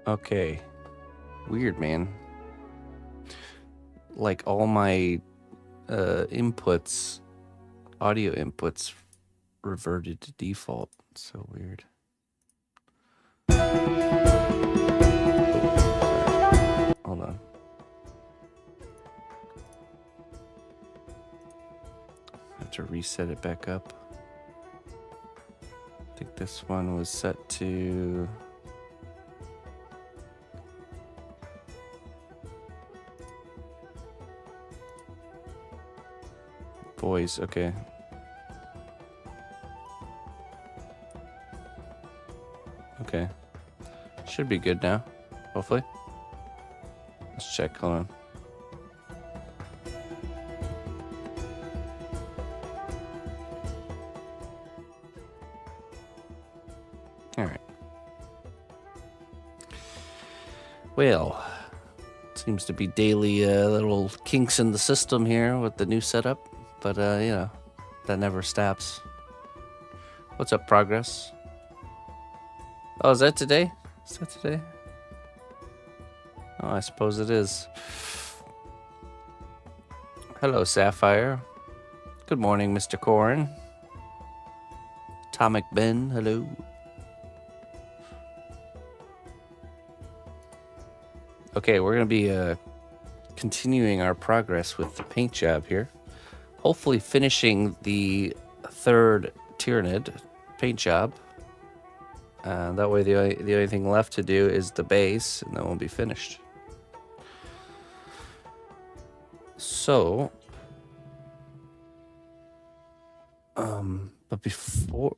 Okay. Weird, man. Like all my inputs, audio inputs reverted to default. So weird. Hold on. I have to reset it back up. I think this one was set to... voice, okay. Okay. Should be good now, hopefully. Let's check, hold on. Alright. Well, seems to be daily little kinks in the system here with the new setup. But, you know, that never stops. What's up, Progress? Oh, is that today? Is that today? Oh, I suppose it is. Hello, Sapphire. Good morning, Mr. Corn. Atomic Ben, hello. Okay, we're going to be continuing our progress with the paint job here. Hopefully finishing the third Tyranid paint job. That way the only thing left to do is the base, and then we'll be finished. So, but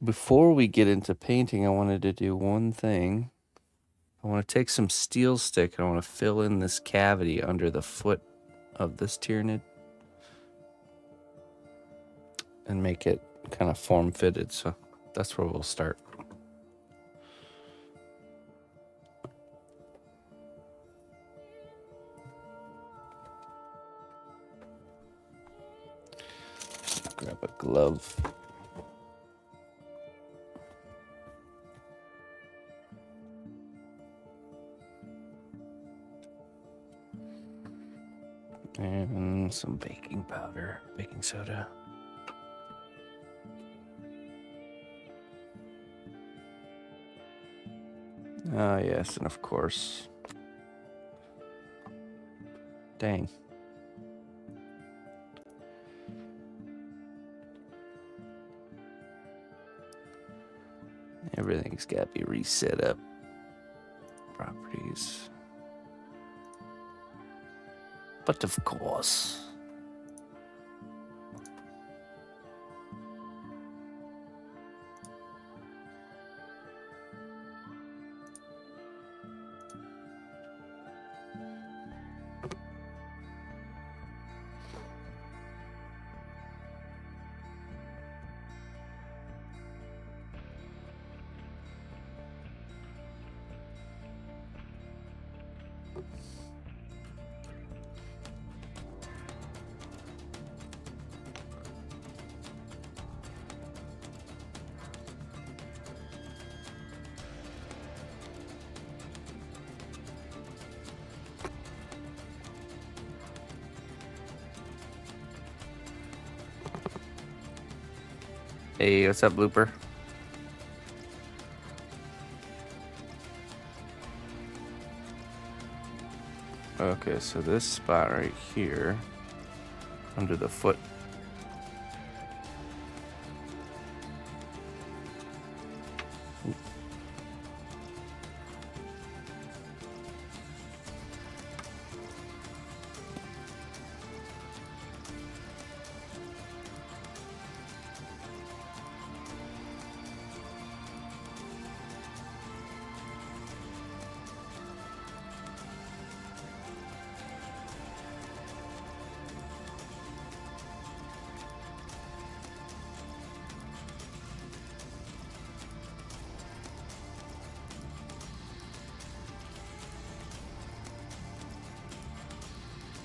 before we get into painting, I wanted to do one thing. I want to take some steel stick and I want to fill in this cavity under the foot of this Tyranid and make it kind of form-fitted. So that's where we'll start. Grab a glove. And some baking powder, baking soda. Ah, yes, and of course. Dang. Everything's got to be reset up. Properties. But of course. Hey, what's up, Blooper? Okay, so this spot right here, under the foot.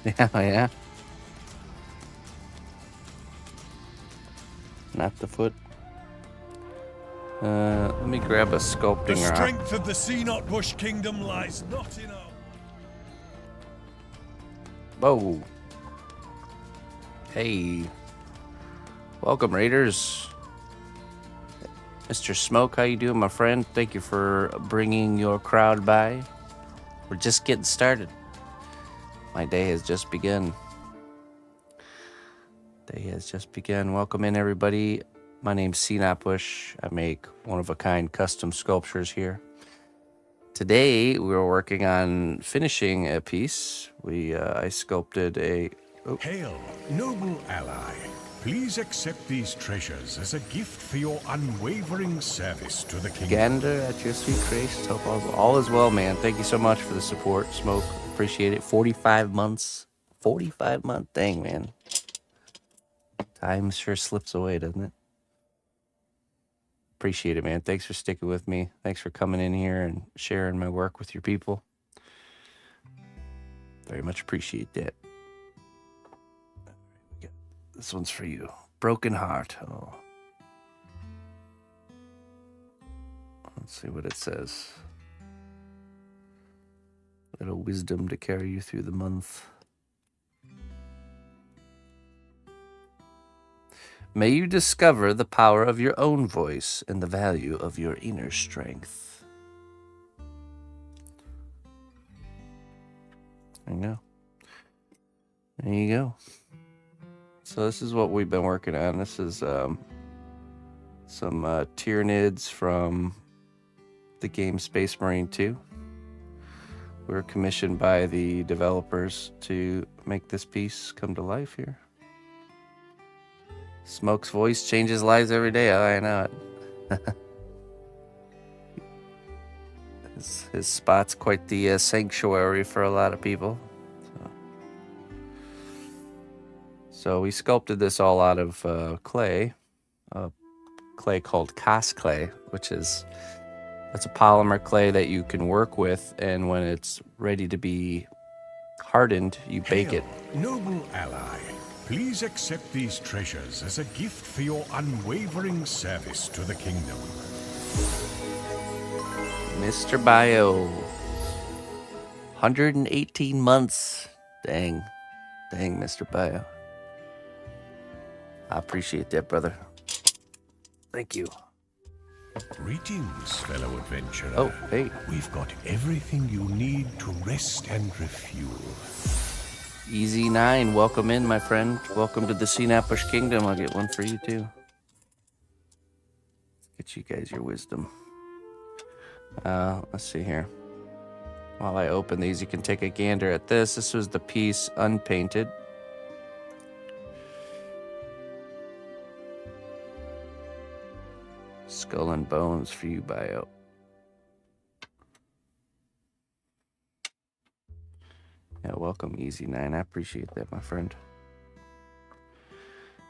Yeah, yeah. Not the foot. Let me grab a sculpting rock. The strength of the cnotbusch kingdom lies not in our... Whoa. Hey. Welcome, Raiders. Mr. Smoke, how you doing, my friend? Thank you for bringing your crowd by. We're just getting started. My day has just begun. Welcome in, everybody. My name's cnotbusch. I make one-of-a-kind custom sculptures here. Today, we're working on finishing a piece. I sculpted a... Oh. Hail, noble ally. Please accept these treasures as a gift for your unwavering service to the kingdom. Gander at your sweet grace. Hope all is well, man. Thank you so much for the support, Smoke. Appreciate it. 45 months. 45 month thing, man. Time sure slips away, doesn't it? Appreciate it, man. Thanks for sticking with me. Thanks for coming in here and sharing my work with your people. Very much appreciate that. This one's for you. Broken Heart. Oh. Let's see what it says. Little wisdom to carry you through the month. May you discover the power of your own voice and the value of your inner strength. There you go. There you go. So this is what we've been working on. This is some Tyranids from the game Space Marine 2. We were commissioned by the developers to make this piece come to life here. Smoke's voice changes lives every day. Oh, I know it. his spot's quite the sanctuary for a lot of people. So we sculpted this all out of clay, clay called Cos clay, which is that's a polymer clay that you can work with, and when it's ready to be hardened, you bake it. Noble ally, please accept these treasures as a gift for your unwavering service to the kingdom. Mr. Bio. 118 months. Dang, Mr. Bio. I appreciate that, brother. Thank you. Greetings, fellow adventurer. Oh, hey. We've got everything you need to rest and refuel. Easy 9, welcome in, my friend. Welcome to the cnotbusch kingdom. I'll get one for you, too. Get you guys your wisdom. Let's see here. While I open these, you can take a gander at this. This was the piece unpainted. Skull and bones for you, Bio. Yeah, welcome, Easy 9. I appreciate that, my friend.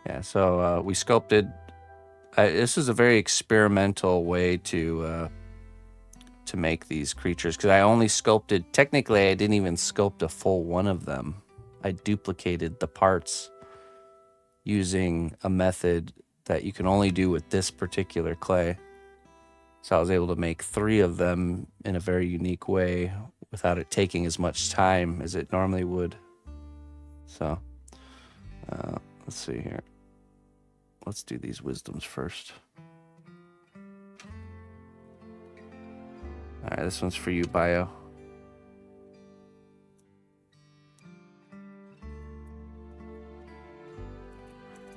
Yeah, so we sculpted. This is a very experimental way to make these creatures, because I only sculpted. Technically, I didn't even sculpt a full one of them. I duplicated the parts using a method that you can only do with this particular clay. So I was able to make 3 of them in a very unique way without it taking as much time as it normally would. So let's see here. Let's do these wisdoms first. All right, this one's for you, Bio.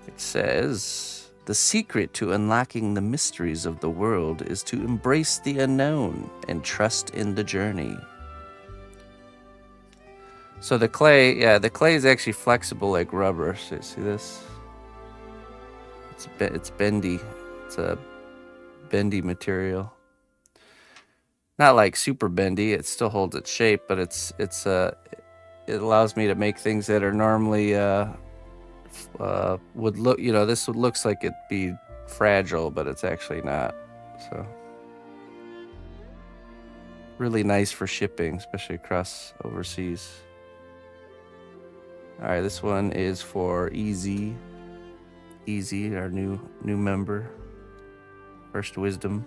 It says, the secret to unlocking the mysteries of the world is to embrace the unknown and trust in the journey. So the clay, the clay is actually flexible like rubber. So see this? It's bendy. It's a bendy material. Not like super bendy. It still holds its shape, but it allows me to make things that are normally would look, this looks like it'd be fragile, but it's actually not. So really nice for shipping, especially across overseas. All right, this one is for Easy, our new member. First wisdom.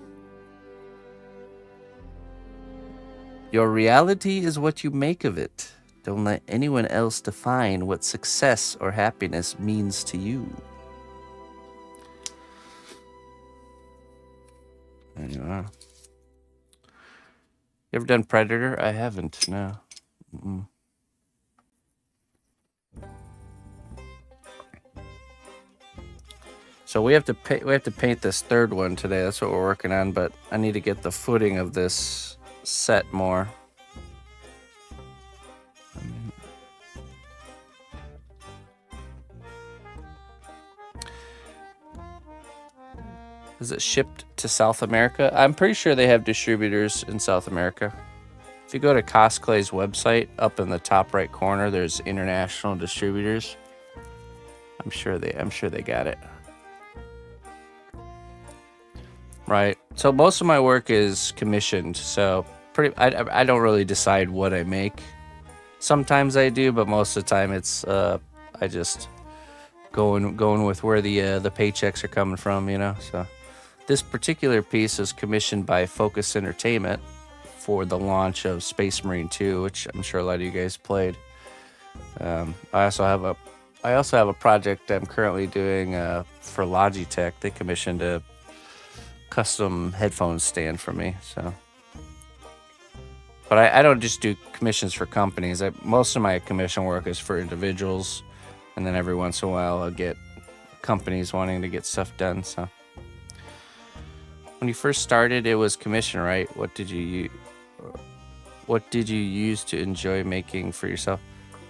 Your reality is what you make of it. Don't let anyone else define what success or happiness means to you. There you are. You ever done Predator? I haven't, no. Mm-mm. So we have to paint this third one today. That's what we're working on, but I need to get the footing of this set more. Is it shipped to South America? I'm pretty sure they have distributors in South America. If you go to Cosplay's website, up in the top right corner, there's international distributors. I'm sure they got it. Right. So most of my work is commissioned. So I don't really decide what I make. Sometimes I do, but most of the time it's I just going with where the paychecks are coming from, So This particular piece was commissioned by Focus Entertainment for the launch of Space Marine 2, which I'm sure a lot of you guys played. I also have a project I'm currently doing for Logitech. They commissioned a custom headphone stand for me. So, but I don't just do commissions for companies. Most of my commission work is for individuals, and then every once in a while I'll get companies wanting to get stuff done. So, when you first started, it was commission, right? What did you use to enjoy making for yourself?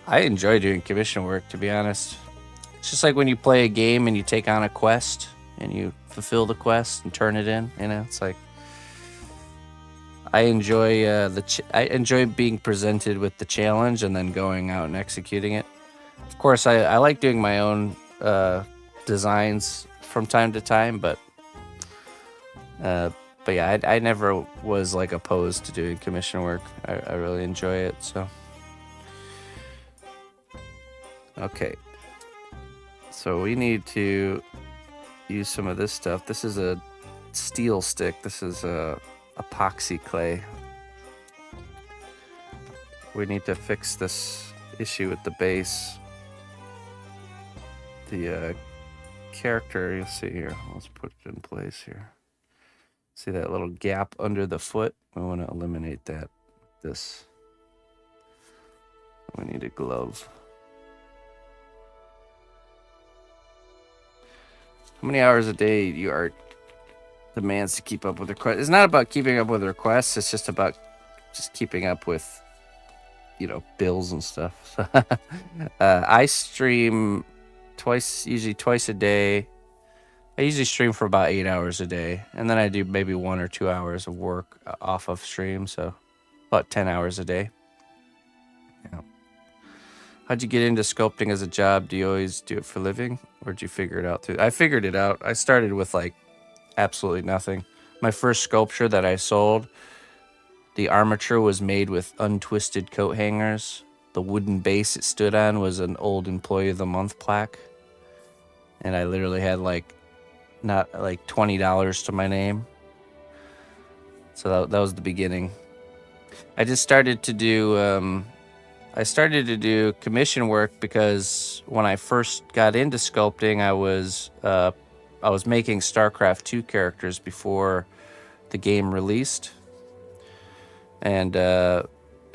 I enjoy doing commission work, to be honest. It's just like when you play a game and you take on a quest and you fulfill the quest and turn it in. You know, it's like I enjoy I enjoy being presented with the challenge and then going out and executing it. Of course, I like doing my own designs from time to time, but yeah, I never was like opposed to doing commission work. I really enjoy it. So okay, so we need to use some of this stuff. This is a steel stick. This is a epoxy clay. We need to fix this issue with the base. The character, you'll see here. Let's put it in place here. See that little gap under the foot? We want to eliminate that. This. We need a glove. How many hours a day do you art demands to keep up with requests? It's not about keeping up with requests. It's just about just keeping up with, bills and stuff. I stream usually twice a day. I usually stream for about 8 hours a day, and then I do maybe 1 or 2 hours of work off of stream, so about 10 hours a day. Yeah. How'd you get into sculpting as a job? Do you always do it for a living, or did you figure it out too? I figured it out. I started with like absolutely nothing. My first sculpture that I sold, the armature was made with untwisted coat hangers. The wooden base it stood on was an old Employee of the Month plaque, and I literally had not like $20 to my name. So that was the beginning. I just started to do commission work because when I first got into sculpting, I was making StarCraft 2 characters before the game released, and I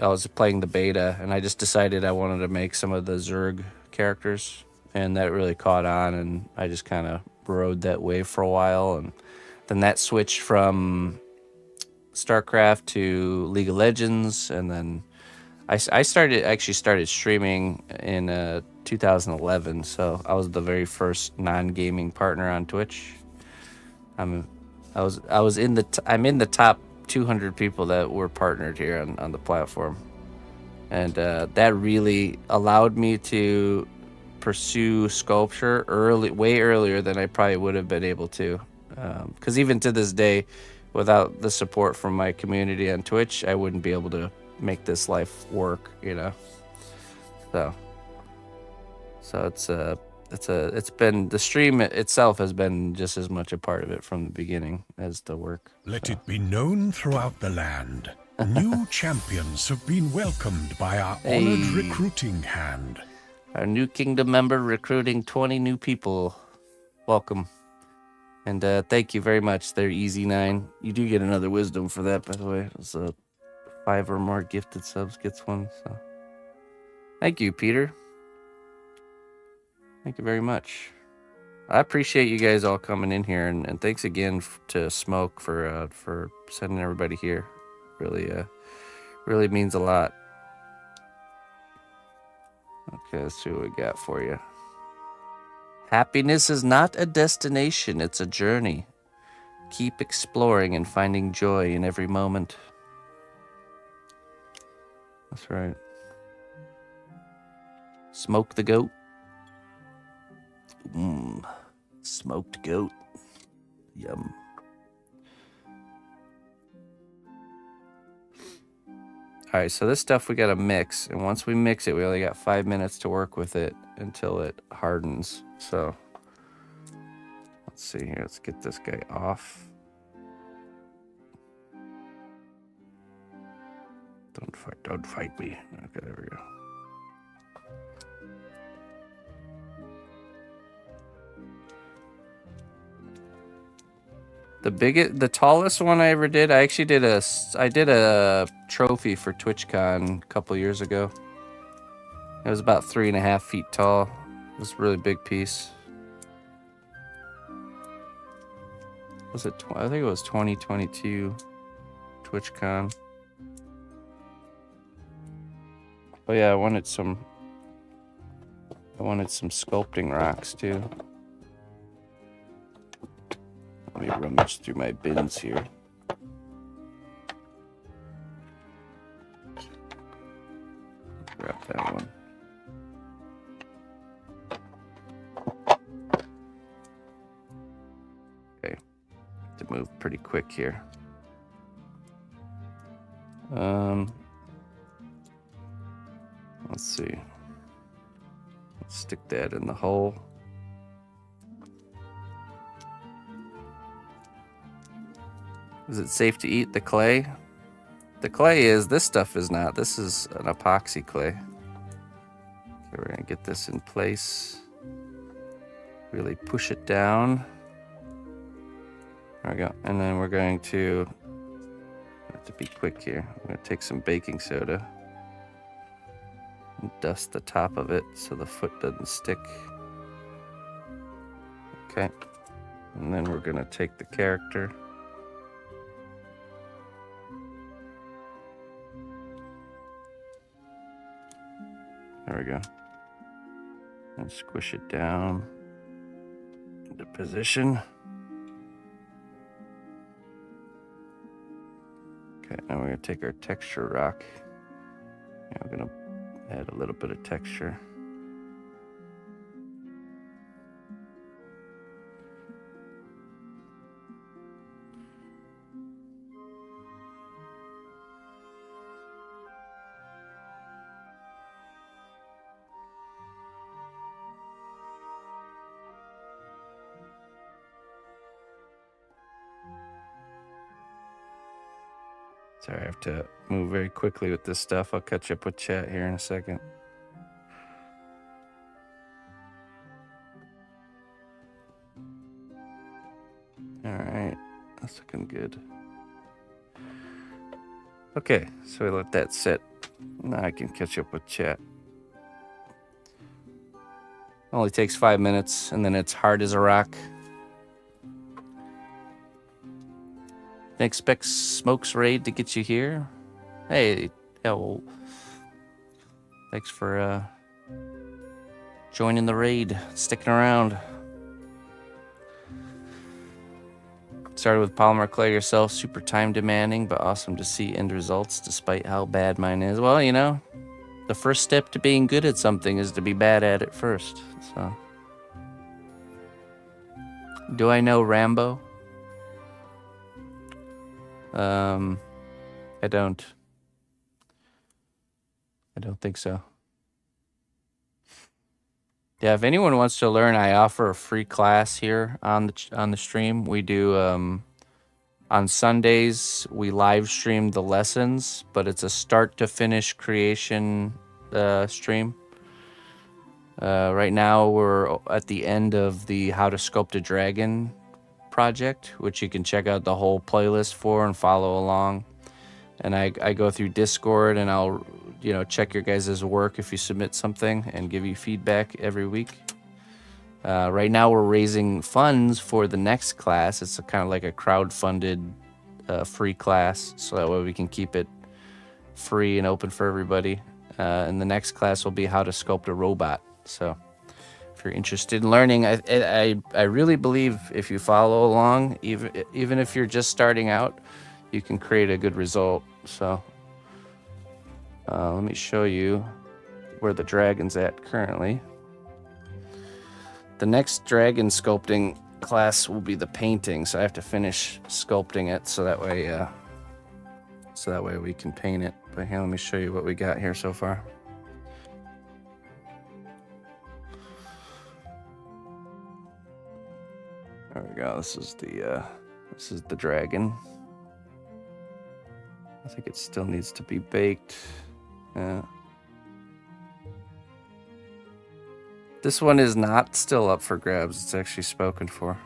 was playing the beta, and I just decided I wanted to make some of the Zerg characters, and that really caught on, and I just kind of rode that wave for a while, and then that switched from StarCraft to League of Legends, and then I started streaming in 2011, so I was the very first non-gaming partner on Twitch. I'm in the top 200 people that were partnered here on the platform, and that really allowed me to pursue sculpture way earlier than I probably would have been able to, because even to this day, without the support from my community on Twitch, I wouldn't be able to make this life work, so it's been, the stream itself has been just as much a part of it from the beginning as the work. Let it be known throughout the land. New champions have been welcomed by our honored recruiting hand. Our new kingdom member recruiting 20 new people. Welcome. And thank you very much. They're Easy 9. You do get another wisdom for that, by the way. It's 5 or more gifted subs gets one. So thank you, Peter. Thank you very much. I appreciate you guys all coming in here, and thanks again to Smoke for sending everybody here. Really means a lot. Okay, let's see what we got for you. Happiness is not a destination, it's a journey. Keep exploring and finding joy in every moment. That's right. Smoke the goat. Smoked goat. Yum. Alright, so this stuff we gotta mix, and once we mix it, we only got 5 minutes to work with it until it hardens. So Let's see here. Let's get this guy off. Don't fight me. Okay, there we go. The tallest one I ever did, I did a trophy for TwitchCon a couple years ago. It was about 3.5 feet tall. It was a really big piece. Was it? I think it was 2022 TwitchCon. But yeah, I wanted some sculpting rocks too. Let me rummage through my bins here. Grab that one. Okay, to move pretty quick here. Let's see. Let's stick that in the hole. Is it safe to eat the clay? The clay is, this stuff is not. This is an epoxy clay. Okay, we're gonna get this in place. Really push it down. There we go. And then we're going to, have to be quick here. I'm gonna take some baking soda and dust the top of it so the foot doesn't stick. Okay. And then we're gonna take the character. There we go. And squish it down into position. Okay, now we're gonna take our texture rock. And we're gonna add a little bit of texture. Sorry, I have to move very quickly with this stuff. I'll catch up with chat here in a second. All right, that's looking good. Okay, so we let that sit. Now I can catch up with chat. Only takes 5 minutes, and then it's hard as a rock. Didn't expect Smoke's raid to get you here. Hey, yeah, well, thanks for joining the raid, sticking around. Started with polymer clay yourself, super time demanding, but awesome to see end results despite how bad mine is. Well, you know, the first step to being good at something is to be bad at it first. So, do I know Rambo? I don't think so. Yeah, if anyone wants to learn, I offer a free class here on the stream. We do on Sundays we live stream the lessons, but it's a start to finish creation stream. Right now we're at the end of the How to Sculpt a Dragon project, which you can check out the whole playlist for and follow along. And I go through Discord and I'll check your guys' work if you submit something and give you feedback every week. Right now we're raising funds for the next class. It's kind of like a crowd-funded free class, so that way we can keep it free and open for everybody. And the next class will be how to sculpt a robot. So if you're interested in learning, I really believe if you follow along, even if you're just starting out, you can create a good result. So let me show you where the dragon's at currently. The next dragon sculpting class will be the painting, so I have to finish sculpting it so that way we can paint it. But here, let me show you what we got here so far. There There we go. This is the dragon. I think it still needs to be baked. This one is not still up for grabs. It's actually spoken for.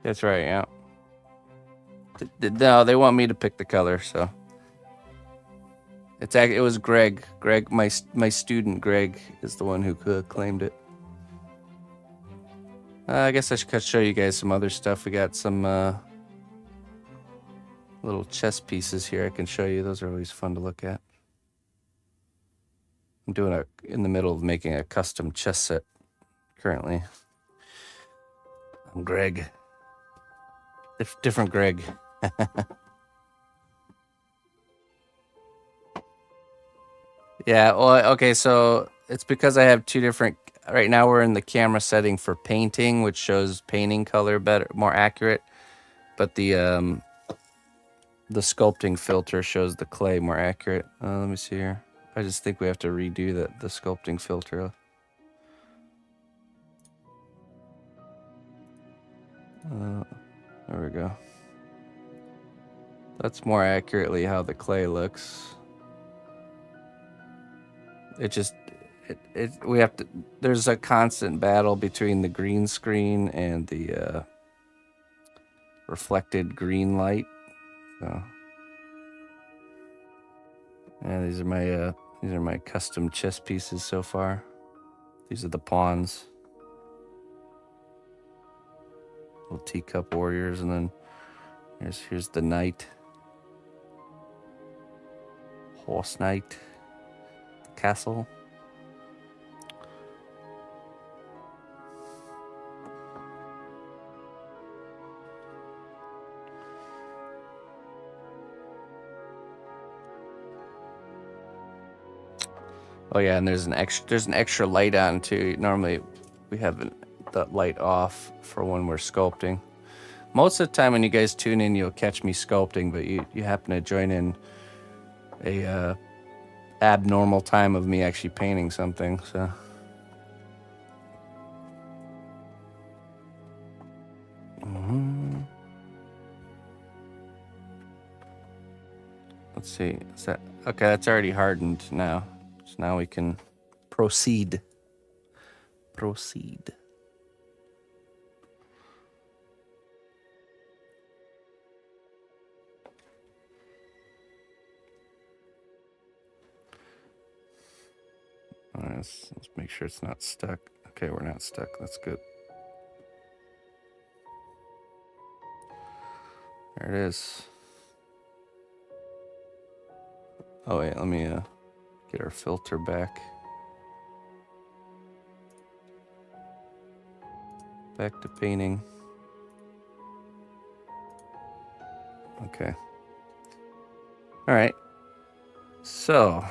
That's right, yeah. No, they want me to pick the color, so it was Greg. Greg, my student Greg is the one who claimed it. I guess I should show you guys some other stuff. We got some little chess pieces here I can show you. Those are always fun to look at. I'm in the middle of making a custom chess set currently. I'm Greg. Different Greg. Yeah, well, okay, so it's because I have two different. Right now we're in the camera setting for painting, which shows painting color better, more accurate. But the sculpting filter shows the clay more accurate. Let me see here. I just think we have to redo the sculpting filter. There we go. That's more accurately how the clay looks. We have to. There's a constant battle between the green screen and the reflected green light. So, yeah, these are my custom chess pieces so far. These are the pawns. Little teacup warriors, and then here's the knight. Horse knight. Castle. Oh yeah, and there's an extra light on too. Normally we have that light off for when we're sculpting. Most of the time when you guys tune in, you'll catch me sculpting, but you happen to join in a abnormal time of me actually painting something, so. Let's see, is that okay? That's already hardened now, so now we can proceed. All right, let's make sure it's not stuck. Okay, we're not stuck. That's good. There it is. Oh wait, let me get our filter back. Back to painting. Okay. All right. So,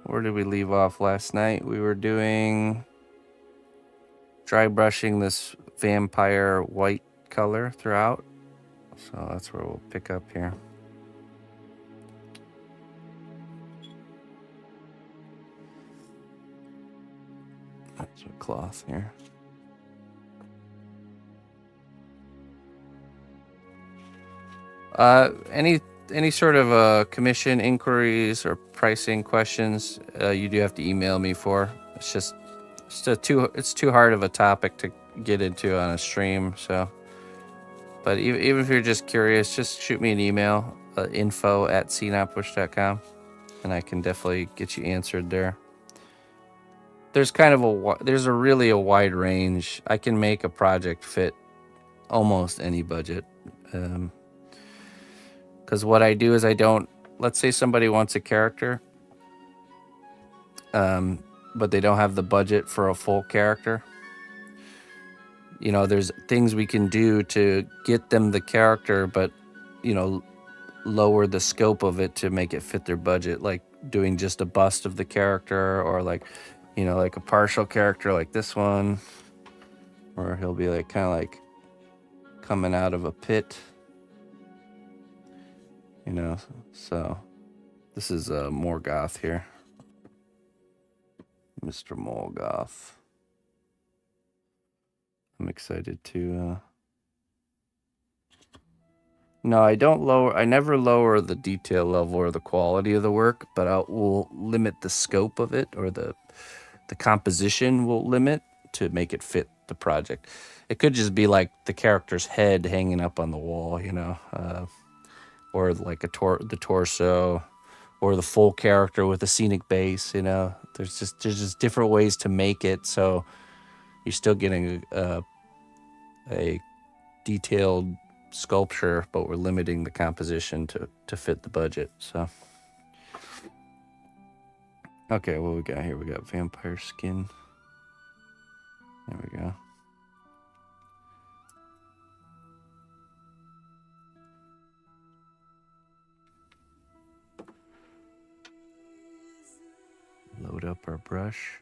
where did we leave off last night? We were doing dry brushing this vampire white color throughout. So that's where we'll pick up here. That's a cloth here. Any sort of commission inquiries or pricing questions, you do have to email me for. It's too hard of a topic to get into on a stream. So, but even if you're just curious, just shoot me an email, info@cnotbusch.com, and I can definitely get you answered there. There's really a wide range. I can make a project fit almost any budget. Because what I do is let's say somebody wants a character, but they don't have the budget for a full character. You know, there's things we can do to get them the character, but, you know, lower the scope of it to make it fit their budget, like doing just a bust of the character, or like You know, like a partial character like this one, or he'll be like kind of like coming out of a pit. You know, so this is Morgoth here. Mr. Morgoth. I'm excited to No, I never lower the detail level or the quality of the work, but we'll limit the scope of it, or the composition will limit to make it fit the project. It could just be like the character's head hanging up on the wall, you know, or like the torso, or the full character with a scenic base, you know. There's just different ways to make it so you're still getting a detailed sculpture, but we're limiting the composition to fit the budget. So okay, what we got here? We got vampire skin. There we go. Load up our brush.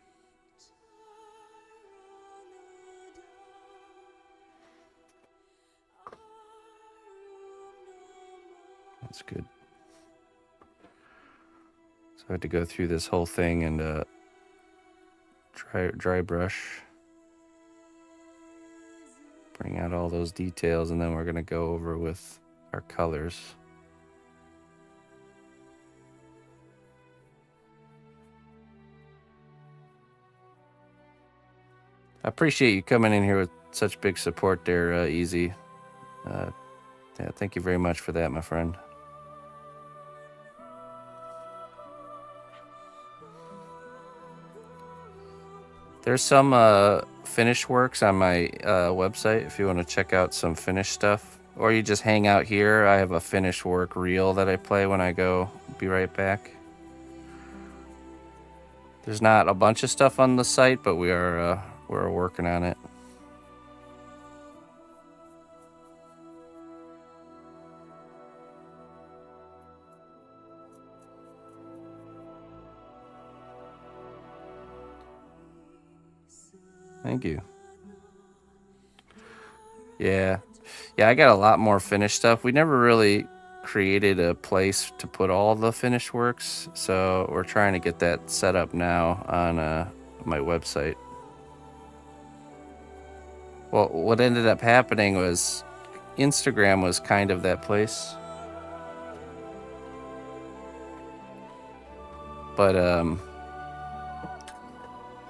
That's good. So I had to go through this whole thing and dry brush. Bring out all those details, and then we're going to go over with our colors. I appreciate you coming in here with such big support there, Easy. Yeah, thank you very much for that, my friend. There's some finished works on my website if you want to check out some finished stuff. Or you just hang out here. I have a finished work reel that I play when I go. Be right back. There's not a bunch of stuff on the site, but we're working on it. Thank you. Yeah, I got a lot more finished stuff. We never really created a place to put all the finished works, so we're trying to get that set up now on my website. Well, what ended up happening was Instagram was kind of that place, but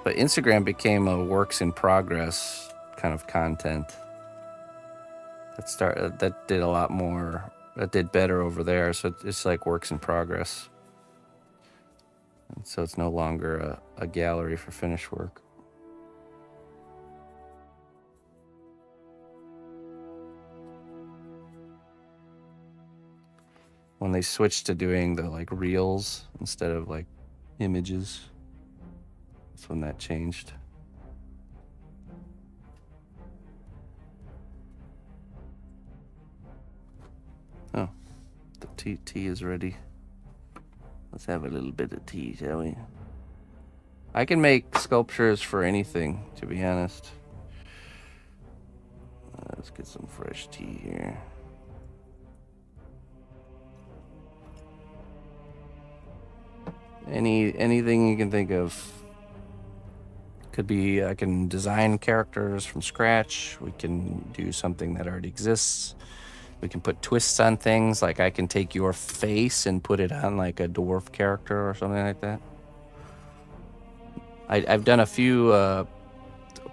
Instagram became a works in progress kind of content. That did a lot more. That did better over there. So it's like works in progress. And so it's no longer a gallery for finished work. When they switched to doing the like reels instead of like images, that's when that changed. Oh, the tea is ready. Let's have a little bit of tea, shall we? I can make sculptures for anything, to be honest. Let's get some fresh tea here. Anything you can think of. Could be I can design characters from scratch. We can do something that already exists. We can put twists on things, like I can take your face and put it on like a dwarf character or something like that. I've done a few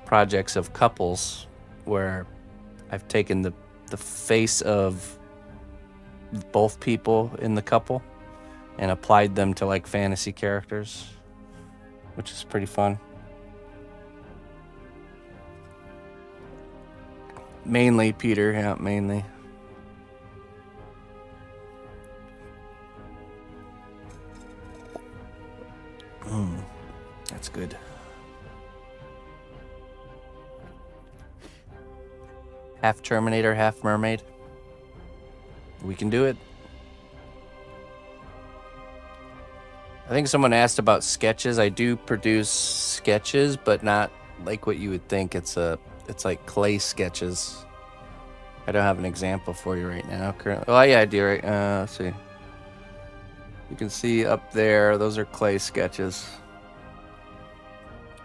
projects of couples where I've taken the face of both people in the couple and applied them to like fantasy characters, which is pretty fun. Mainly Peter, yeah, mainly. That's good. Half Terminator, half mermaid. We can do it. I think someone asked about sketches. I do produce sketches, but not like what you would think. It's like clay sketches. I don't have an example for you right now currently. Oh yeah, I do. Right. Let's see. You can see up there. Those are clay sketches.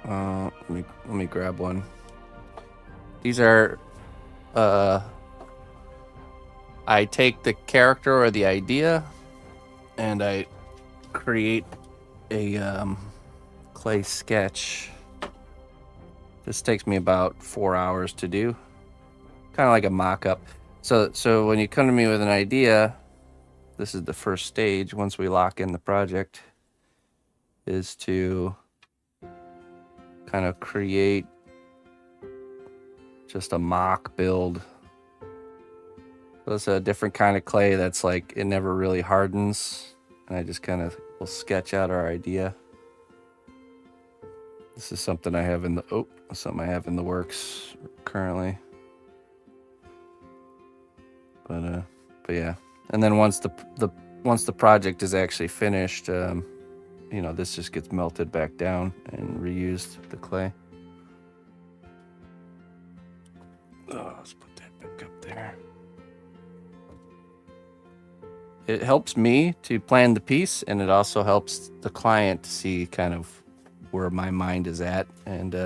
Let me grab one. These are. I take the character or the idea, and I create a clay sketch. This takes me about 4 hours to do, kind of like a mock-up. So when you come to me with an idea, this is the first stage. Once we lock in the project, is to kind of create just a mock build. So it's a different kind of clay that's like it never really hardens, and I just kind of will sketch out our idea. This is something I have in the works currently. But yeah. And then once the project is actually finished, this just gets melted back down and reused the clay. Oh, let's put that back up there. It helps me to plan the piece, and it also helps the client to see kind of where my mind is at, and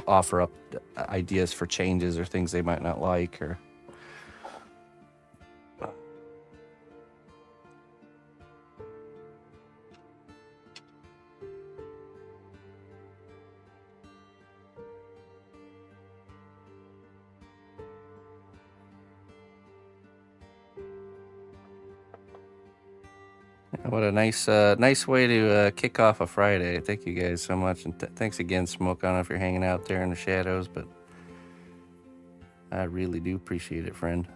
offer up ideas for changes or things they might not like. Or what a nice way to kick off a Friday. Thank you guys so much, and thanks again, Smoke. I don't know if you're hanging out there in the shadows, but I really do appreciate it, friend.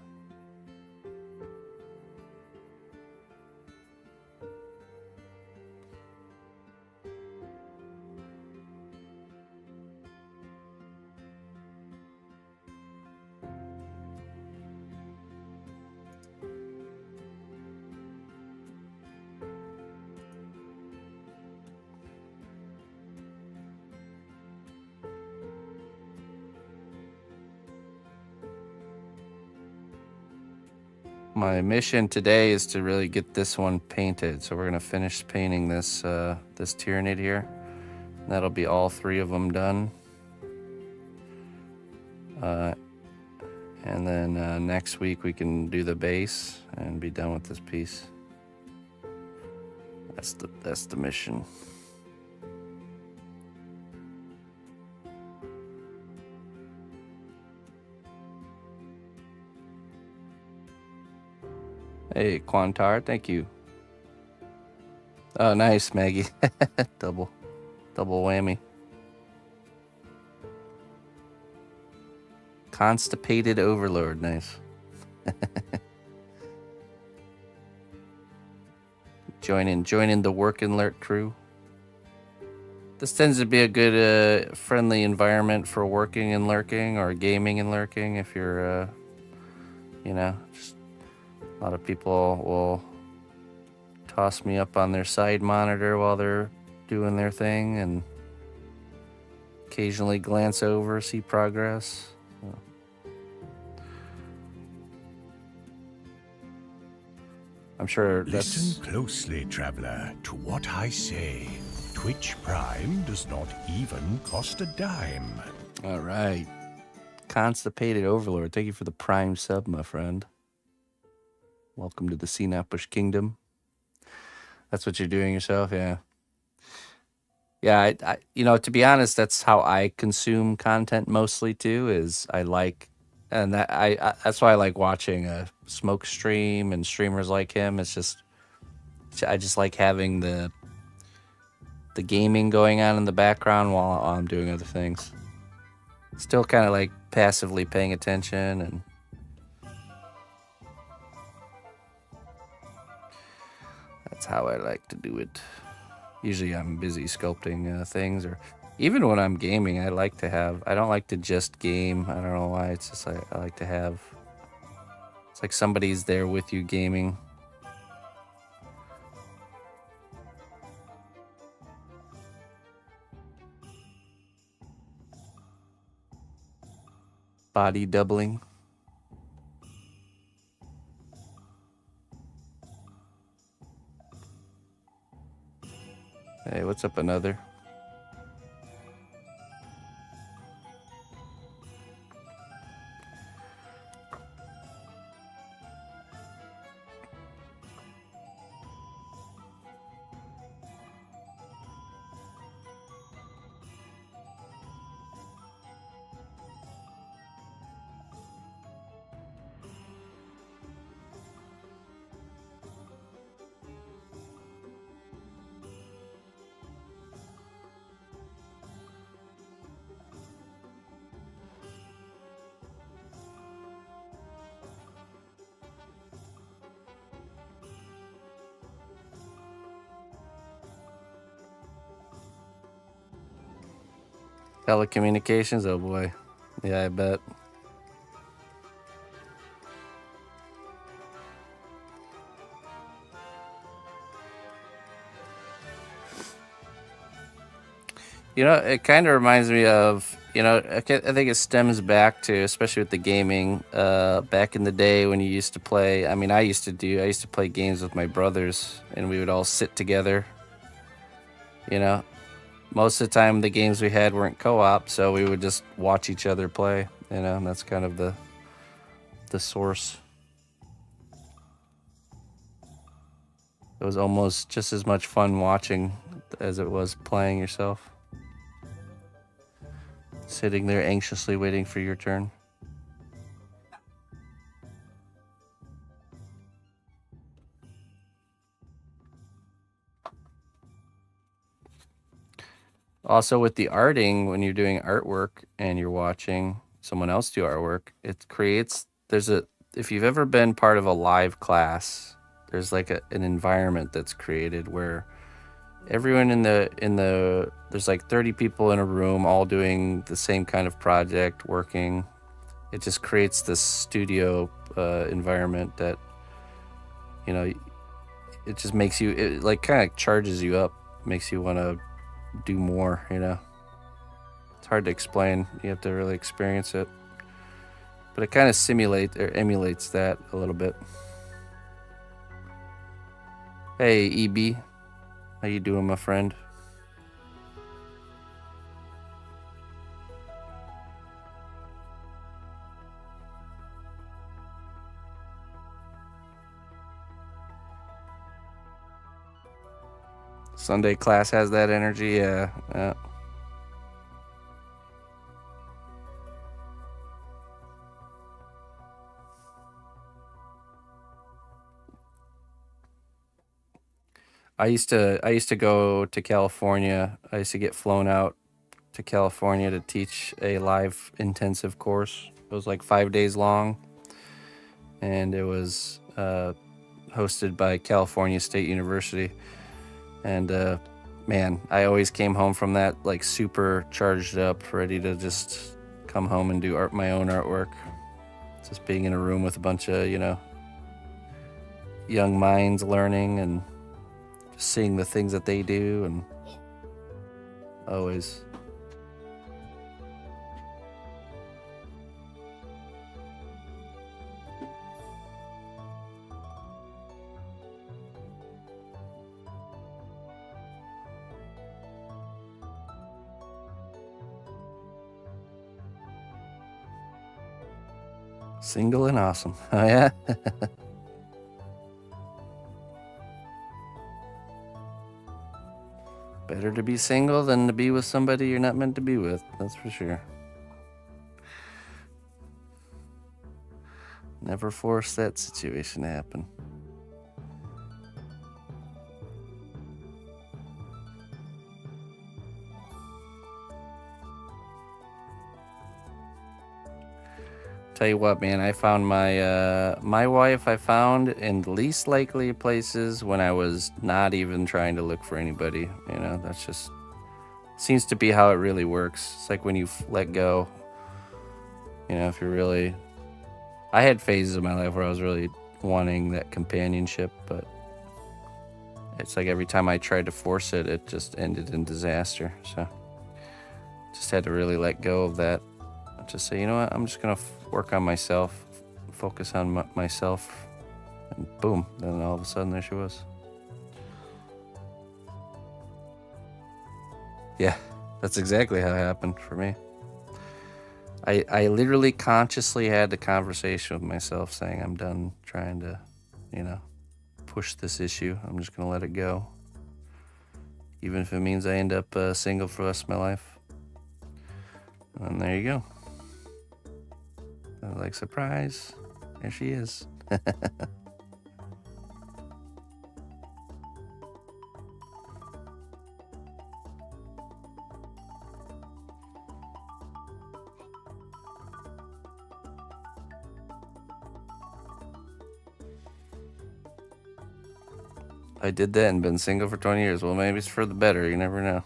My mission today is to really get this one painted. So we're gonna finish painting this Tyranid here. That'll be all 3 of them done. And then next week we can do the base and be done with this piece. That's the mission. Hey, Quantar, thank you. Oh, nice, Maggie. double whammy. Constipated Overlord, nice. Join the work and lurk crew. This tends to be a good, friendly environment for working and lurking, or gaming and lurking. If you're, just a lot of people will toss me up on their side monitor while they're doing their thing, and occasionally glance over, see progress. I'm sure that's... Listen closely, traveler, to what I say. Twitch Prime does not even cost a dime. All right. Constipated Overlord, thank you for the Prime sub, my friend. Welcome to the cnotbusch kingdom. That's what you're doing yourself, yeah. Yeah, I to be honest, that's how I consume content mostly too. Is I like, and that's why I like watching a Smoke stream and streamers like him. It's just, I just like having the gaming going on in the background while I'm doing other things. Still kind of like passively paying attention, and that's how I like to do it. Usually I'm busy sculpting things, or even when I'm gaming, I don't like to just game. I don't know why. It's just I like to have, it's like somebody's there with you gaming. Body doubling. Hey, what's up, another? Telecommunications, oh boy. Yeah, I bet. You know, it kind of reminds me of, you know, I think it stems back to, especially with the gaming, back in the day when you used to play. I mean, I used to play games with my brothers, and we would all sit together. You know, most of the time the games we had weren't co-op, so we would just watch each other play. You know, and that's kind of the source. It was almost just as much fun watching as it was playing yourself. Sitting there anxiously waiting for your turn. Also, with the arting, when you're doing artwork and you're watching someone else do artwork, it creates, if you've ever been part of a live class, there's like an environment that's created where everyone there's like 30 people in a room all doing the same kind of project, working. It just creates this studio environment that, you know, it just makes you, it like kind of charges you up, makes you want to do more, you know. It's hard to explain. You have to really experience it. But it kind of emulates that a little bit. Hey, EB. How you doing, my friend? Sunday class has that energy, yeah. I used to go to California. I used to get flown out to California to teach a live intensive course. It was like 5 days long, and it was hosted by California State University. And man, I always came home from that like super charged up, ready to just come home and do my own artwork. Just being in a room with a bunch of, you know, young minds learning and just seeing the things that they do, and always. Single and awesome. Oh, yeah? Better to be single than to be with somebody you're not meant to be with. That's for sure. Never force that situation to happen. Tell you what, man, I found my wife I found in the least likely places when I was not even trying to look for anybody. You know, that's just seems to be how it really works. It's like when you let go, you know, if you're really, I had phases of my life where I was really wanting that companionship, but it's like every time I tried to force it, it just ended in disaster. So just had to really let go of that just say, you know what, I'm just gonna work on myself, focus on myself, and boom, then all of a sudden there she was. Yeah, that's exactly how it happened for me. I literally consciously had the conversation with myself saying, I'm done trying to, you know, push this issue. I'm just gonna let it go, even if it means I end up single for the rest of my life. And there you go. I was like, surprise, there she is. I did that and been single for 20 years. Well, maybe it's for the better. You never know.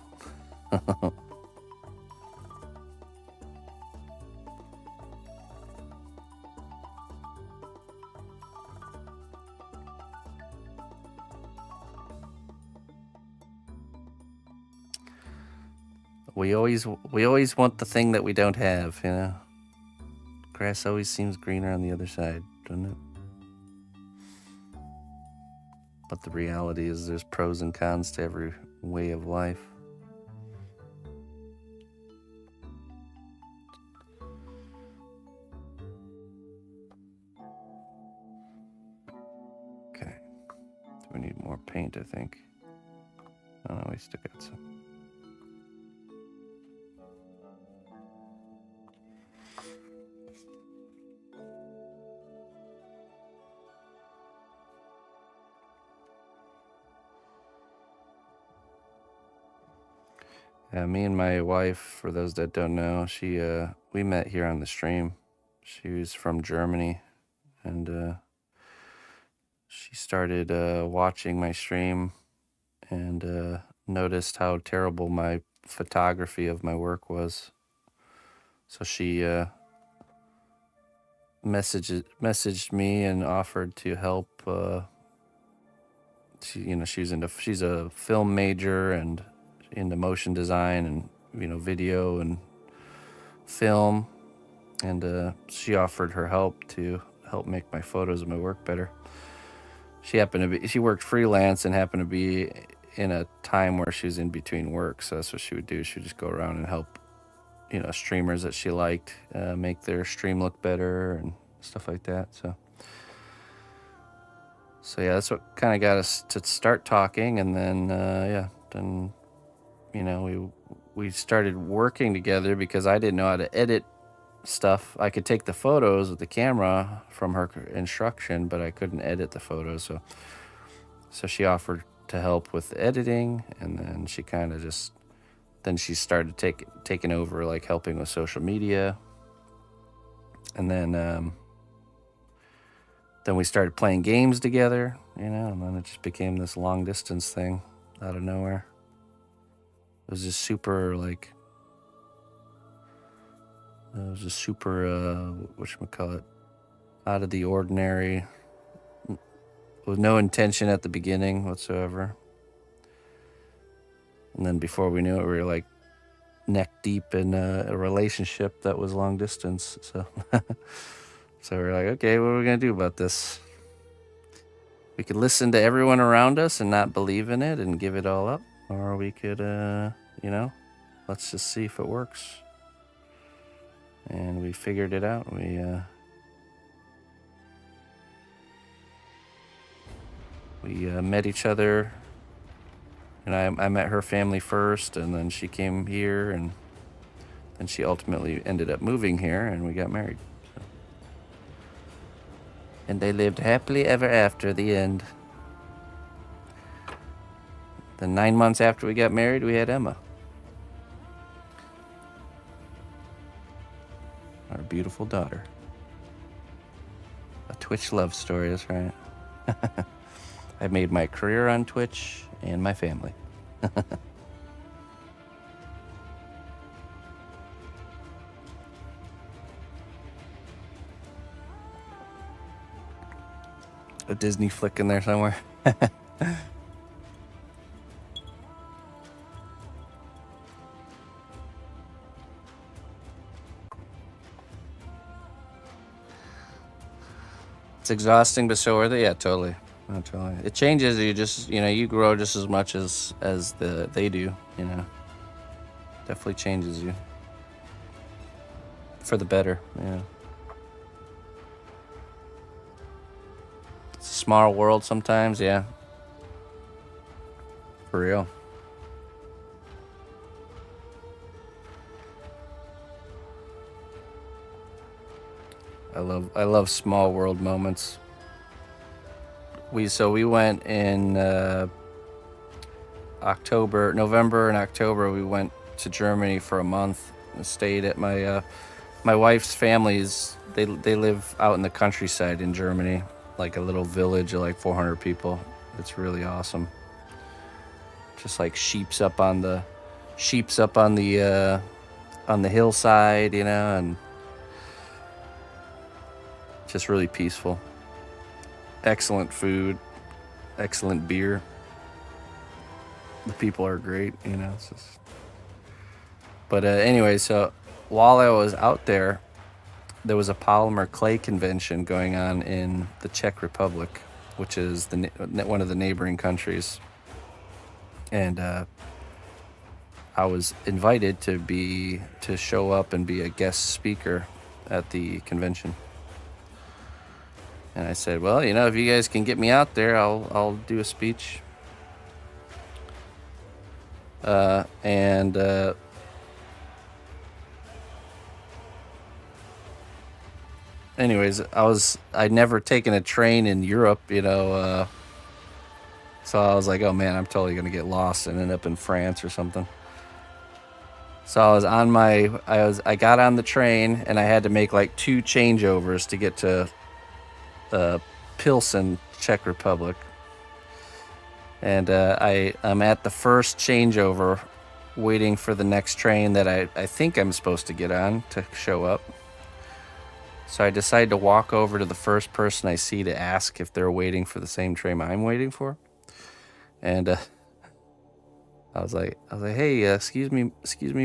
We always want the thing that we don't have, you know. Grass always seems greener on the other side, doesn't it? But the reality is there's pros and cons to every way of life. Okay. We need more paint, I think. Oh no, we still got some. Me and my wife, for those that don't know, we met here on the stream. She was from Germany, and she started watching my stream and noticed how terrible my photography of my work was. So she messaged me and offered to help. She's a film major and into motion design and video and film, and she offered her help to help make my photos of my work better. She worked freelance and happened to be in a time where she was in between work, so that's what she would do. She would just go around and help streamers that she liked make their stream look better and stuff like that. So yeah, that's what kind of got us to start talking, and then we started working together because I didn't know how to edit stuff. I could take the photos with the camera from her instruction, but I couldn't edit the photos. So she offered to help with the editing, and then she kind of she started taking over, like helping with social media, and then we started playing games together, and then it just became this long distance thing out of nowhere. It was just super whatchamacallit, out of the ordinary, with no intention at the beginning whatsoever. And then before we knew it, we were like neck deep in a relationship that was long distance. So so we're like, okay, what are we gonna do about this? We could listen to everyone around us and not believe in it and give it all up, or we could let's just see if it works. And we figured it out. We met each other, and I met her family first, and then she came here, and then she ultimately ended up moving here, and we got married. And they lived happily ever after, the end. Then 9 months after we got married, we had Emma. Our beautiful daughter. A Twitch love story, that's right. I made my career on Twitch and my family. A Disney flick in there somewhere. It's exhausting, but so are they. Yeah, totally. No, totally. It changes. You just, you grow just as much as they do. Definitely changes you for the better. Yeah. It's a small world sometimes. Yeah. For real. I love small world moments. We went in November and October. We went to Germany for a month and stayed at my wife's family's. They live out in the countryside in Germany, like a little village of like 400 people. It's really awesome. Just like sheep's up on the hillside, and just really peaceful. Excellent food, excellent beer. The people are great, It's just... But anyway, so while I was out there was a polymer clay convention going on in the Czech Republic, which is one of the neighboring countries. And I was invited to show up and be a guest speaker at the convention. And I said, well, if you guys can get me out there, I'll do a speech. Anyways, I'd never taken a train in Europe, so I was like, oh man, I'm totally gonna get lost and end up in France or something. So I got on the train and I had to make like 2 changeovers to get to Pilsen, Czech Republic. And I'm at the first changeover waiting for the next train that I think I'm supposed to get on to show up. So I decide to walk over to the first person I see to ask if they're waiting for the same train I'm waiting for. And I was like, hey, excuse me,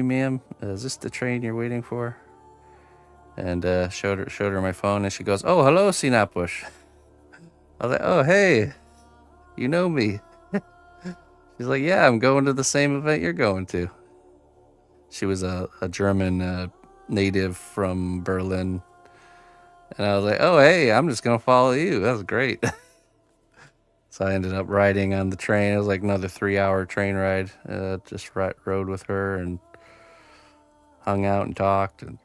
ma'am, is this the train you're waiting for? And showed her my phone, and she goes, oh, hello, cnotbusch. I was like, oh, hey, you know me. She's like, yeah, I'm going to the same event you're going to. She was a German native from Berlin. And I was like, oh, hey, I'm just going to follow you. That's great. So I ended up riding on the train. It was like another 3-hour train ride. Just rode with her and hung out and talked. And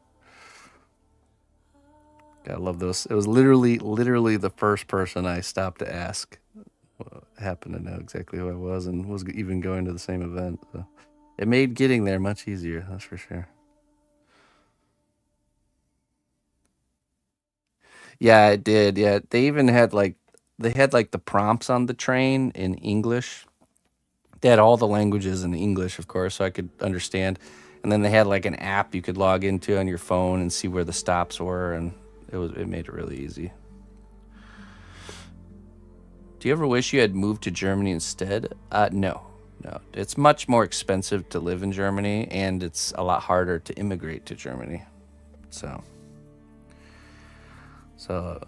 I love those. It was literally the first person I stopped to ask. Happened to know exactly who I was and was even going to the same event. So it made getting there much easier, that's for sure. Yeah, it did. Yeah, they even had the prompts on the train in English. They had all the languages in English, of course, so I could understand. And then they had like an app you could log into on your phone and see where the stops were, and it made it really easy. Do you ever wish you had moved to Germany instead? No. It's much more expensive to live in Germany, and it's a lot harder to immigrate to Germany. So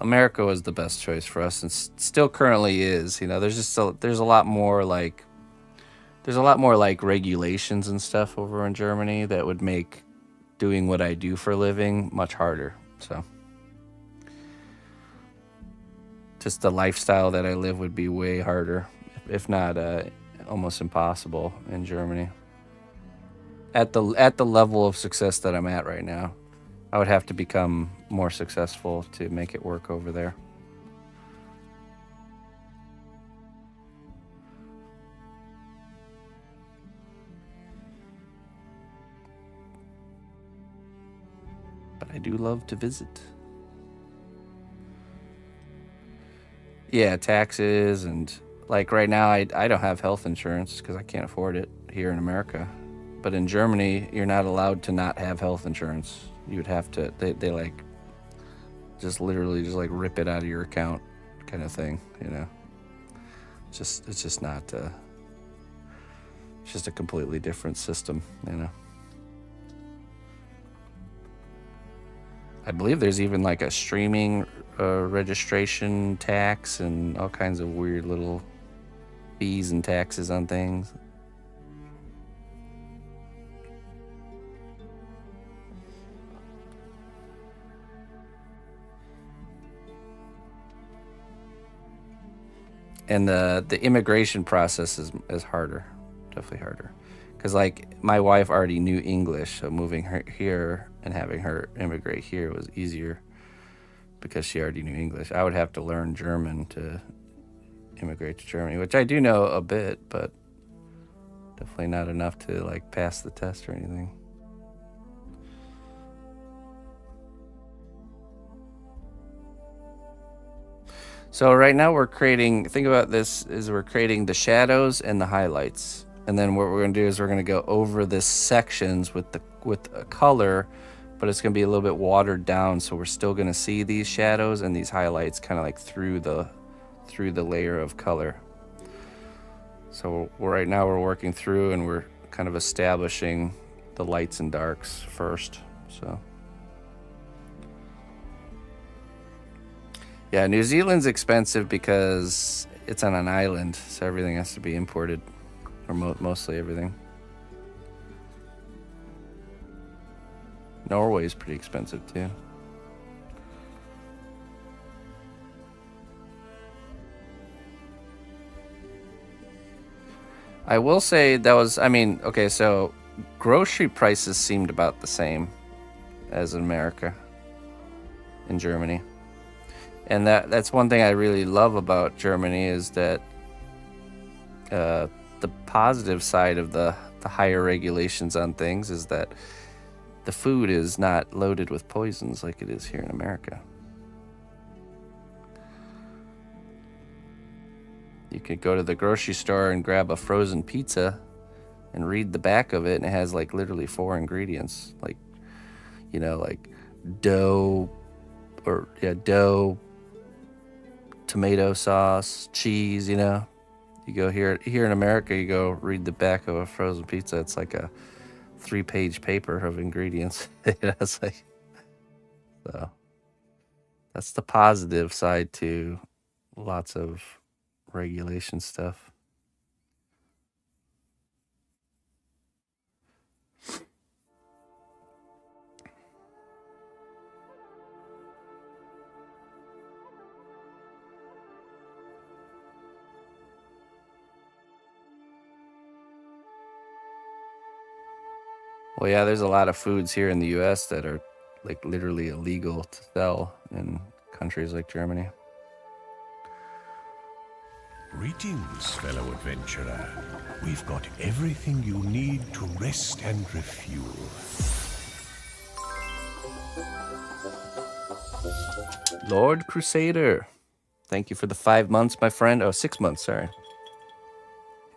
America was the best choice for us, and still currently is. There's a lot more like regulations and stuff over in Germany that would make doing what I do for a living much harder. So just the lifestyle that I live would be way harder, if not almost impossible in Germany. At the level of success that I'm at right now, I would have to become more successful to make it work over there. But I do love to visit. Yeah, taxes, and like right now I don't have health insurance because I can't afford it here in America. But in Germany, you're not allowed to not have health insurance. You would have to, they like just literally just like rip it out of your account kind of thing, It's just not, it's just a completely different system, I believe there's even like a streaming registration tax and all kinds of weird little fees and taxes on things. And the immigration process is harder, definitely harder. Because like my wife already knew English, so moving her here and having her immigrate here was easier because she already knew English. I would have to learn German to immigrate to Germany, which I do know a bit, but definitely not enough to like pass the test or anything. So right now we're creating, think about this, is we're creating the shadows and the highlights. And then what we're going to do is we're going to go over the sections with a color, but it's going to be a little bit watered down, so we're still going to see these shadows and these highlights kind of like through the layer of color. So right now we're working through and we're kind of establishing the lights and darks first. So yeah, New Zealand's expensive because it's on an island, so everything has to be imported, or mostly everything. Norway's pretty expensive too. I will say that was, I mean, okay, so grocery prices seemed about the same as in America, in Germany. And that's one thing I really love about Germany is that the positive side of the higher regulations on things is that the food is not loaded with poisons like it is here in America. You could go to the grocery store and grab a frozen pizza and read the back of it, and it has like literally 4 ingredients, like, you know, like dough, tomato sauce, cheese, you know. You go here in America, you go read the back of a frozen pizza, it's like a 3-page paper of ingredients. It's like, so that's the positive side to lots of regulation stuff. Well, yeah, there's a lot of foods here in the US that are like literally illegal to sell in countries like Germany. Greetings, fellow adventurer. We've got everything you need to rest and refuel. Lord Crusader, thank you for the 5 months, my friend. Oh, 6 months, sorry.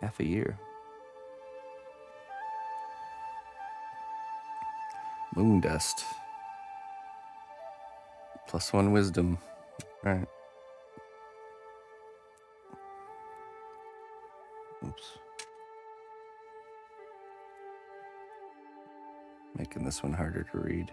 Half a year. Moon dust. +1 wisdom. All right. Oops. Making this one harder to read.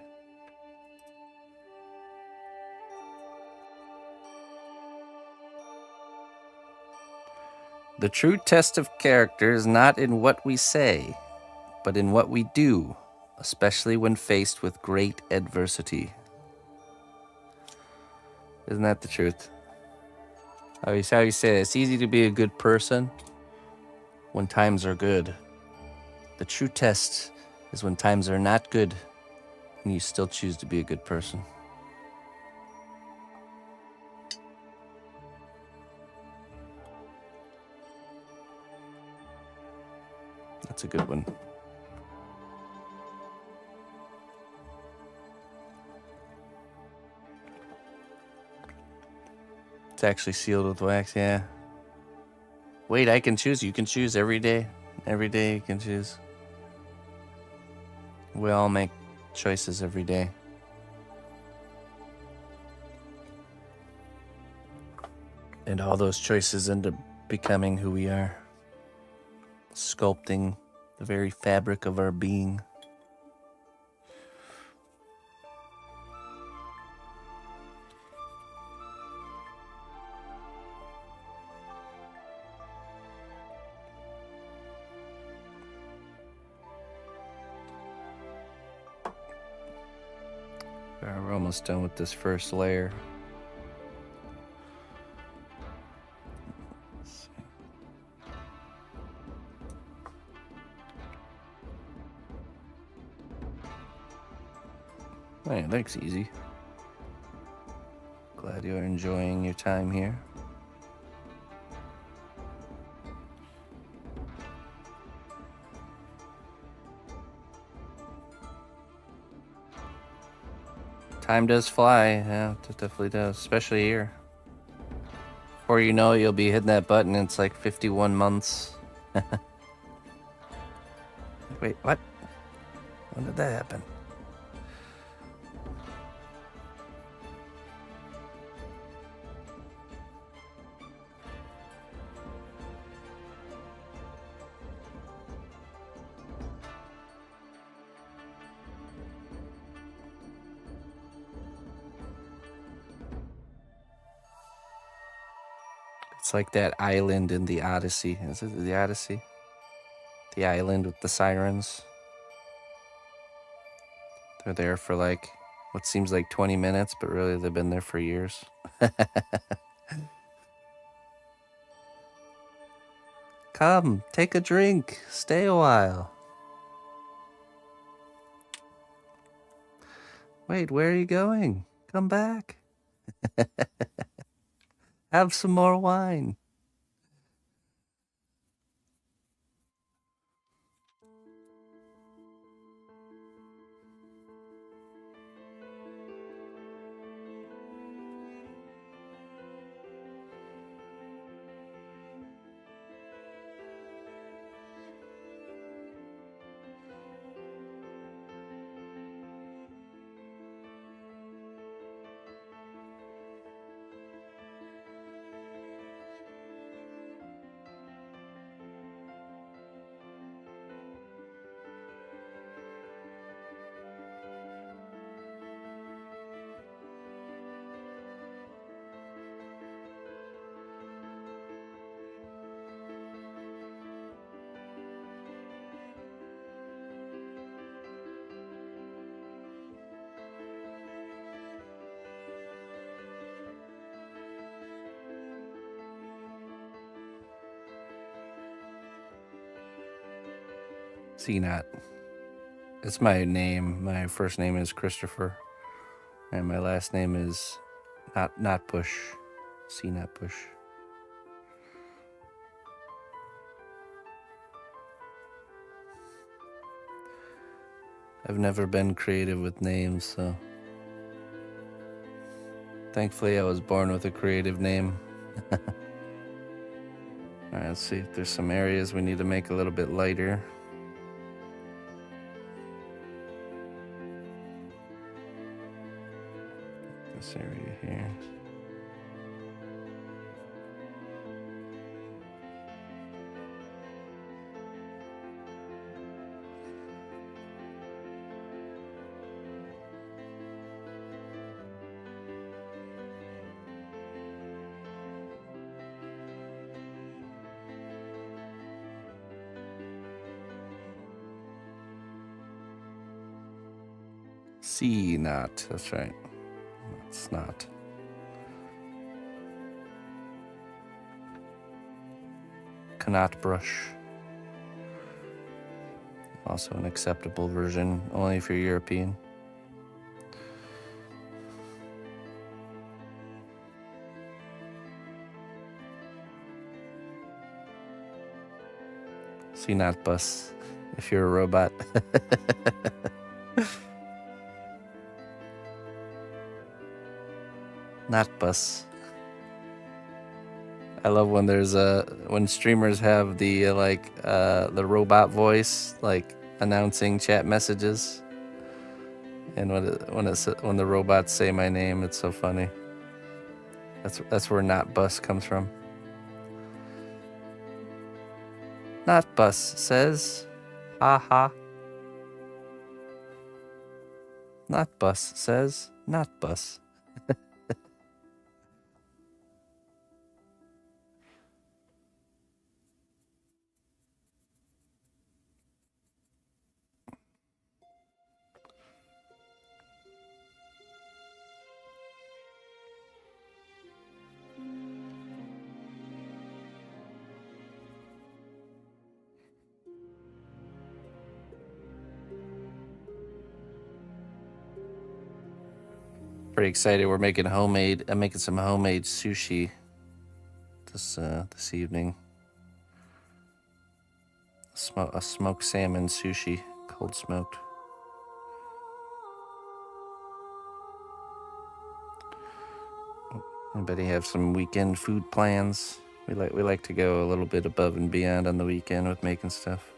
The true test of character is not in what we say, but in what we do, especially when faced with great adversity. Isn't that the truth? How you say it? It's easy to be a good person when times are good. The true test is when times are not good and you still choose to be a good person. That's a good one. It's actually sealed with wax, yeah. Wait, I can choose. You can choose every day. Every day you can choose. We all make choices every day. And all those choices end up becoming who we are. Sculpting the very fabric of our being. We're almost done with this first layer. Hey, that's easy. Glad you're enjoying your time here. Time does fly, yeah, it definitely does, especially here. Before you know it, you'll be hitting that button, and it's like 51 months. Wait, what? When did that happen? It's like that island in the Odyssey. Is it the Odyssey? The island with the sirens. They're there for like what seems like 20 minutes, but really they've been there for years. Come, take a drink. Stay a while. Wait, where are you going? Come back. Have some more wine. Cnot. It's my name. My first name is Christopher, and my last name is cnotbusch. Cnotbusch. I've never been creative with names, so thankfully I was born with a creative name. Alright, let's see if there's some areas we need to make a little bit lighter. This area here. Cnot, that's right. It's not. Cnotbusch. Also an acceptable version, only if you're European. cnotbusch, if you're a robot. Notbus. I love when there's when streamers have the the robot voice like announcing chat messages, and when the robots say my name, it's so funny. That's where Notbus comes from. Notbus says, "Ha ha." Notbus says, "Notbus." Pretty excited. We're making homemade. I'm making some homemade sushi this evening. A smoked salmon sushi, cold smoked. Anybody have some weekend food plans? We like to go a little bit above and beyond on the weekend with making stuff.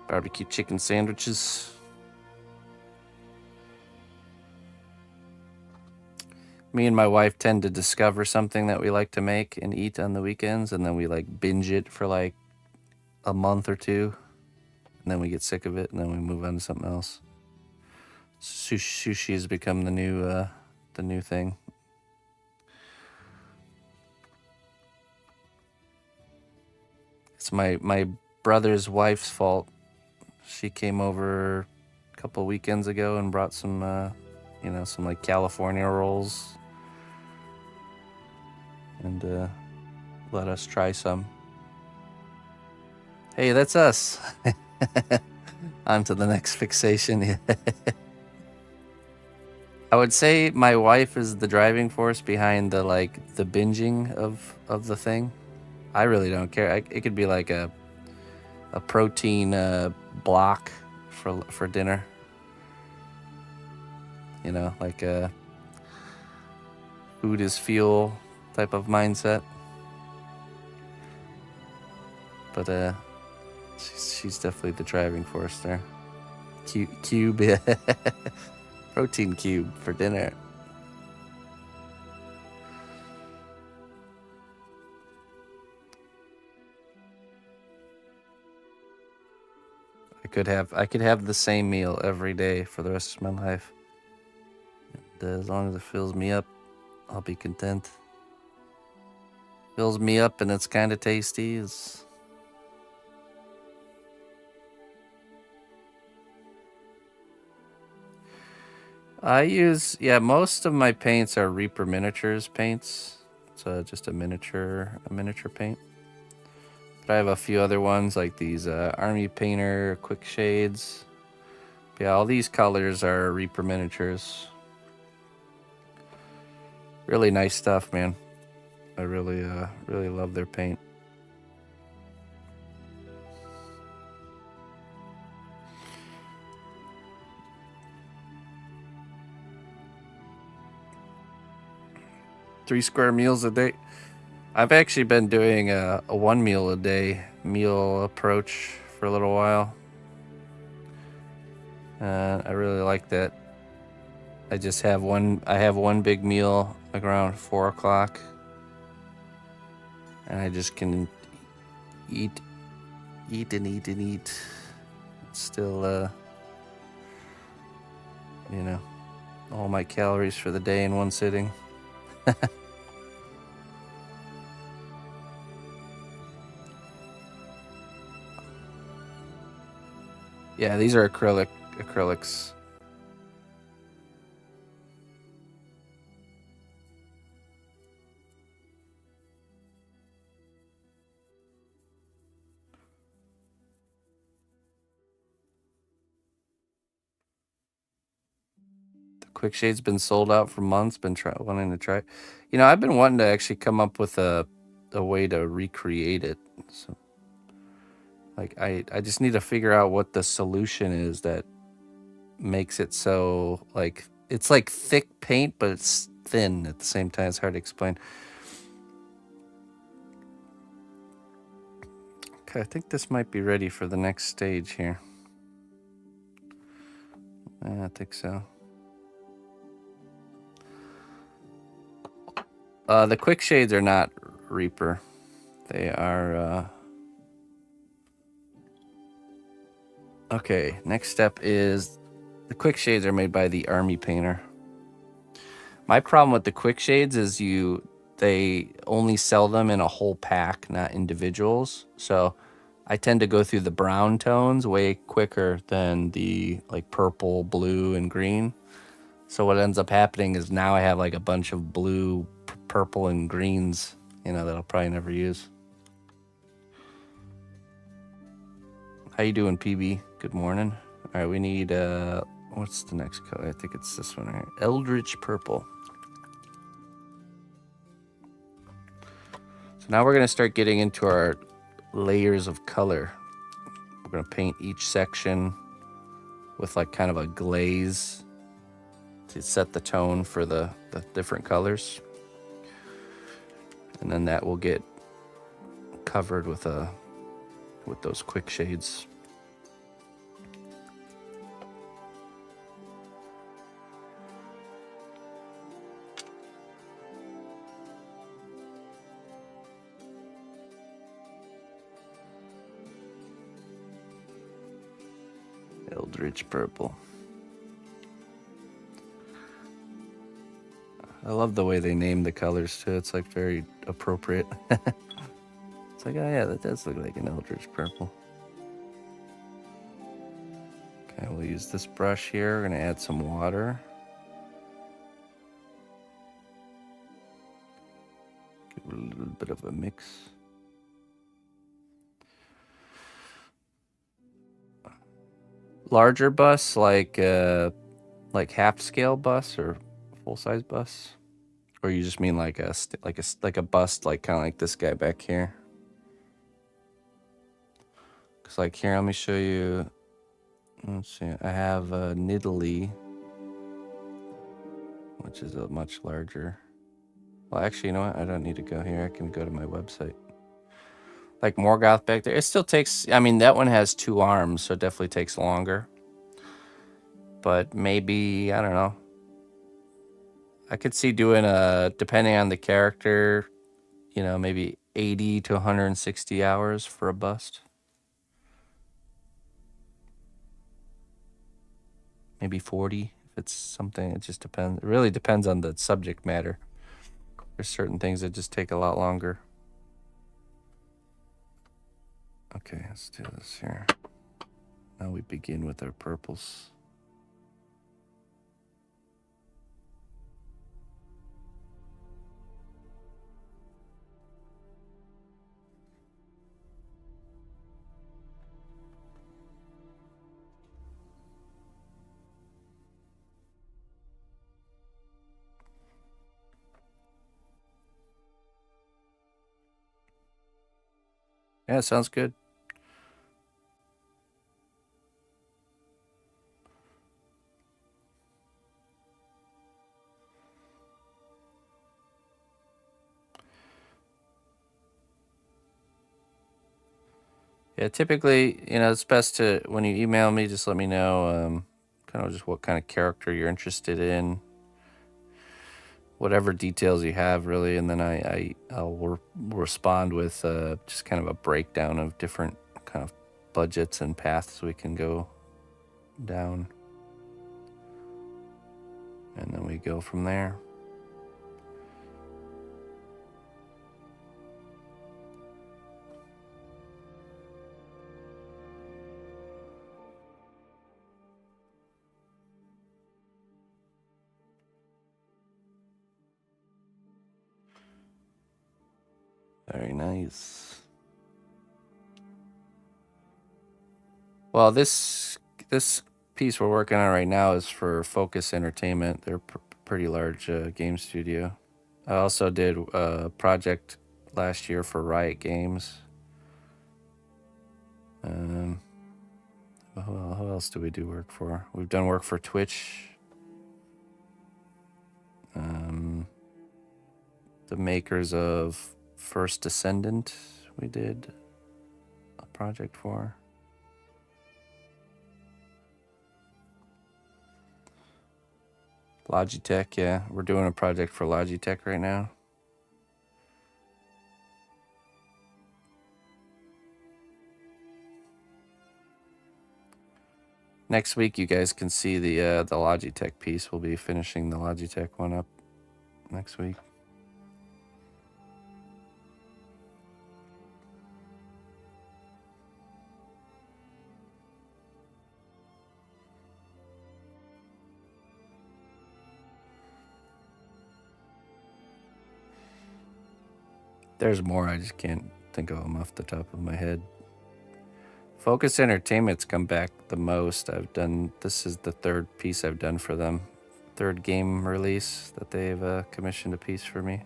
Barbecue chicken sandwiches. Me and my wife tend to discover something that we like to make and eat on the weekends, and then we like binge it for like a month or two, and then we get sick of it, and then we move on to something else. Sushi has become the new thing. It's my brother's wife's fault. She came over a couple weekends ago and brought some some like California rolls, and let us try some. Hey, that's us. On to the next fixation. I would say my wife is the driving force behind the binging of the thing. I really don't care. It could be like a protein block for dinner. You know, like a food is fuel type of mindset. But she's definitely the driving force there. Cube, protein cube for dinner. I could have the same meal every day for the rest of my life. And as long as it fills me up, I'll be content. Fills me up and it's kind of tasty. I use, most of my paints are Reaper Miniatures paints. It's just a miniature paint. But I have a few other ones like these Army Painter Quick Shades. But yeah, all these colors are Reaper Miniatures. Really nice stuff, man. I really love their paint. Three square meals a day. I've actually been doing a 1 meal a day meal approach for a little while. I really like that. I have one big meal like around 4 o'clock. And I just can eat. Still, all my calories for the day in one sitting. Yeah, these are acrylics. The Quick Shade's been sold out for months. Been wanting to try. I've been wanting to actually come up with a way to recreate it. So, I just need to figure out what the solution is that makes it so it's like thick paint, but it's thin at the same time. It's hard to explain. Okay, I think this might be ready for the next stage here. I think so. The Quick Shades are not Reaper. They are... Okay, next step is the Quick Shades are made by the Army Painter. My problem with the Quick Shades is they only sell them in a whole pack, not individuals. So I tend to go through the brown tones way quicker than the purple, blue, and green. So what ends up happening is now I have like a bunch of blue, purple, and greens, you know, that I'll probably never use. How you doing, PB? Good morning. All right, we need, what's the next color? I think it's this one right here. Eldritch Purple. So now we're going to start getting into our layers of color. We're going to paint each section with like kind of a glaze to set the tone for the different colors. And then that will get covered with those quick shades. Eldritch Purple. I love the way they name the colors too. It's like very appropriate. It's like, oh yeah, that does look like an Eldritch Purple. Okay, we'll use this brush here. We're gonna add some water. Give it a little bit of a mix. Larger bus, like half scale bus or full size bus, or you just mean like a bust, like kind of like this guy back here? Cause like here, let me show you. Let's see. I have a Nidalee, which is a much larger. Well, actually, you know what? I don't need to go here. I can go to my website. Like Morgoth back there. It still takes, I mean, that one has 2 arms, so it definitely takes longer. But maybe, I don't know. I could see doing depending on the character, you know, maybe 80 to 160 hours for a bust. Maybe 40 if it's something. It just depends. It really depends on the subject matter. There's certain things that just take a lot longer. Okay, let's do this here. Now we begin with our purples. Yeah, sounds good. Yeah, typically, you know, it's best to, when you email me, just let me know kind of just what kind of character you're interested in, whatever details you have, really, and then I'll respond with just kind of a breakdown of different kind of budgets and paths we can go down, and then we go from there. Very nice. Well, this piece we're working on right now is for Focus Entertainment. They're pretty large game studio. I also did a project last year for Riot Games. Who else do we do work for? We've done work for Twitch. The makers of First Descendant, we did a project for. Logitech, yeah. We're doing a project for Logitech right now. Next week, you guys can see the Logitech piece. We'll be finishing the Logitech one up next week. There's more, I just can't think of them off the top of my head. Focus Entertainment's come back the most. This is the third piece I've done for them. Third game release that they've commissioned a piece for me.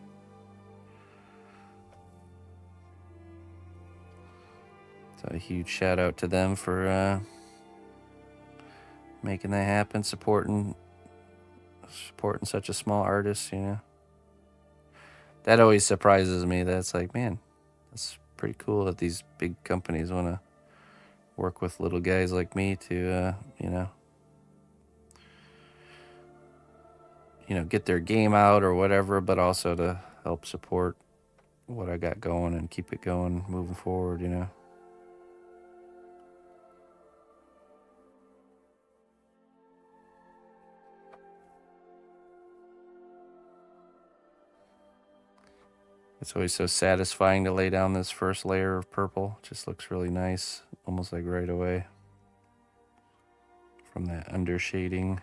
So a huge shout out to them for making that happen, supporting such a small artist, you know. That always surprises me. That's like, man, that's pretty cool that these big companies want to work with little guys like me to, get their game out or whatever, but also to help support what I got going and keep it going moving forward, you know. It's always so satisfying to lay down this first layer of purple. It just looks really nice, almost like right away from that under shading.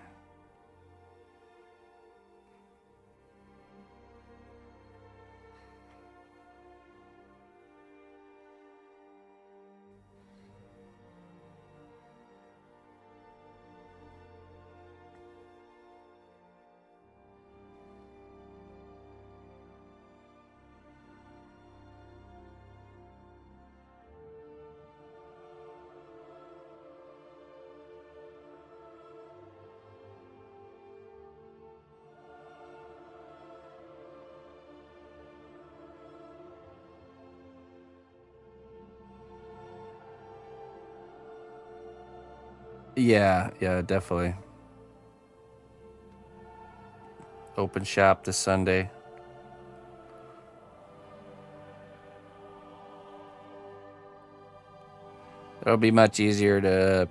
Yeah, definitely. Open shop this Sunday. It'll be much easier to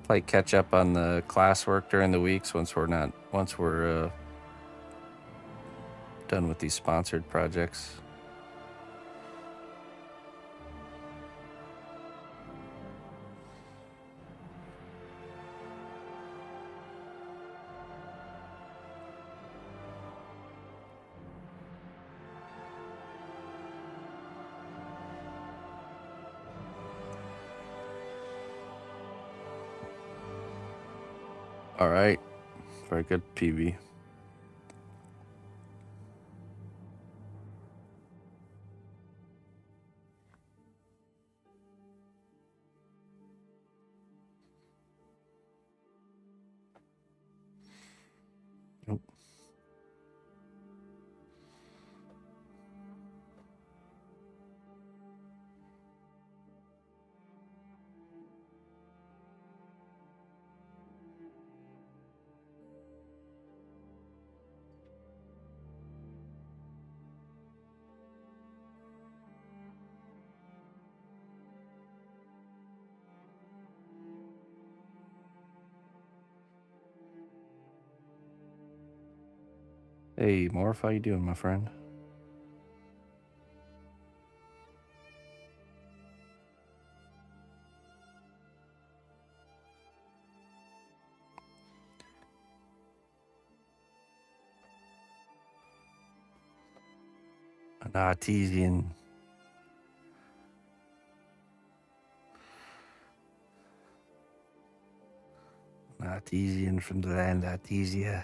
play catch up on the classwork during the weeks once we're done with these sponsored projects. All right. Very good, PB. Nope. Hey, Morph, how you doing, my friend? An artesian. An artesian from the land Artesia.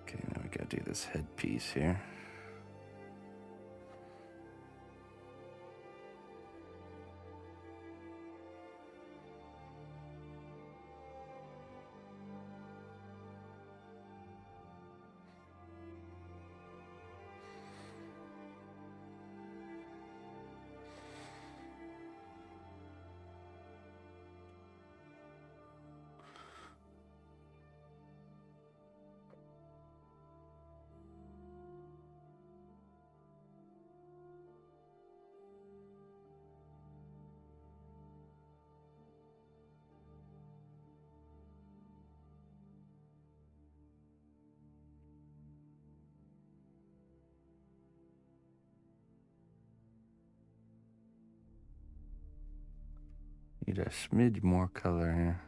Okay, now we gotta do this headpiece here. Need a smidge more color here.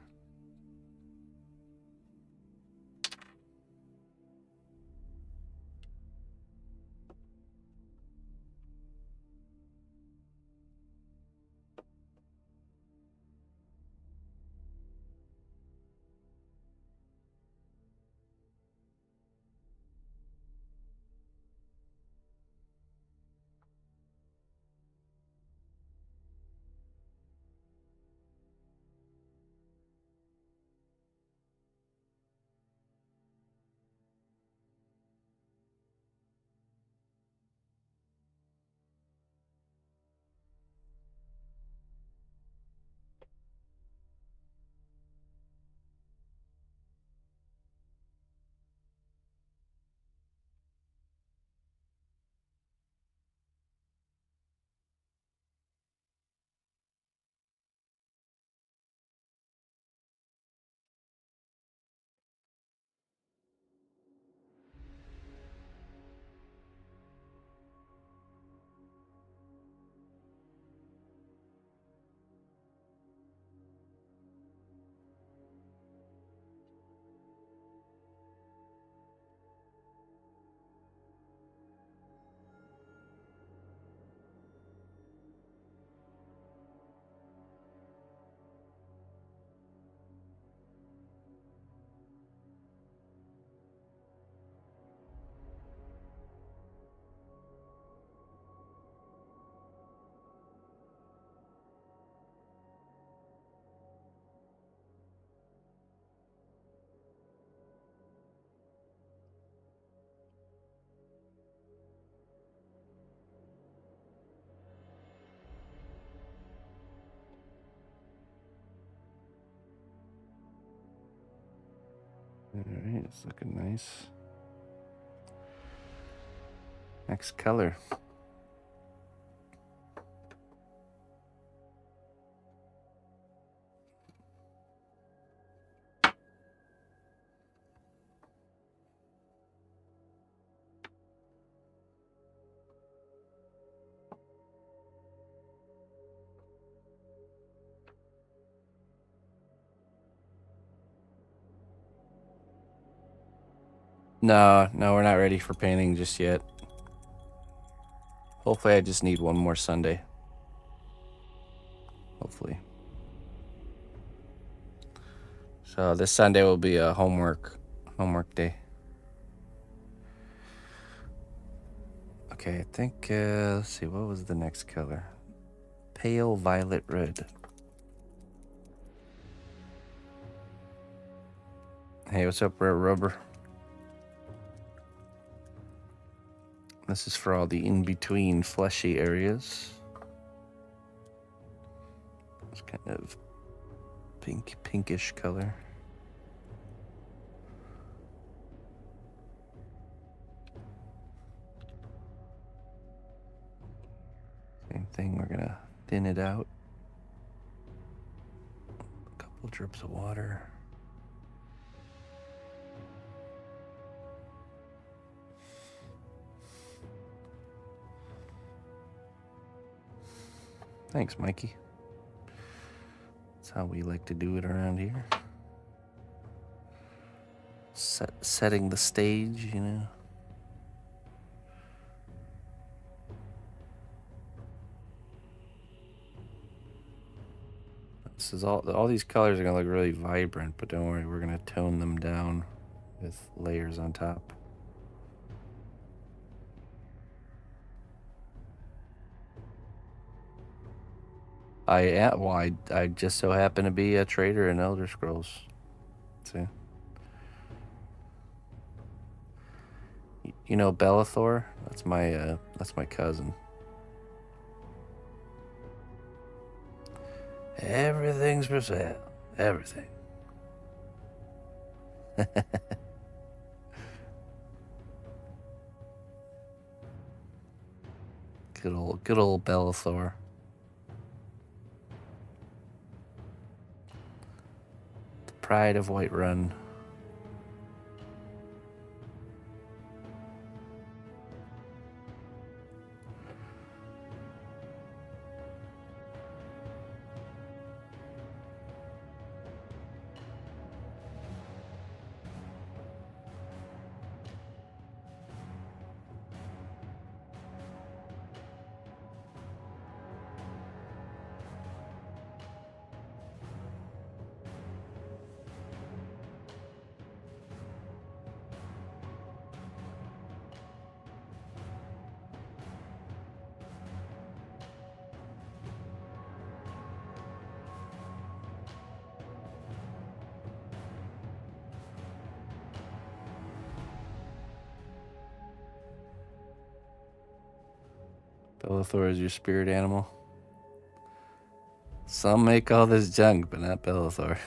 Alright, it's looking nice. Next color. No, we're not ready for painting just yet. Hopefully I just need one more Sunday. Hopefully. So this Sunday will be a homework day. Okay, I think, let's see, what was the next color? Pale violet red. Hey, what's up, Rare Rubber? This is for all the in-between fleshy areas. It's kind of pinkish color. Same thing, we're gonna thin it out. A couple drips of water. Thanks, Mikey. That's how we like to do it around here. Setting the stage, you know. This is all these colors are gonna look really vibrant, but don't worry, we're gonna tone them down with layers on top. I just so happen to be a trader in Elder Scrolls. See? You know Bellathor? That's my cousin. Everything's for sale. Everything. Good old Bellathor. The pride of Whiterun. Bellathor is your spirit animal. Some may call this junk, but not Bellathor.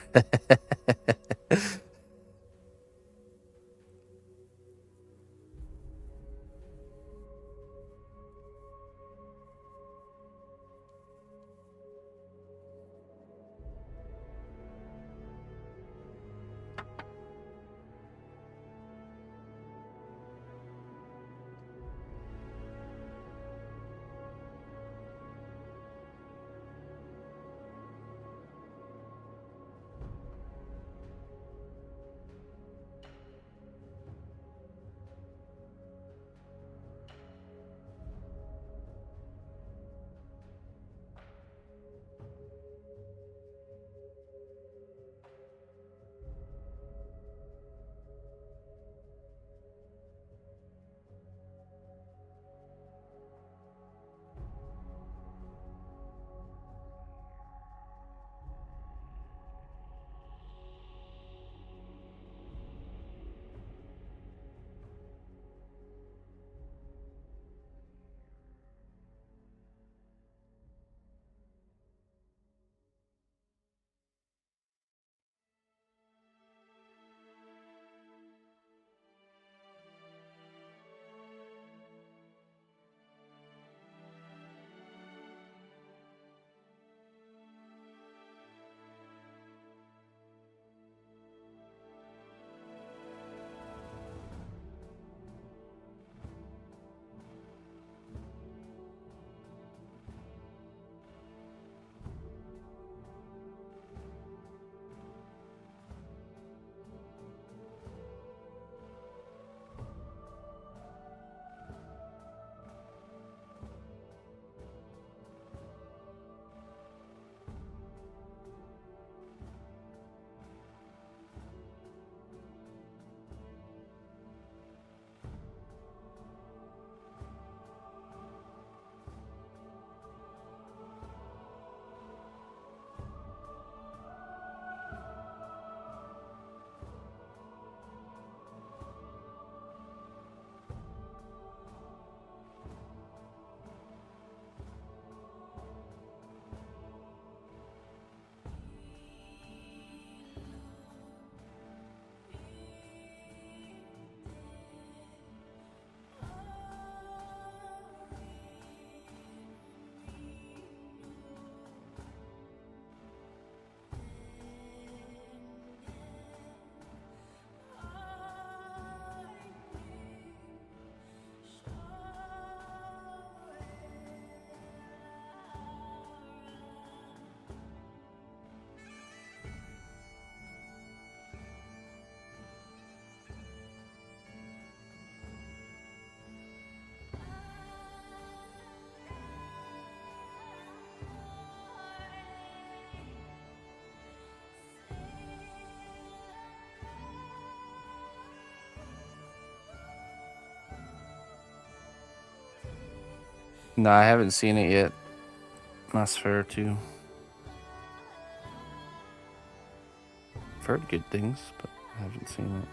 No, I haven't seen it yet. Nosferatu. I've heard good things, but I haven't seen it.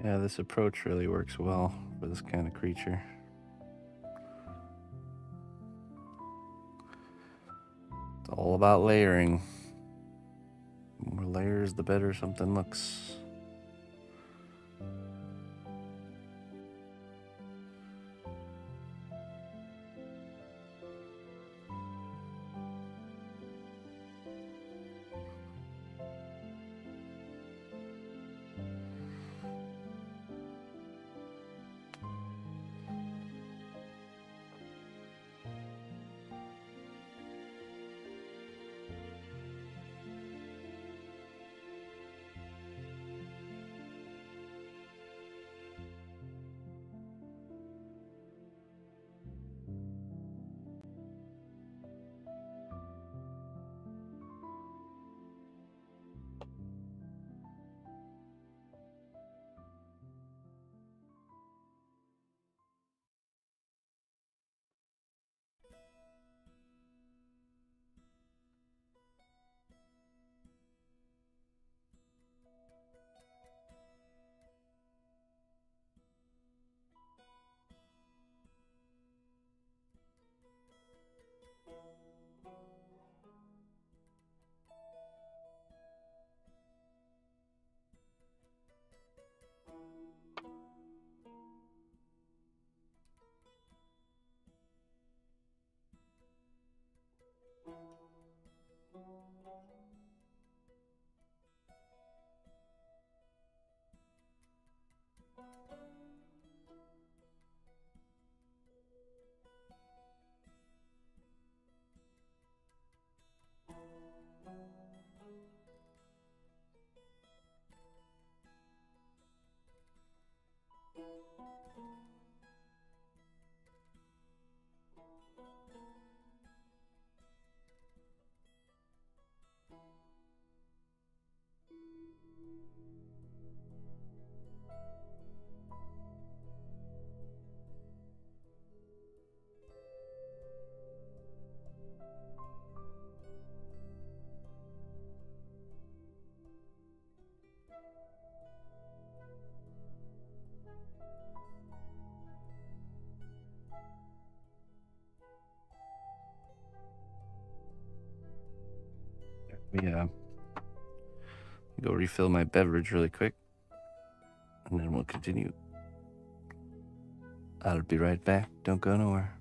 Yeah, this approach really works well for this kind of creature. It's all about layering. The more layers, the better something looks. Yeah. Go refill my beverage really quick, and then we'll continue. I'll be right back. Don't go nowhere.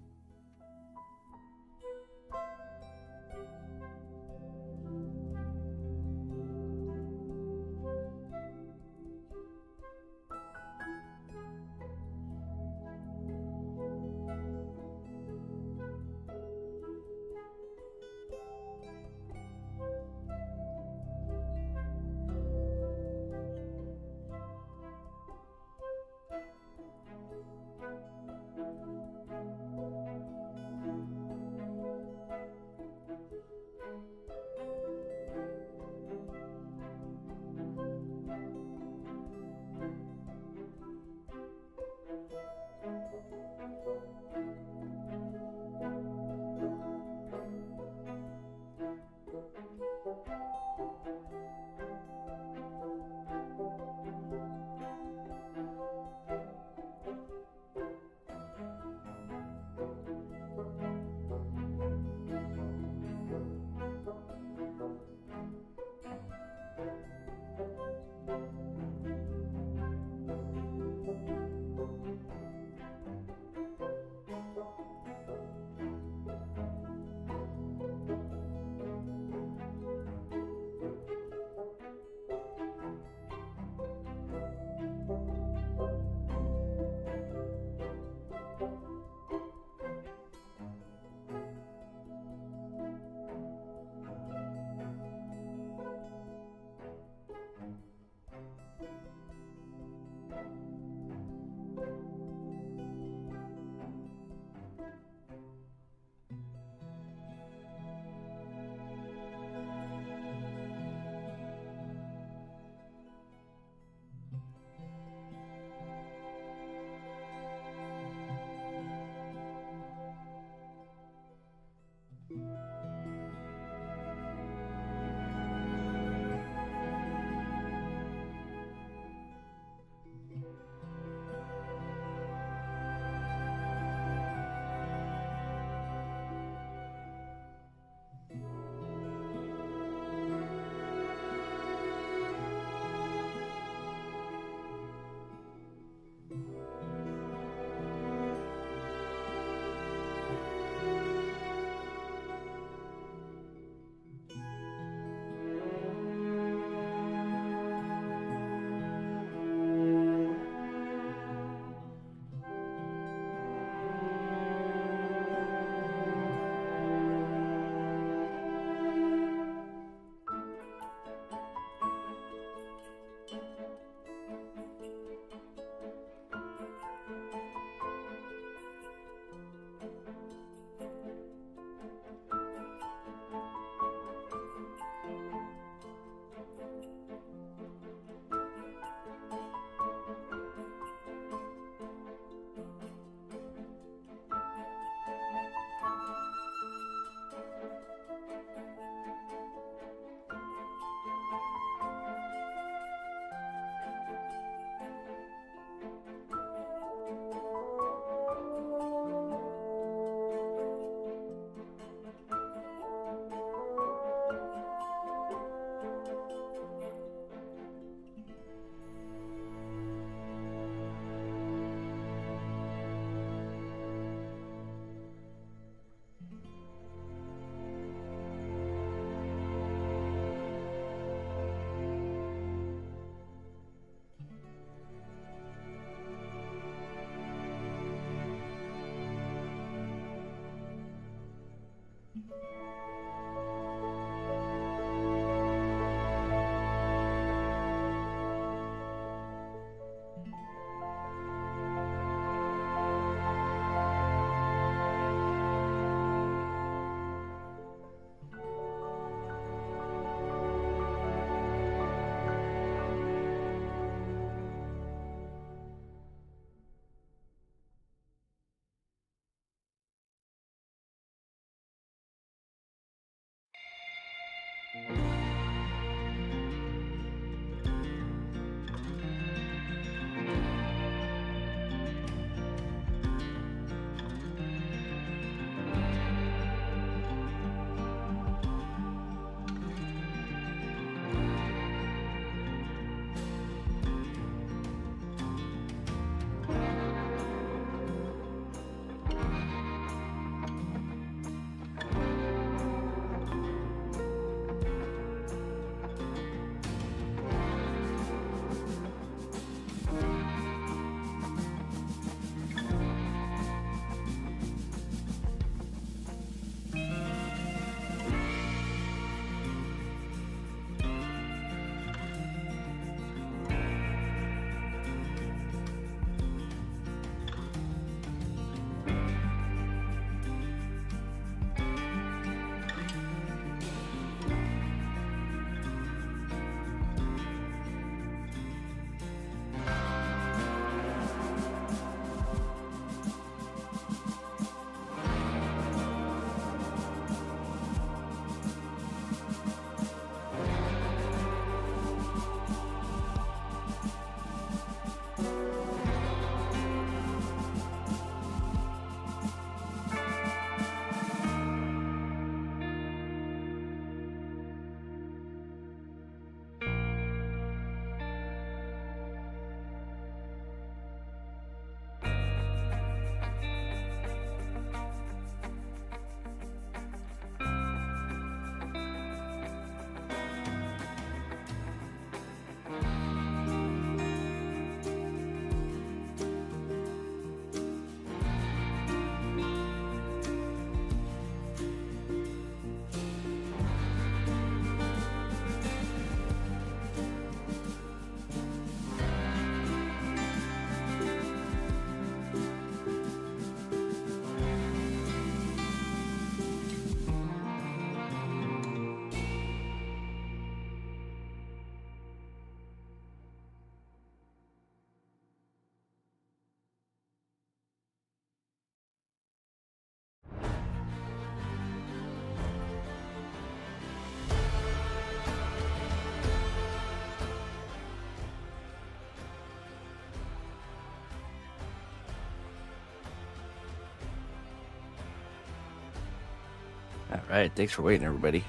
All right, thanks for waiting, everybody.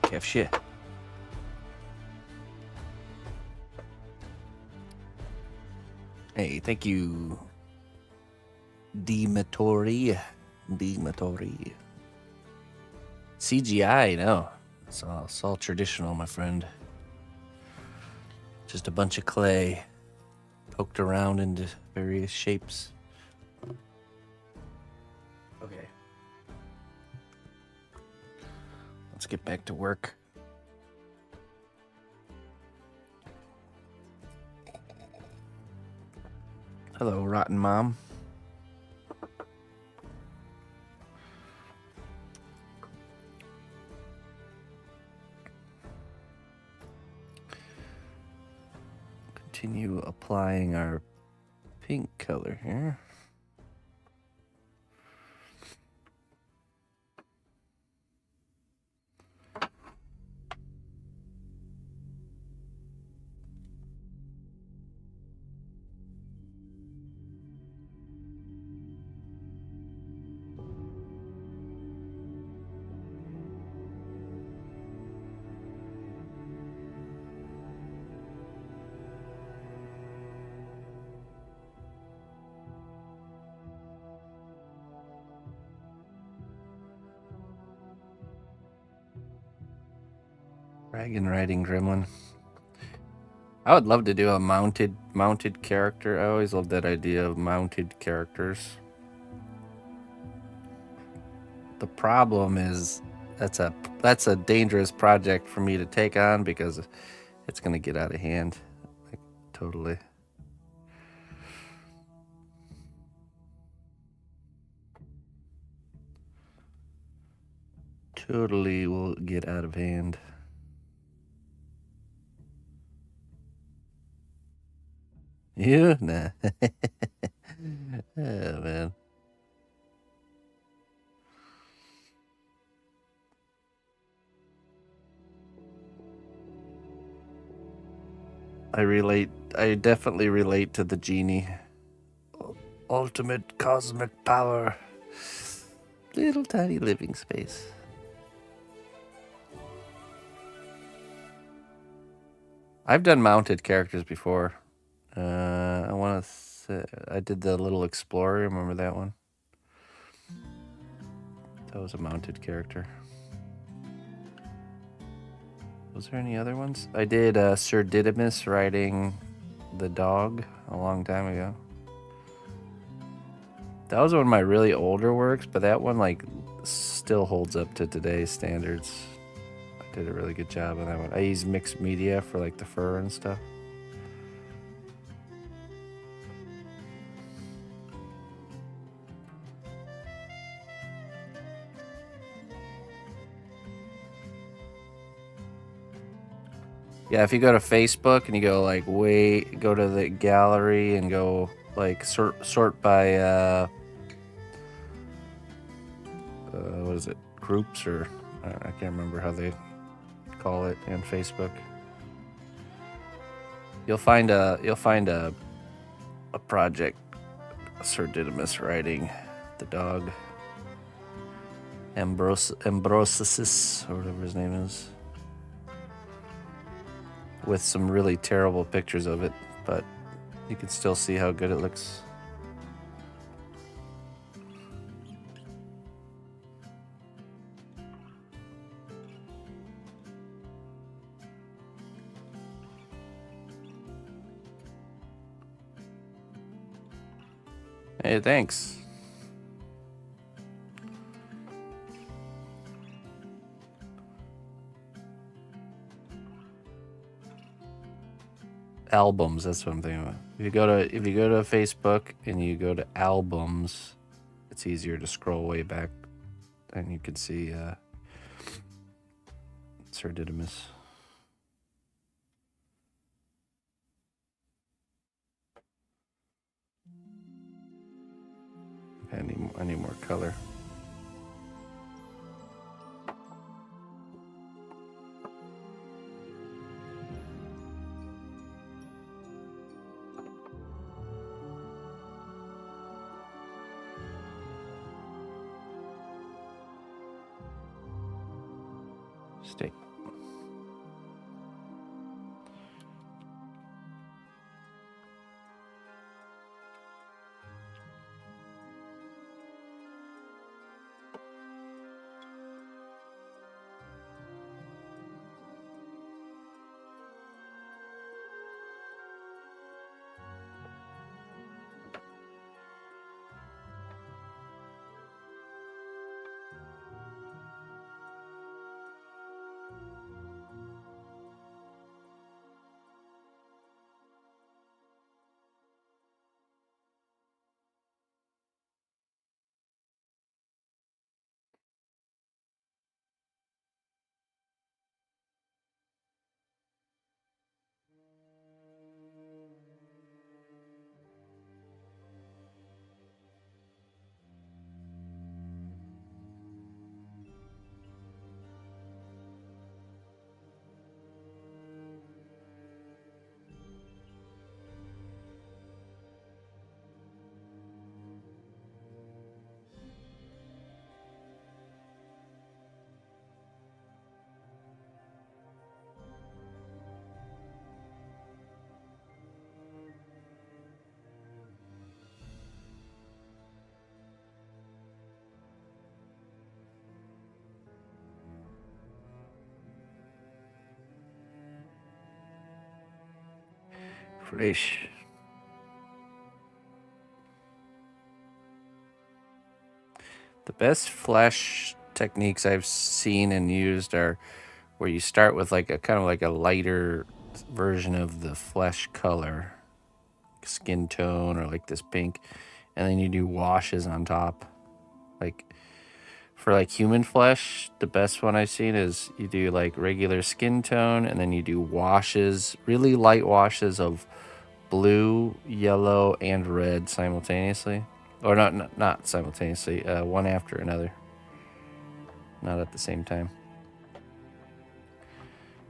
Kev shit. Hey, thank you, Dematori. CGI, no. It's all traditional, my friend. Just a bunch of clay poked around into various shapes. Okay. Let's get back to work. Hello, Rotten Mom. Continue applying our pink color here. Dragon riding gremlin. I would love to do a mounted character. I always loved that idea of mounted characters. The problem is that's a dangerous project for me to take on because it's gonna get out of hand. Like, totally. Totally will get out of hand. You? Nah. Oh, man. I definitely relate to the genie. Ultimate cosmic power. Little tiny living space. I've done mounted characters before. I want to say I did the little explorer. Remember that one? That was a mounted character. Was there any other ones? I did Sir Didymus riding the dog a long time ago. That was one of my really older works, but that one like still holds up to today's standards. I did a really good job on that one. I used mixed media for like the fur and stuff. Yeah, if you go to Facebook and you go like go to the gallery and go like sort by what is it, groups, or I can't remember how they call it in Facebook. You'll find a project, Sir Didymus riding the dog, Ambrosis or whatever his name is, with some really terrible pictures of it, but you can still see how good it looks. Hey, thanks. Albums, that's what I'm thinking about. If you go to Facebook and you go to albums, it's easier to scroll way back and you can see Sir Didymus. I need more color. Stay. Fresh. The best flash techniques I've seen and used are where you start with like a kind of like a lighter version of the flesh color, skin tone, or like this pink, and then you do washes on top. Like for like human flesh, the best one I've seen is you do like regular skin tone and then you do washes, really light washes of blue, yellow, and red simultaneously. Or not simultaneously, one after another. Not at the same time.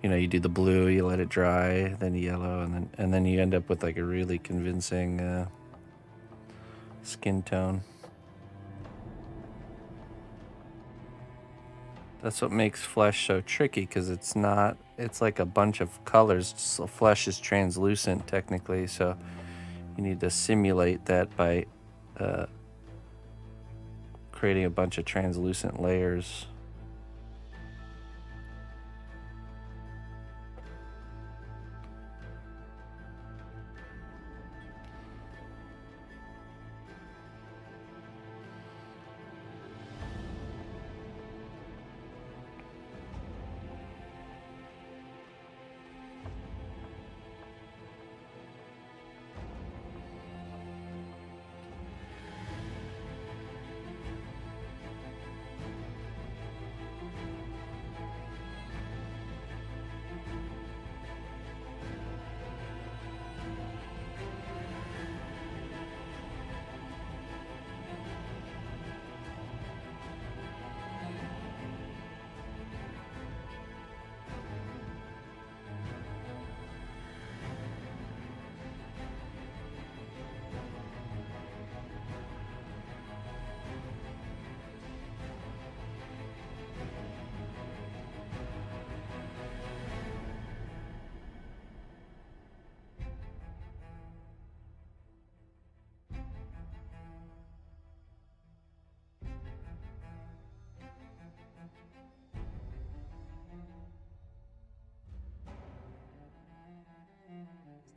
You know, you do the blue, you let it dry, then yellow, and then you end up with like a really convincing skin tone. That's what makes flesh so tricky, because it's like a bunch of colors. So flesh is translucent technically, so you need to simulate that by creating a bunch of translucent layers.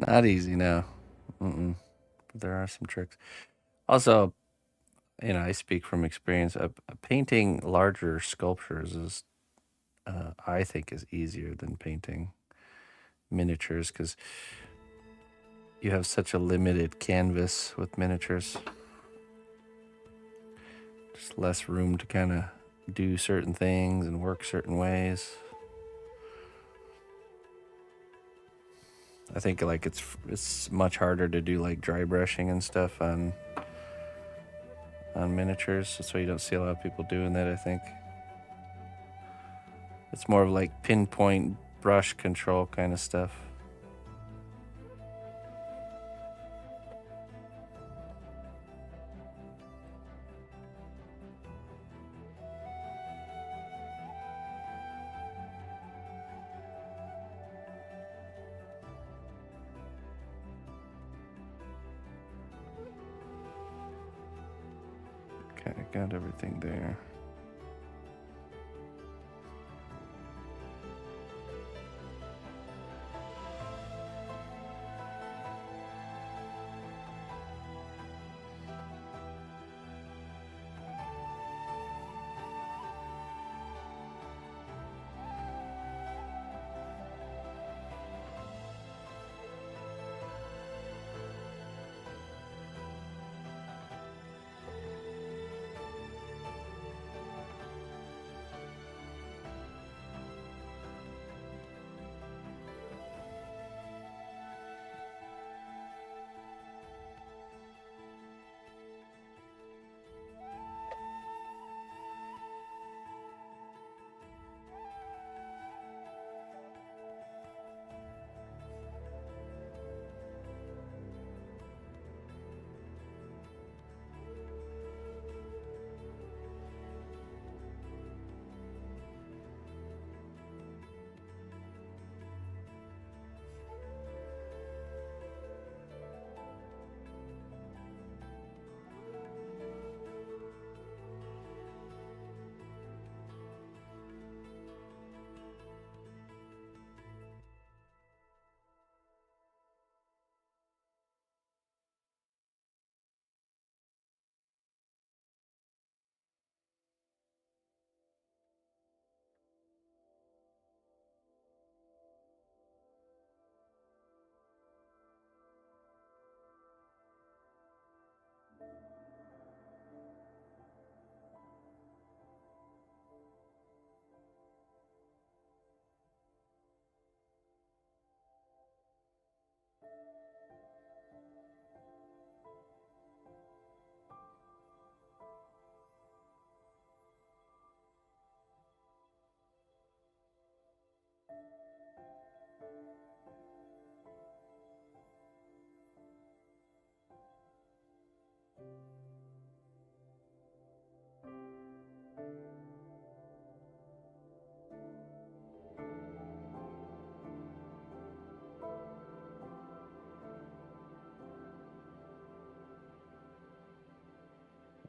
Not easy, no. Mm-mm. There are some tricks. Also, you know, I speak from experience. Painting larger sculptures is, I think, is easier than painting miniatures, because you have such a limited canvas with miniatures. Just less room to kind of do certain things and work certain ways. I think like it's much harder to do like dry brushing and stuff on miniatures. That's why you don't see a lot of people doing that, I think. It's more of like pinpoint brush control kind of stuff. Okay, got everything there.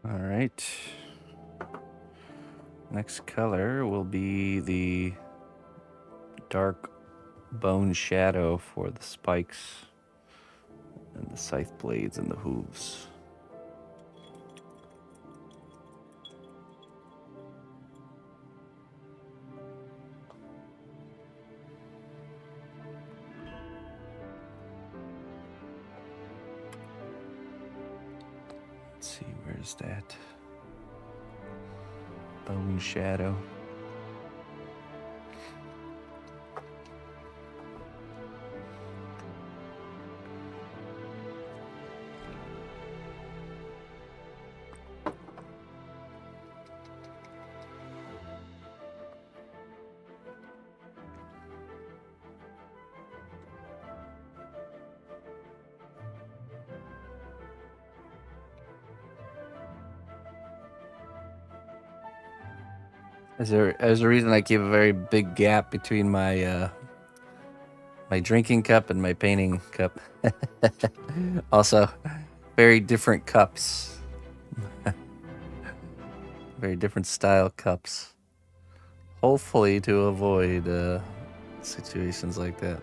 All right. Next color will be the dark bone shadow for the spikes and the scythe blades and the hooves. Let's see, where's that bone shadow? There's a reason I keep a very big gap between my my drinking cup and my painting cup. Also, very different cups. Very different style cups. Hopefully to avoid situations like that.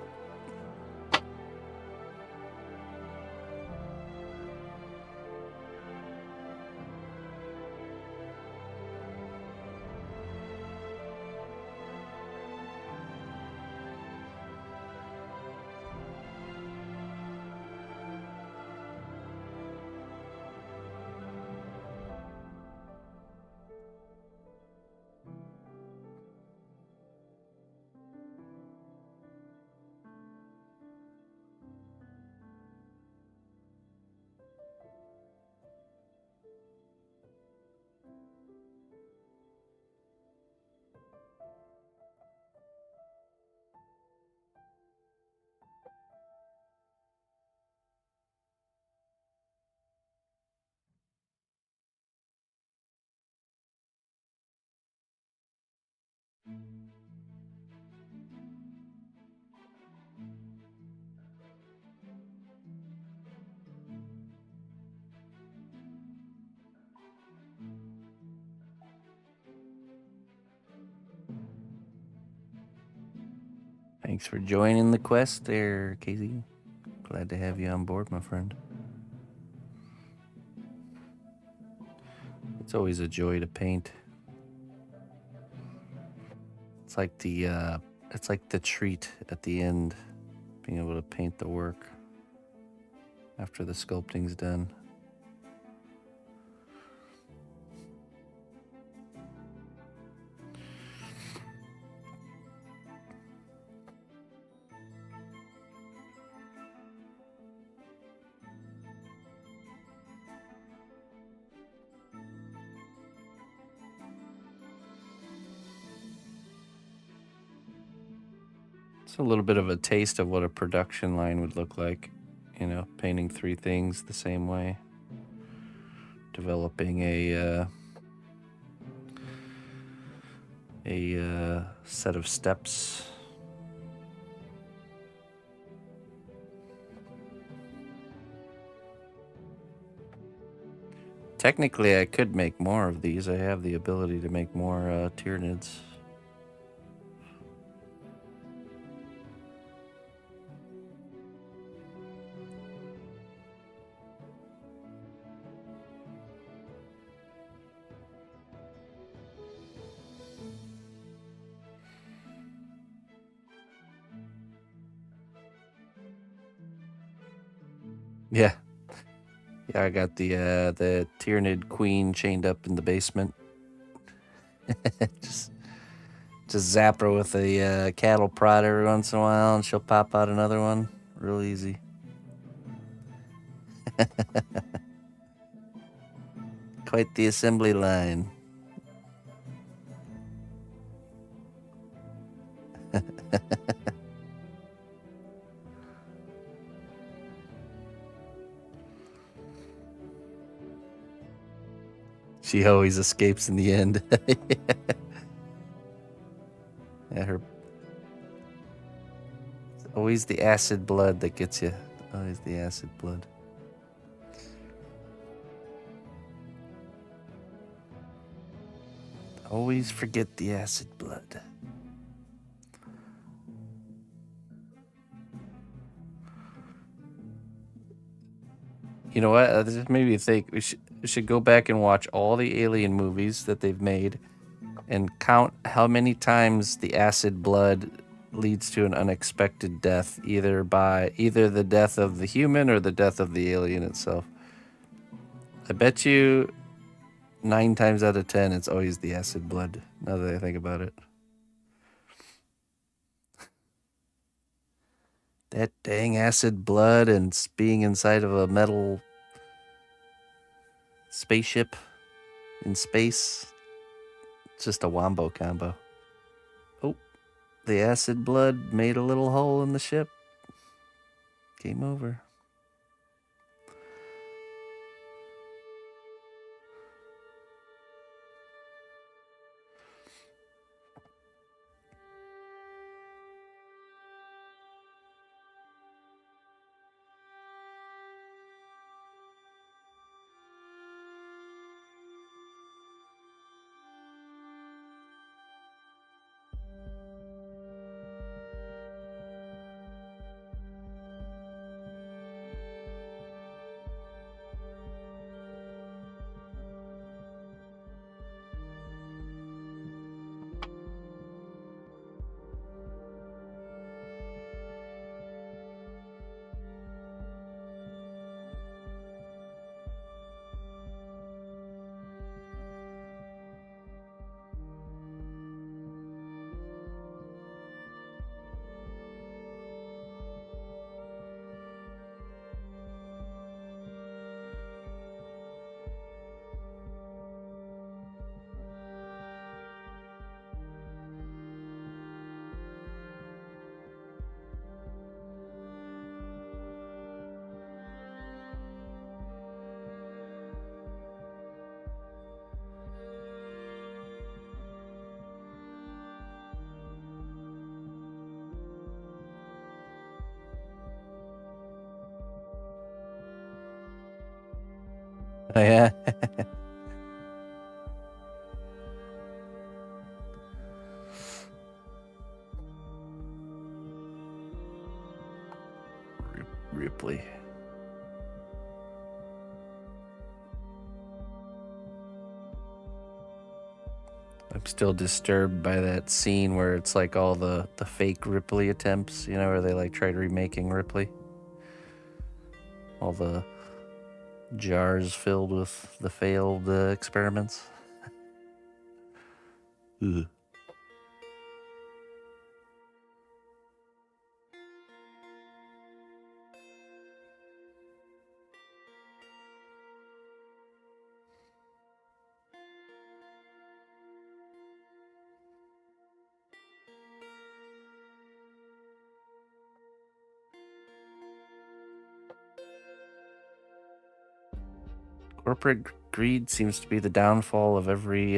Thanks for joining the quest there, Casey. Glad to have you on board, my friend. It's always a joy to paint. It's like the treat at the end, being able to paint the work after the sculpting's done. It's a little bit of a taste of what a production line would look like, you know, painting 3 things the same way, developing a set of steps. Technically, I could make more of these. I have the ability to make more Tyranids. Yeah. Yeah, I got the Tyranid queen chained up in the basement. just zap her with a cattle prod every once in a while, and she'll pop out another one real easy. Quite the assembly line. She always escapes in the end. Yeah, her. It's always the acid blood that gets you. Always the acid blood. Always forget the acid blood. You know what? This just made me think we should go back and watch all the Alien movies that they've made and count how many times the acid blood leads to an unexpected death, either the death of the human or the death of the alien itself. I bet you 9 times out of 10 it's always the acid blood, now that I think about it. That dang acid blood and being inside of a metal spaceship in space. It's just a wombo combo. Oh, the acid blood made a little hole in the ship. Game over. Oh, yeah. Ripley. I'm still disturbed by that scene where it's like all the fake Ripley attempts, you know, where they like tried remaking Ripley. All the jars filled with the failed experiments. Ugh. Corporate greed seems to be the downfall of every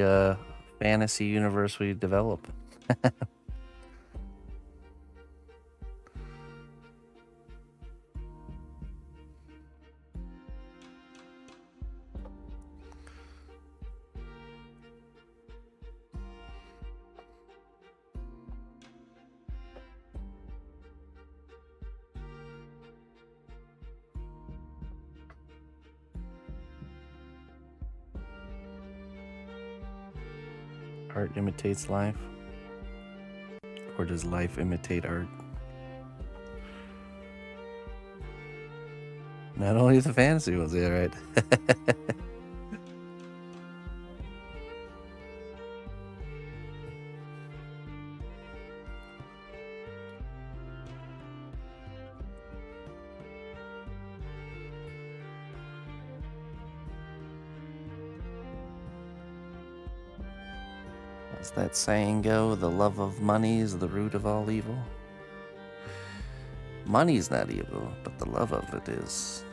fantasy universe we develop. Art imitates life? Or does life imitate art? Not only the fantasy ones, yeah, right? Does that saying go? The love of money is the root of all evil? Money's not evil, but the love of it is.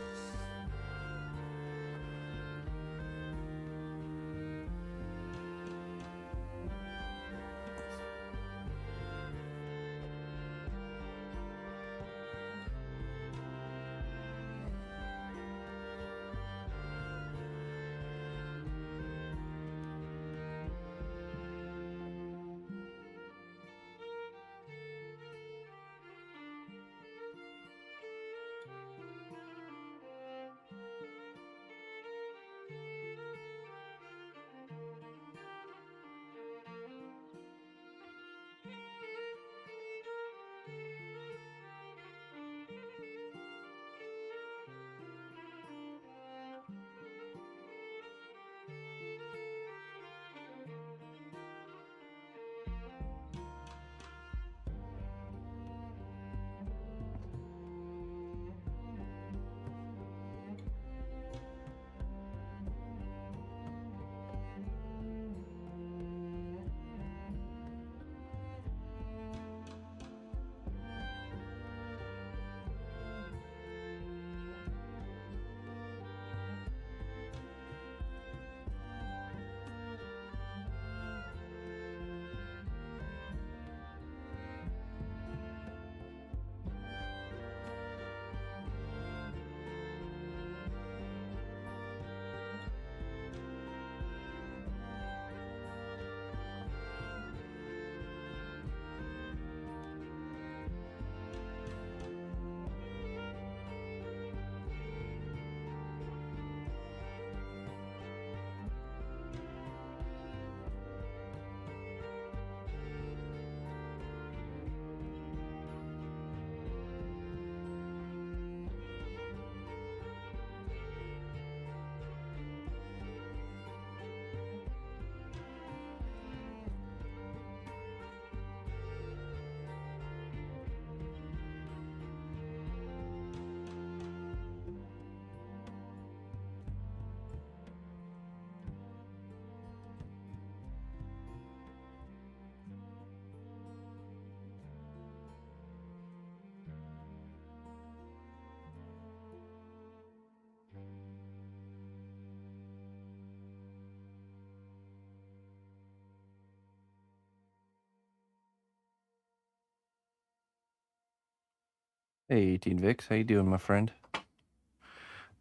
Hey, 18 Vix, how you doing, my friend?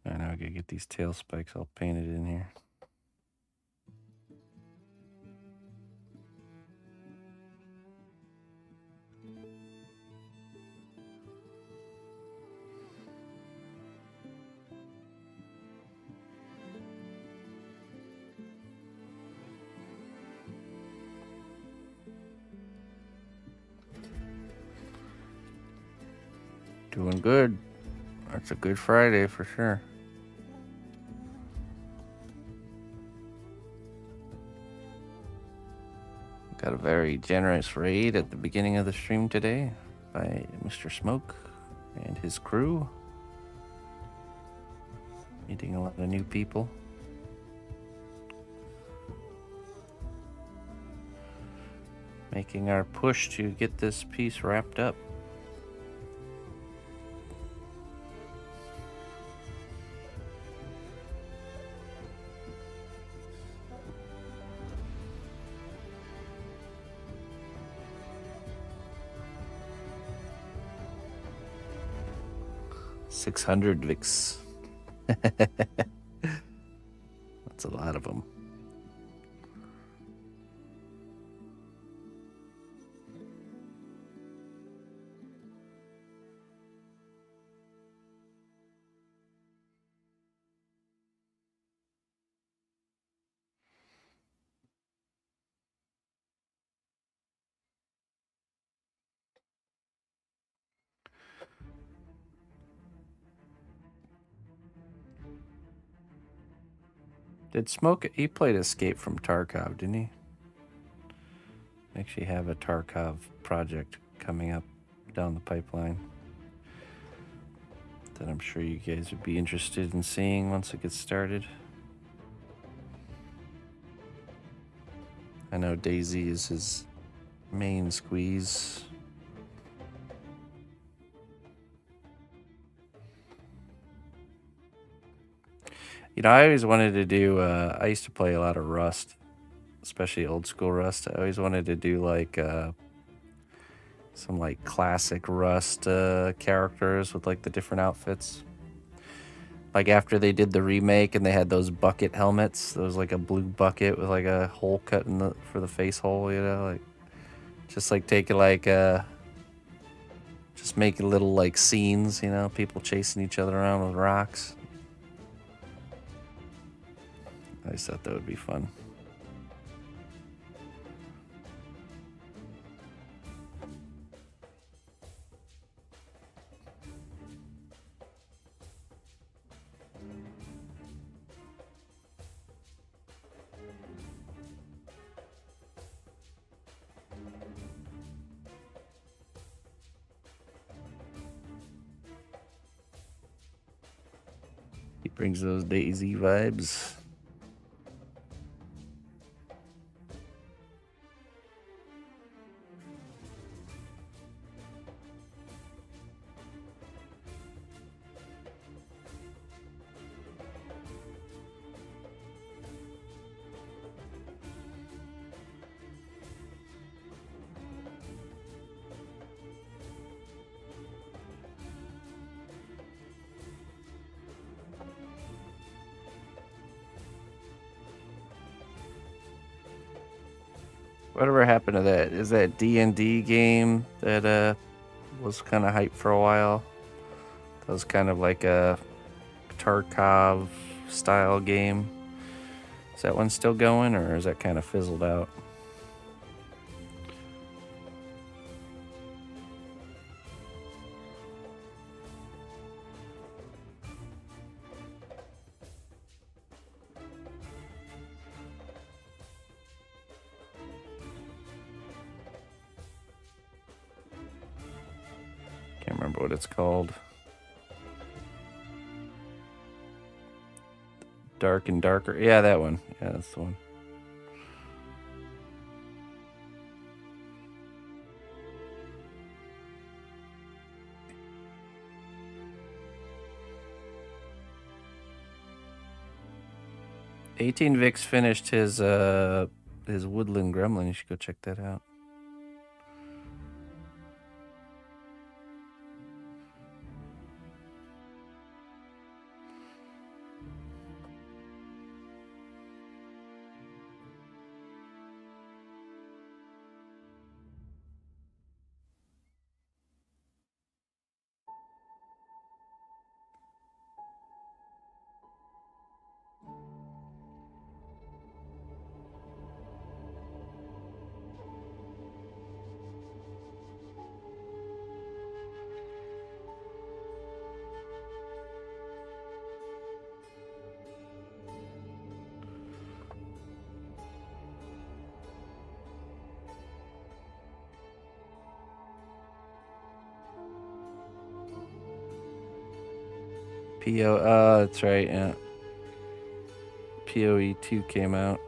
I know I gotta get these tail spikes all painted in here. Doing good. That's a good Friday for sure. Got a very generous raid at the beginning of the stream today by Mr. Smoke and his crew. Meeting a lot of new people. Making our push to get this piece wrapped up. $600 Vix. That's a lot of them. Did Smoke, he played Escape from Tarkov, didn't he? Actually have a Tarkov project coming up down the pipeline that I'm sure you guys would be interested in seeing once it gets started. I know Daisy is his main squeeze. You know, I always wanted to do, I used to play a lot of Rust, especially old school Rust. I always wanted to do like some like classic Rust characters with like the different outfits. Like after they did the remake and they had those bucket helmets, there was like a blue bucket with like a hole cut in the for the face hole, you know, like just like taking like just making little like scenes, you know, people chasing each other around with rocks. I just thought that would be fun. He brings those Daisy vibes. Whatever happened to that? Is that D&D game that was kind of hyped for a while? That was kind of like a Tarkov style game. Is that one still going, or is that kind of fizzled out? Can't remember what it's called. Dark and Darker. Yeah, that one. Yeah, that's the one. $18 finished his Woodland Gremlin. You should go check that out. That's right, yeah. PoE 2 came out.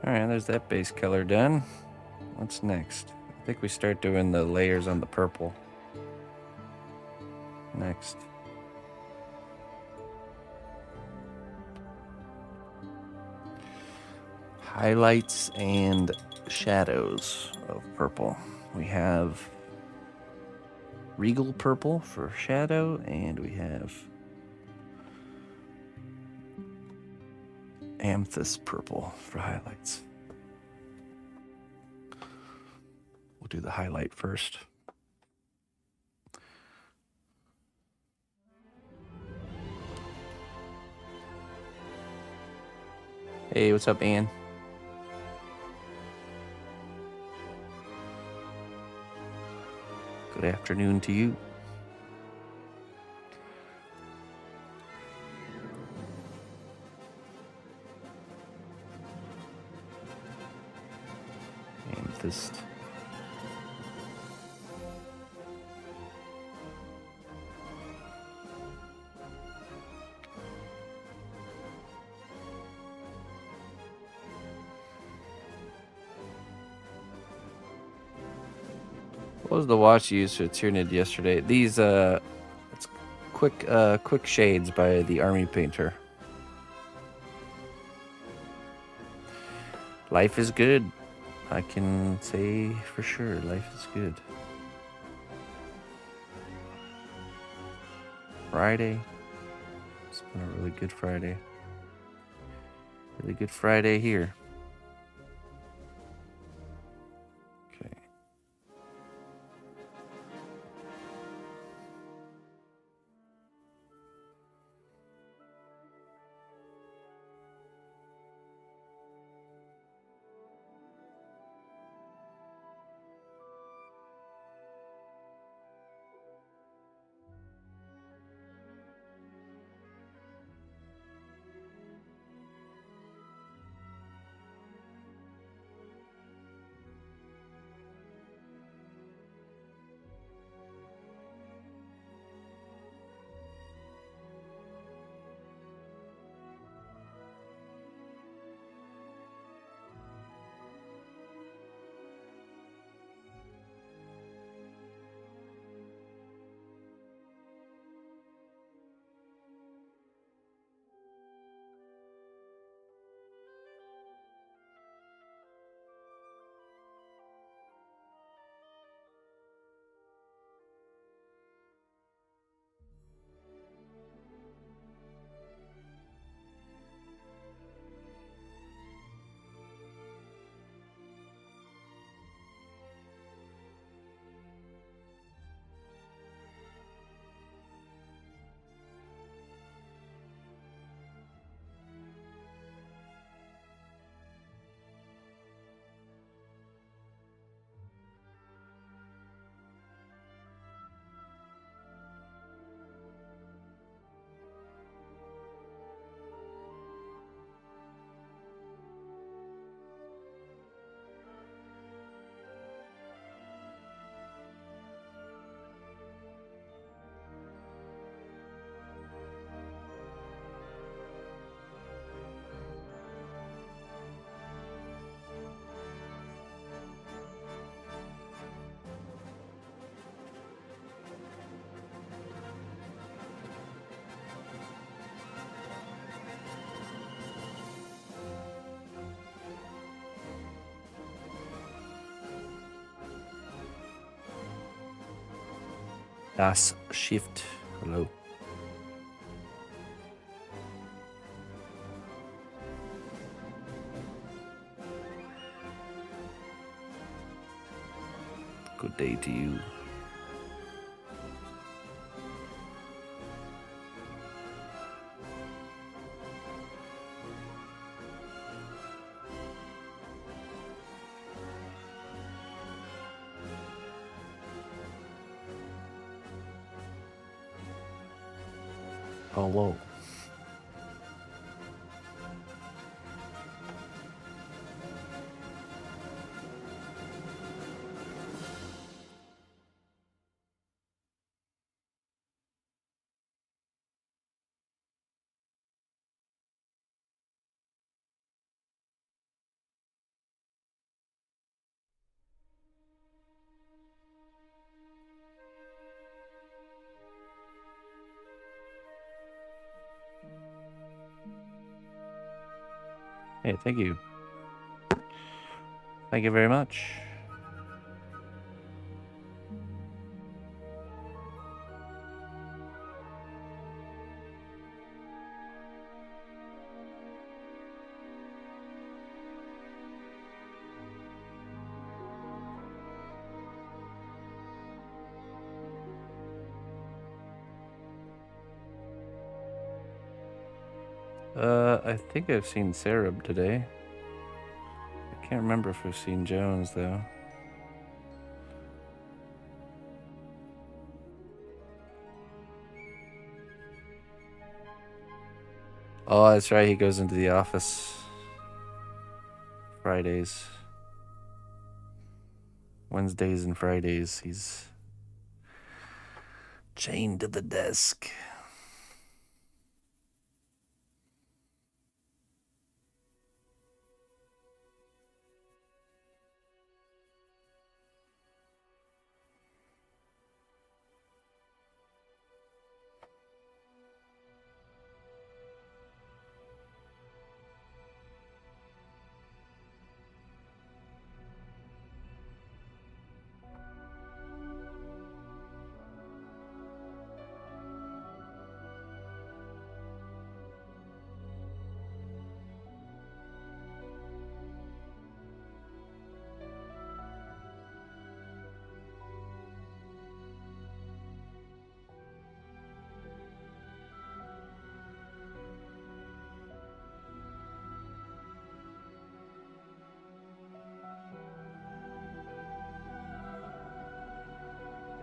Alright, there's that base color done. What's next? I think we start doing the layers on the purple next. Highlights and shadows of purple. We have regal purple for shadow, and we have amethyst purple for highlights. We'll do the highlight first. Hey, what's up, Ann? Good afternoon to you. Amethyst. What was the wash you used for Tyranid yesterday? These it's quick shades by the Army Painter. Life is good. I can say for sure, life is good. Friday. It's been a really good Friday. Really good Friday here. Okay. Das Shift. Hello. Good day to you. Hello. Hey, thank you. Thank you very much. I think I've seen Sarab today. I can't remember if I've seen Jones, though. Oh, that's right. He goes into the office Fridays. Wednesdays and Fridays, he's chained to the desk.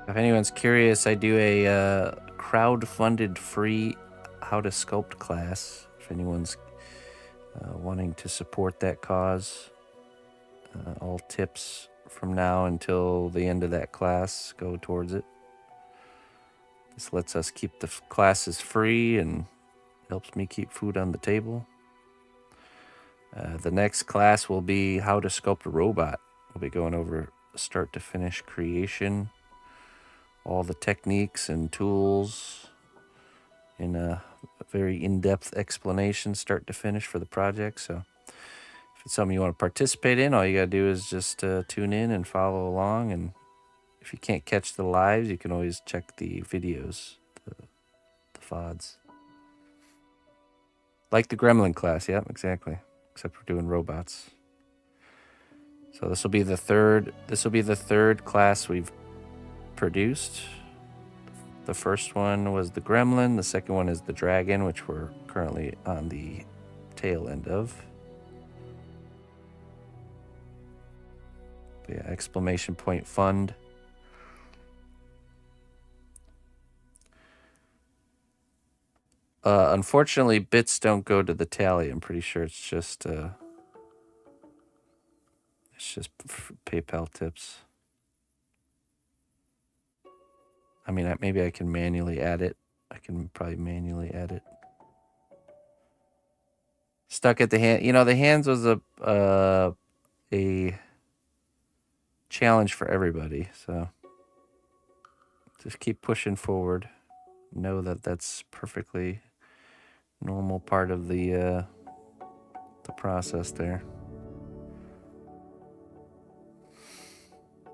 If anyone's curious, I do a crowd-funded free how to sculpt class. If anyone's wanting to support that cause, all tips from now until the end of that class go towards it. This lets us keep the classes free and helps me keep food on the table. The next class will be how to sculpt a robot. We'll be going over start to finish creation, all the techniques and tools in a very in-depth explanation, start to finish for the project. So if it's something you want to participate in, all you got to do is just tune in and follow along. And if you can't catch the lives, you can always check the videos, the FODs. Like the Gremlin class, yeah, exactly. Except we're doing robots. So this will be the third class we've produced. The first one was the Gremlin. The second one is the Dragon, which we're currently on the tail end of. But yeah, exclamation point fund. Unfortunately, bits don't go to the tally. I'm pretty sure it's just PayPal tips. I mean, maybe I can manually add it. I can probably manually add it. Stuck at the hand. You know, the hands was a challenge for everybody. So just keep pushing forward. Know that that's perfectly normal part of the process there.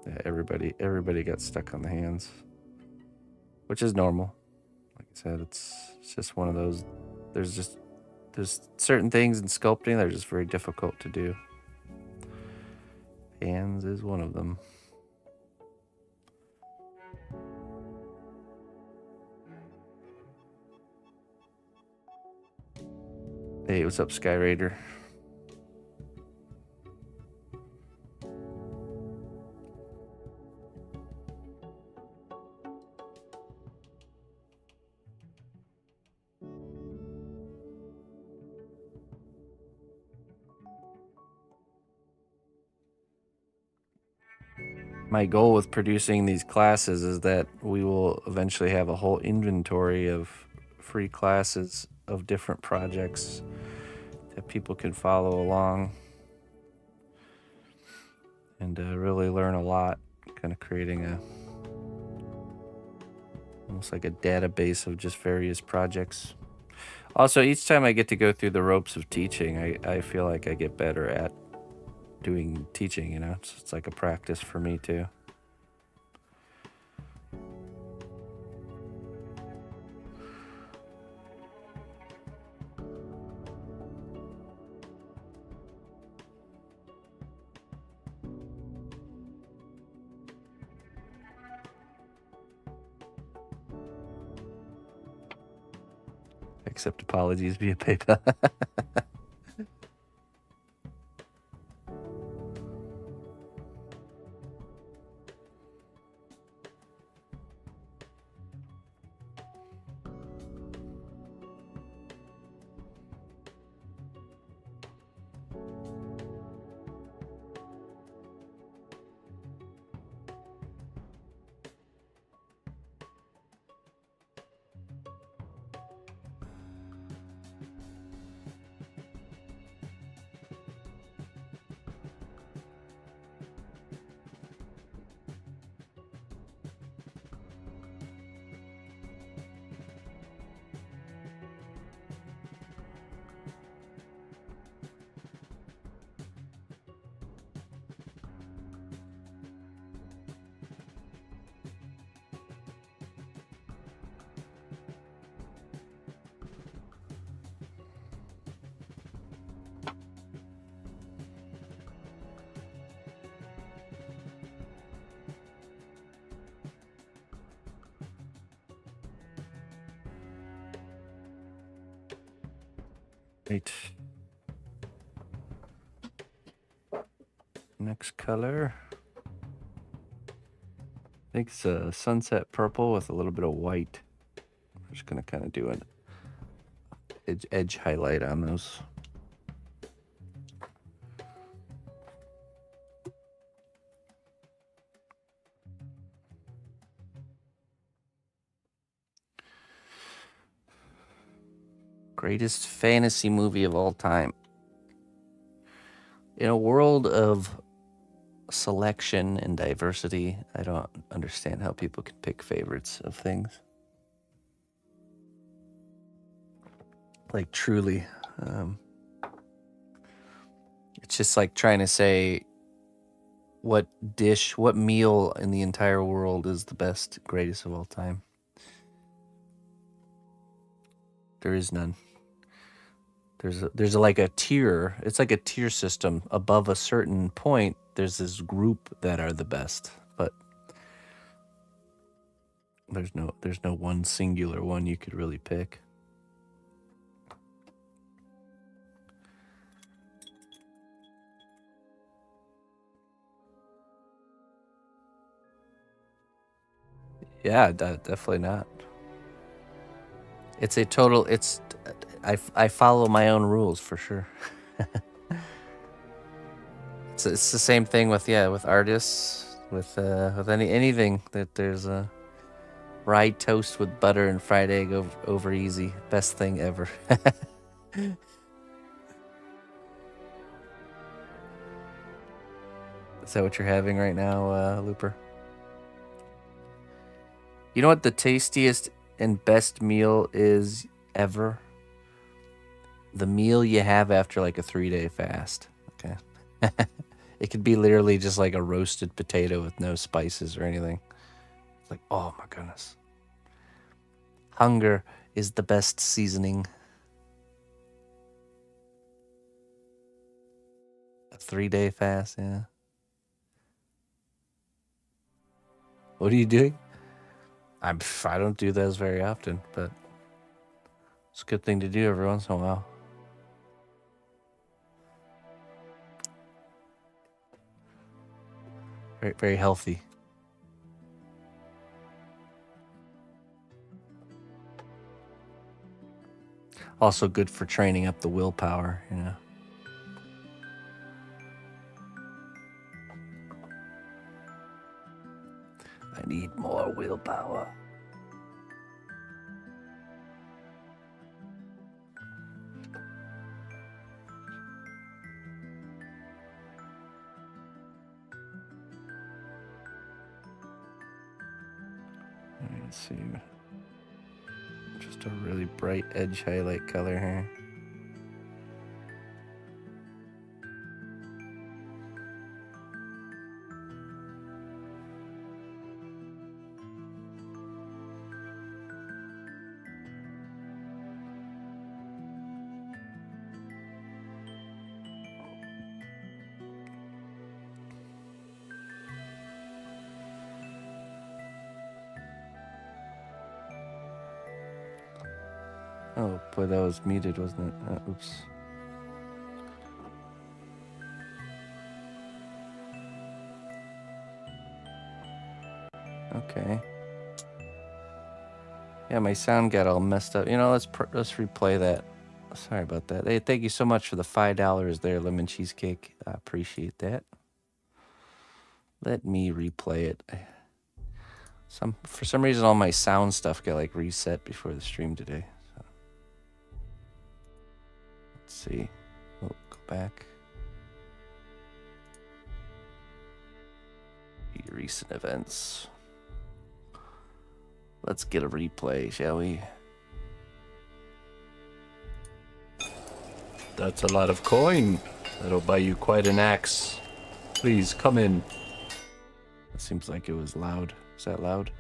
Yeah, everybody got stuck on the hands, which is normal. Like I said, it's just one of those. There's certain things in sculpting that are just very difficult to do. Hands is one of them. Hey, what's up, Sky Raider? My goal with producing these classes is that we will eventually have a whole inventory of free classes of different projects that people can follow along and really learn a lot, kind of creating almost like a database of just various projects. Also, each time I get to go through the ropes of teaching, I feel like I get better at doing teaching, you know? It's like a practice for me, too. Accept apologies via PayPal. Right. Next color. I think it's a sunset purple with a little bit of white. I'm just gonna kind of do an edge highlight on those. Greatest fantasy movie of all time. In a world of selection and diversity, I don't understand how people can pick favorites of things. Like, truly. It's just like trying to say what meal in the entire world is the best, greatest of all time. There is none. There's like a tier. It's like a tier system. Above a certain point, there's this group that are the best, but there's no one singular one you could really pick. Yeah, definitely not. It's a total. I follow my own rules for sure. It's the same thing with artists, with anything that there's a rye toast with butter and fried egg over easy, best thing ever. Is that what you're having right now, Looper? You know what the tastiest and best meal is ever? The meal you have after like a 3-day fast. Okay. It could be literally just like a roasted potato with no spices or anything. It's like, oh my goodness. Hunger is the best seasoning. A 3-day fast, yeah. What are you doing? I don't do those very often, but it's a good thing to do every once in a while. Very, very healthy. Also good for training up the willpower, you know. I need more willpower. Let's see. Just Just a really bright edge highlight color here. Oh boy, that was muted, wasn't it? Oops. Okay. Yeah, my sound got all messed up. You know, let's replay that. Sorry about that. Hey, thank you so much for the $5 there, Lemon Cheesecake. I appreciate that. Let me replay it. For some reason, all my sound stuff got like reset before the stream today. So. Let's see. Oh, go back. Recent events. Let's get a replay, shall we? That's a lot of coin. That'll buy you quite an axe. Please, come in. It seems like it was loud. Is that loud?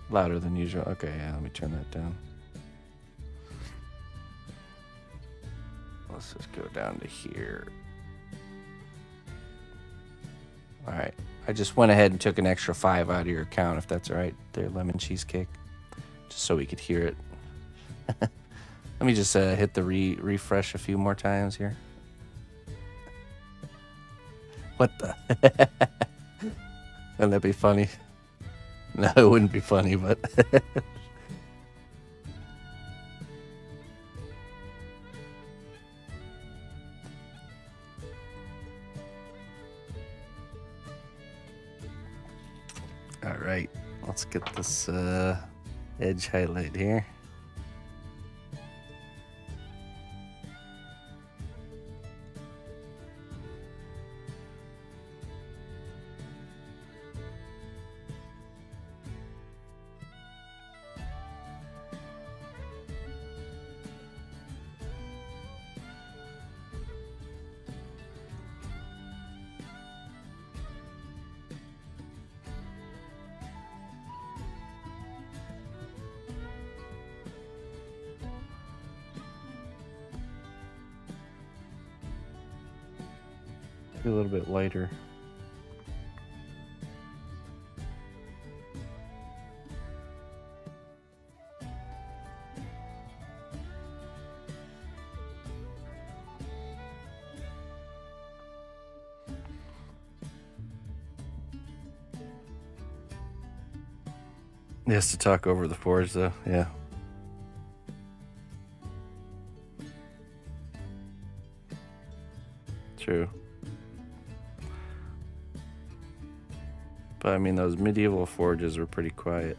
Louder than usual. Okay, yeah, let me turn that down. Let's just go down to here. All right. I just went ahead and took an extra 5 out of your account, if that's all right, there, Lemon Cheesecake. Just so we could hear it. Let me just hit the refresh a few more times here. What the? Wouldn't that be funny? No, it wouldn't be funny, but... All right, let's get this edge highlight here. A little bit lighter. He has to talk over the forge, though. Yeah. True. But I mean, those medieval forges were pretty quiet.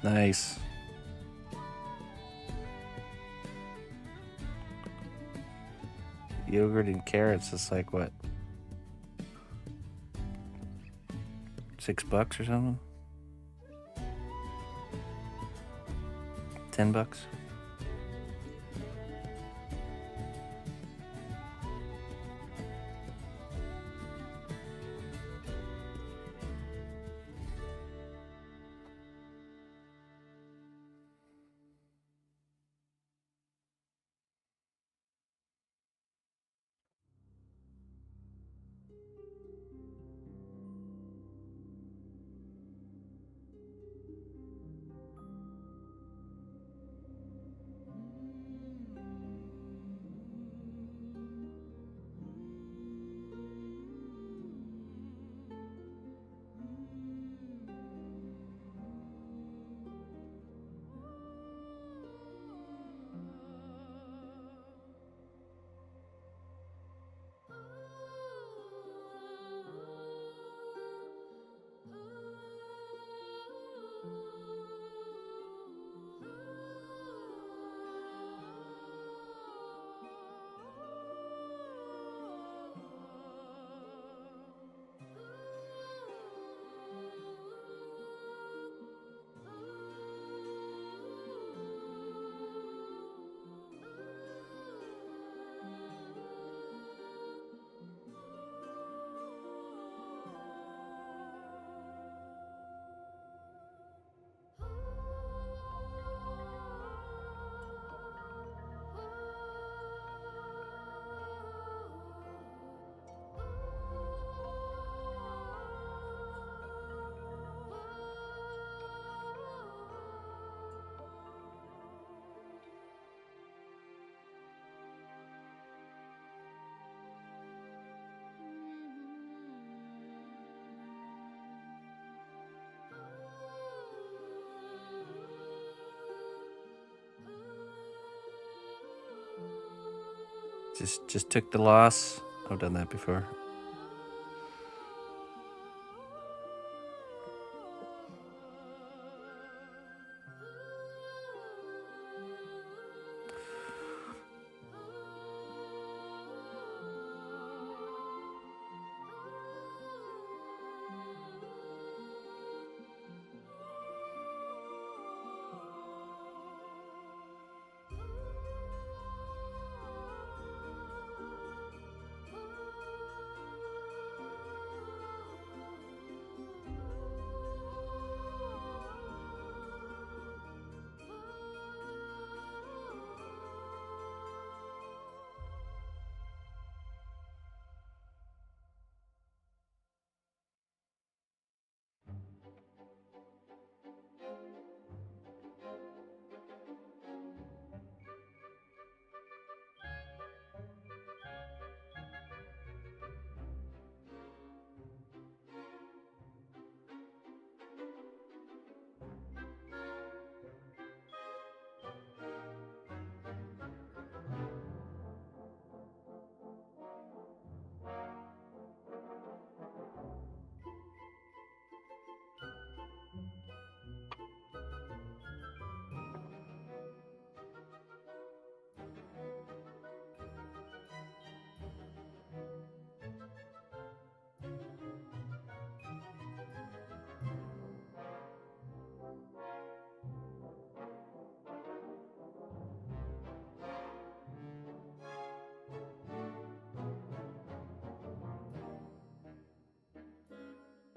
Nice. Yogurt and carrots is like what? $6 or something? $10. Just took the loss. I've done that before.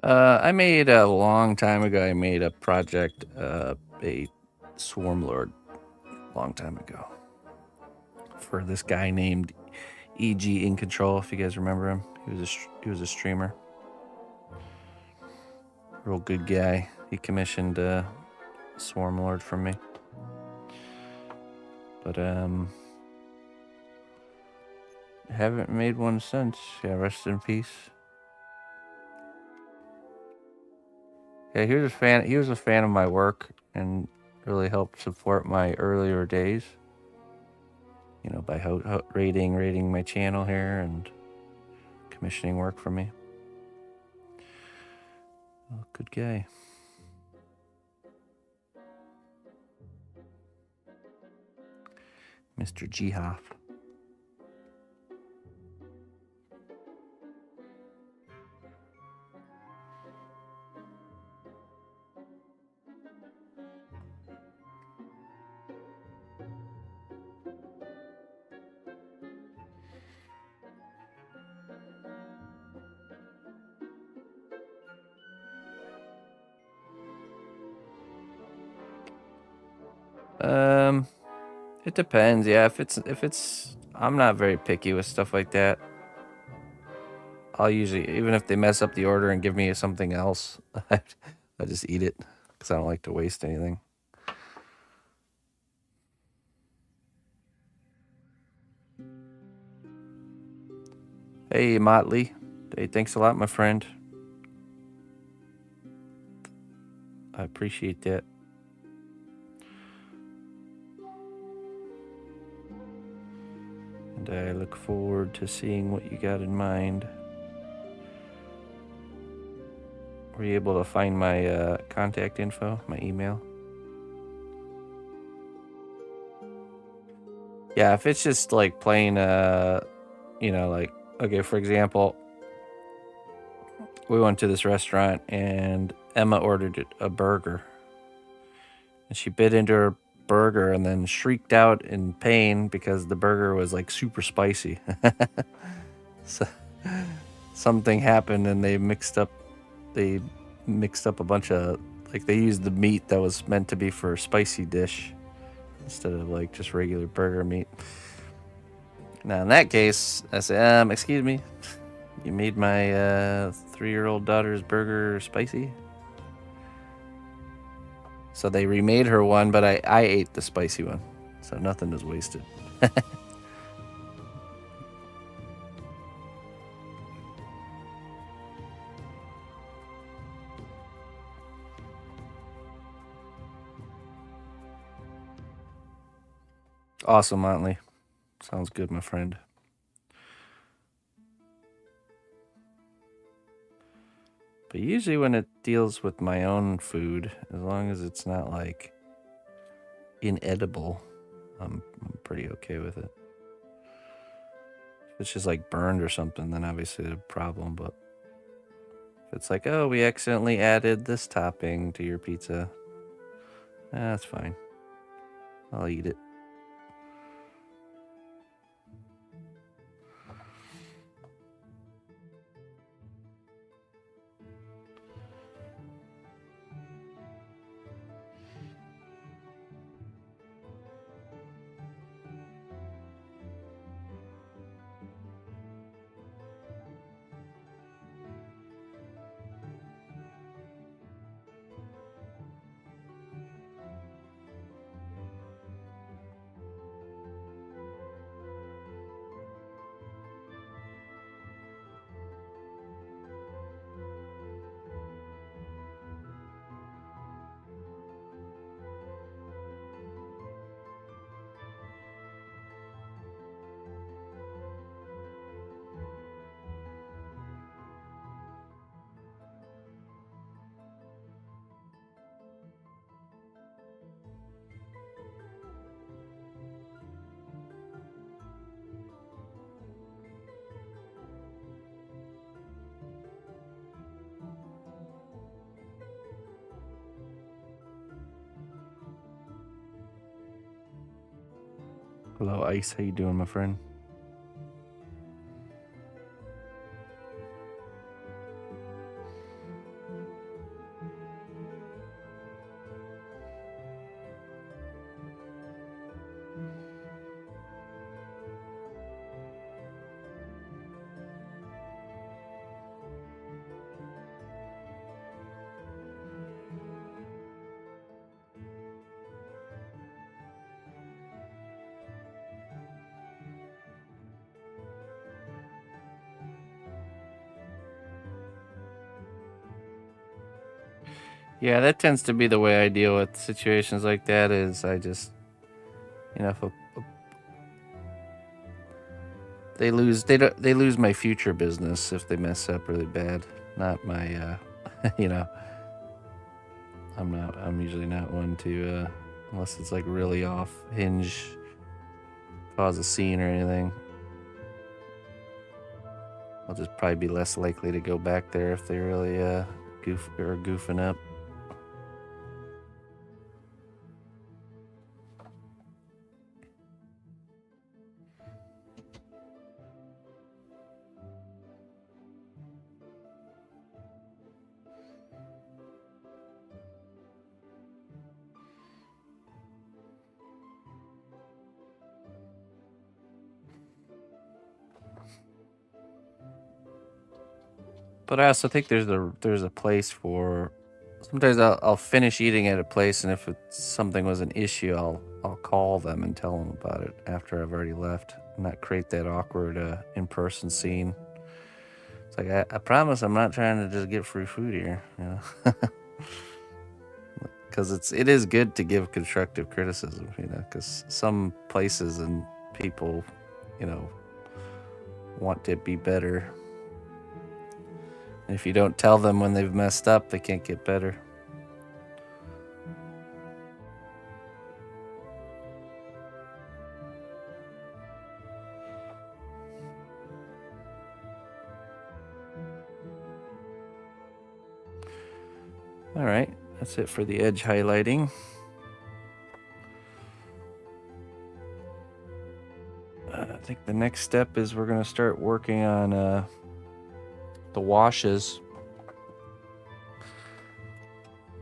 I made a long time ago. I made a project, a Swarm Lord, long time ago, for this guy named EG In Control. If you guys remember him, he was a streamer, real good guy. He commissioned Swarm Lord from me, but haven't made one since. Yeah, rest in peace. Yeah, he was a fan. He was a fan of my work and really helped support my earlier days. You know, by rating my channel here and commissioning work for me. Oh, good guy. Mr. Jihoff. It depends. Yeah, if it's I'm not very picky with stuff like that. I'll usually, even if they mess up the order and give me something else, I just eat it because I don't like to waste anything. Hey, Motley. Hey, thanks a lot, my friend. I appreciate that. And I look forward to seeing what you got in mind. Were you able to find my contact info, my email? Yeah, if it's just like plain, like, okay, for example, we went to this restaurant and Emma ordered a burger. And she bit into her burger and then shrieked out in pain because the burger was like super spicy. So something happened and they mixed up a bunch of, like, they used the meat that was meant to be for a spicy dish instead of like just regular burger meat. Now in that case, I say, excuse me, you made my 3-year-old daughter's burger spicy? So they remade her one, but I ate the spicy one. So nothing was wasted. Awesome, Motley. Sounds good, my friend. But usually when it deals with my own food, as long as it's not like inedible, I'm pretty okay with it. If it's just like burned or something, then obviously it's a problem. But if it's like, oh, we accidentally added this topping to your pizza, that's fine. I'll eat it. Hello, Ice. How you doing, my friend? Yeah, that tends to be the way I deal with situations like that. Is I just, if they lose my future business if they mess up really bad. Not my, I'm usually not one to, unless it's like really off hinge, cause a scene or anything. I'll just probably be less likely to go back there if they really goofing up. But I also think there's a place for. Sometimes I'll finish eating at a place, and if something was an issue, I'll call them and tell them about it after I've already left, and not create that awkward in-person scene. It's like I promise I'm not trying to just get free food here, you know, because it is good to give constructive criticism, you know, because some places and people, you know, want to be better. And if you don't tell them when they've messed up, they can't get better. All right, that's it for the edge highlighting. I think the next step is we're going to start working on the washes.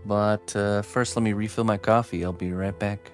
But first, let me refill my coffee. I'll be right back.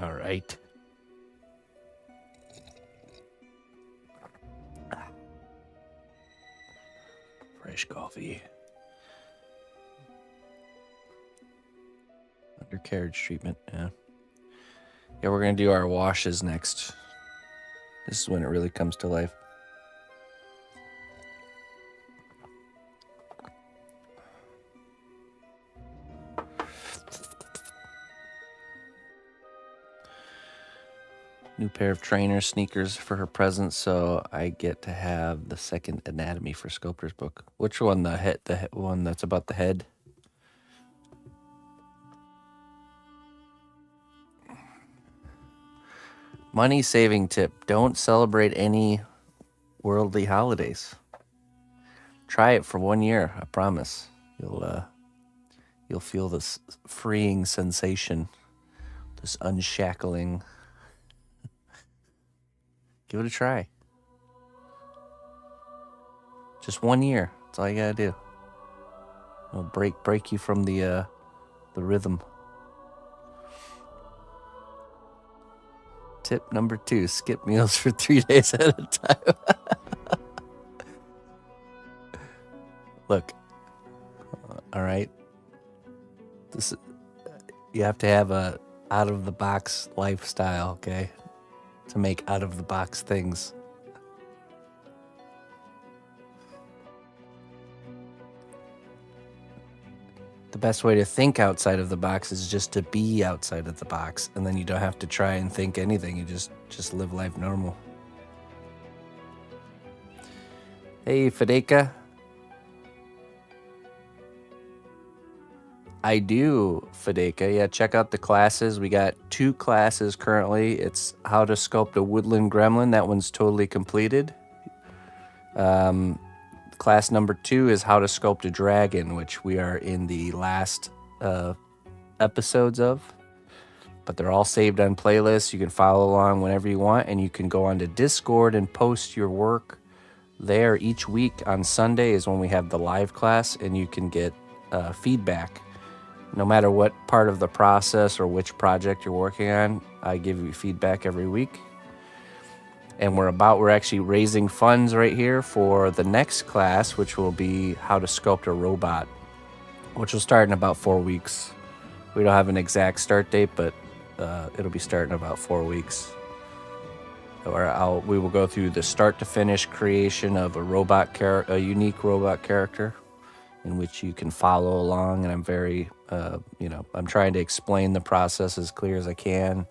All right. Fresh coffee. Undercarriage treatment, yeah. Yeah, we're going to do our washes next. This is when it really comes to life. New pair of trainer sneakers for her present, so I get to have the second anatomy for Sculptor's book. Which one? The one that's about the head? Money saving tip: don't celebrate any worldly holidays. Try it for 1 year. I promise. You'll feel this freeing sensation, this unshackling. Give it a try. Just 1 year. That's all you gotta do. It'll break you from the rhythm. Tip number 2: skip meals for 3 days at a time. Look, all right. You have to have a out of the box lifestyle, okay, to make out of the box things. The best way to think outside of the box is just to be outside of the box, and then you don't have to try and think anything. You just live life normal. Hey, Fedeka. I do, Fedeka. Yeah, check out the classes. We got 2 classes currently. It's how to sculpt a woodland gremlin. That one's totally completed. Class number 2 is how to sculpt a dragon, which we are in the last episodes of. But they're all saved on playlists. You can follow along whenever you want, and you can go onto Discord and post your work there. Each week on Sunday is when we have the live class, and you can get feedback. No matter what part of the process or which project you're working on, I give you feedback every week. And we're actually raising funds right here for the next class, which will be how to sculpt a robot, which will start in about 4 weeks. We don't have an exact start date, but it'll be starting in about 4 weeks. We will go through the start to finish creation of a unique robot character, in which you can follow along. And I'm very, I'm trying to explain the process as clear as I can,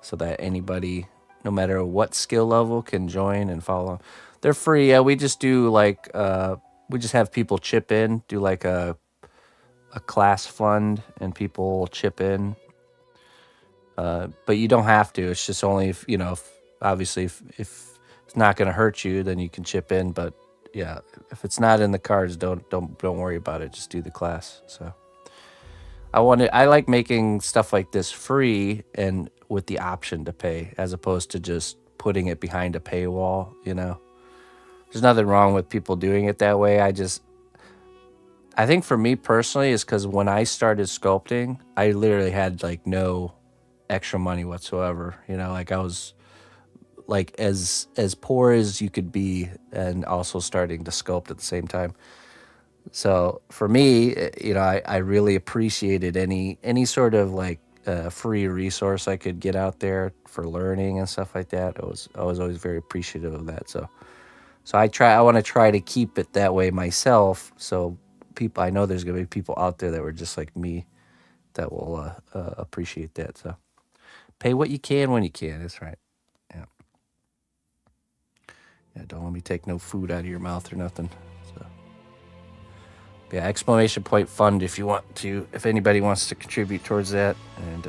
so that anybody, no matter what skill level, can join and follow. They're free. Yeah, we just do we just have people chip in, do like a class fund, and people chip in. But you don't have to. It's just only if obviously if it's not going to hurt you, then you can chip in. But yeah, if it's not in the cards, don't worry about it. Just do the class. So I like making stuff like this free and with the option to pay, as opposed to just putting it behind a paywall. There's nothing wrong with people doing it that way. I think for me personally is because when I started sculpting, I literally had like no extra money whatsoever. I was like as poor as you could be, and also starting to sculpt at the same time. So for me, I really appreciated any sort of like free resource I could get out there for learning and stuff like that. I was always very appreciative of that. So I want to try to keep it that way myself. So I know there's gonna be people out there that were just like me that will appreciate that. So pay what you can when you can. That's right. Yeah. Yeah. Don't let me take no food out of your mouth or nothing. So yeah, exclamation point fund if anybody wants to contribute towards that. And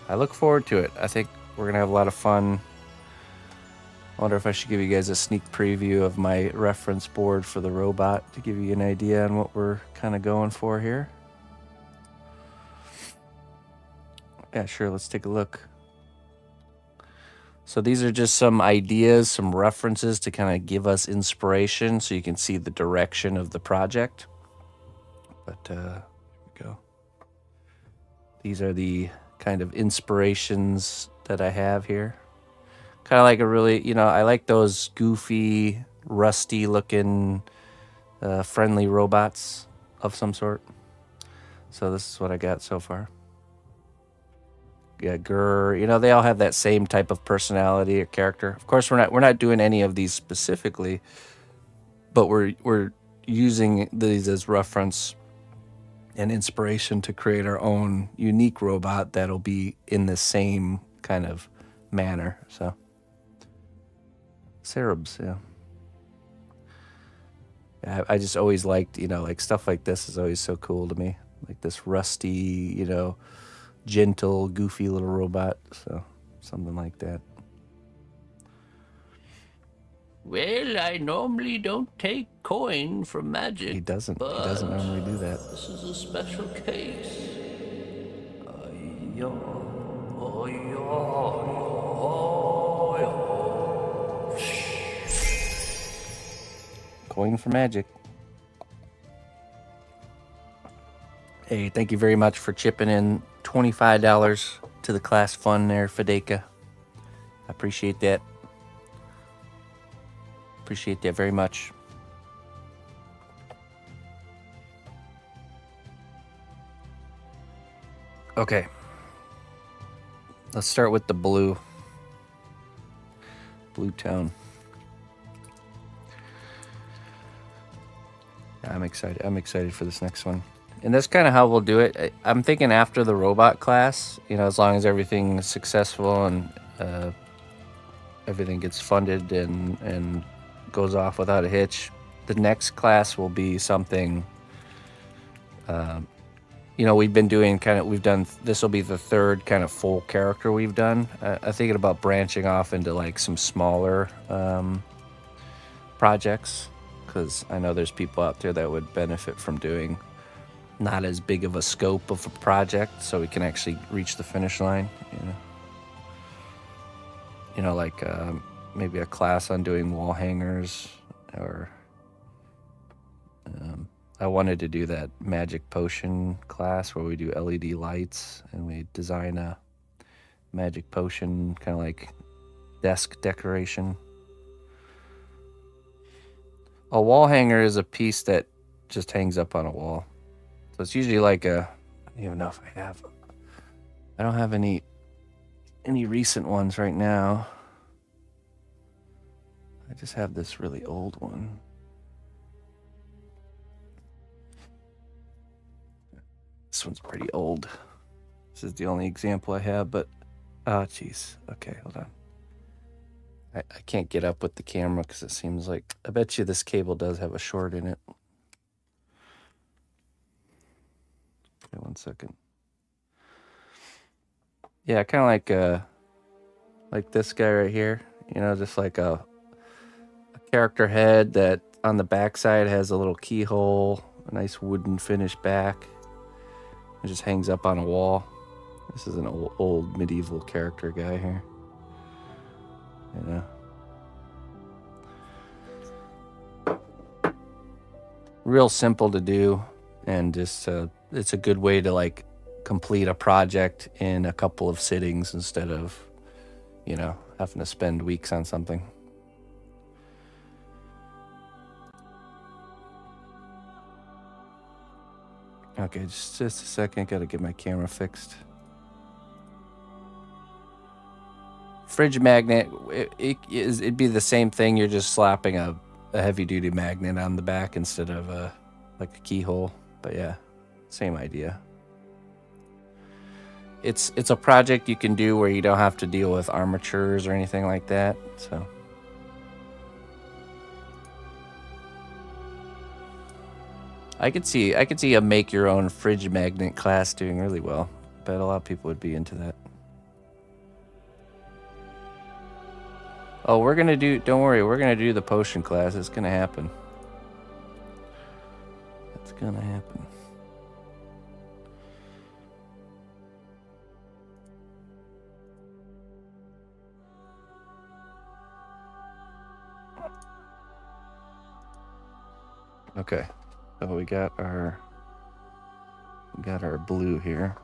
I look forward to it. I think we're gonna have a lot of fun. I wonder if I should give you guys a sneak preview of my reference board for the robot to give you an idea on what we're kind of going for here. Yeah, sure. Let's take a look. So these are just some ideas, some references to kind of give us inspiration so you can see the direction of the project. But here we go. These are the kind of inspirations that I have here. Kind of like a really, I like those goofy, rusty looking, friendly robots of some sort. So this is what I got so far. Yeah, Grr, they all have that same type of personality or character. Of course, we're not doing any of these specifically, but we're using these as reference and inspiration to create our own unique robot that'll be in the same kind of manner. So, Cerubs, yeah. I just always liked, like stuff like this is always so cool to me. Like this rusty, gentle, goofy little robot. So, something like that. Well, I normally don't take coin from magic. He doesn't normally do that. This is a special case. Coin for magic. Hey, thank you very much for chipping in $25 to the class fund there, Fedeka. I appreciate that. Appreciate that very much. Okay. Let's start with the blue. Blue tone. I'm excited. I'm excited for this next one. And that's kind of how we'll do it. I'm thinking after the robot class, as long as everything is successful and everything gets funded and goes off without a hitch, the next class will be something, we've been doing this will be the third kind of full character we've done. I'm thinking about branching off into like some smaller projects, because I know there's people out there that would benefit from doing not as big of a scope of a project, so we can actually reach the finish line. Like maybe a class on doing wall hangers, or I wanted to do that magic potion class where we do LED lights and we design a magic potion kind of like desk decoration. A wall hanger is a piece that just hangs up on a wall. So it's usually like I don't even know if I don't have any recent ones right now. I just have this really old one. This one's pretty old. This is the only example I have, but jeez. Okay, hold on. I can't get up with the camera because it seems like, I bet you this cable does have a short in it. Okay, 1 second. Yeah, kind of like this guy right here. Just like a character head that on the backside has a little keyhole, a nice wooden finish back. It just hangs up on a wall. This is an old medieval character guy here. Real simple to do, and just it's a good way to like complete a project in a couple of sittings instead of having to spend weeks on something. Okay, just a second. Gotta get my camera fixed. Fridge magnet, it'd be the same thing. You're just slapping a heavy-duty magnet on the back instead of like a keyhole. But yeah, same idea. It's a project you can do where you don't have to deal with armatures or anything like that. So I could see a make your own fridge magnet class doing really well. Bet a lot of people would be into that. Oh, don't worry, we're gonna do the potion class. It's gonna happen. It's gonna happen. Okay, so we got our blue here.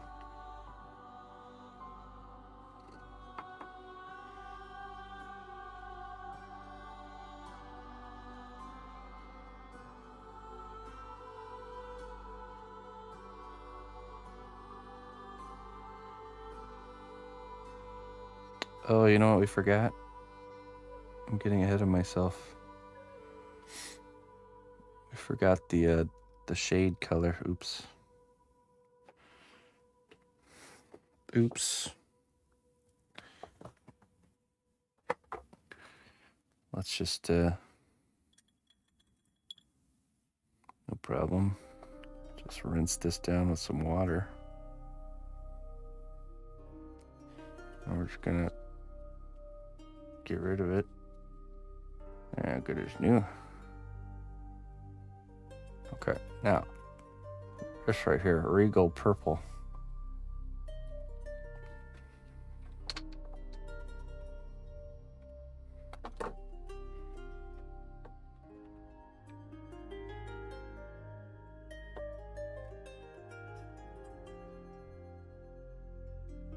Oh, you know what we forgot? I'm getting ahead of myself. We forgot the shade color. Oops. Oops. Let's just no problem. Just rinse this down with some water. And we're just gonna get rid of it. Yeah, good as new. Okay, now this right here, Regal Purple.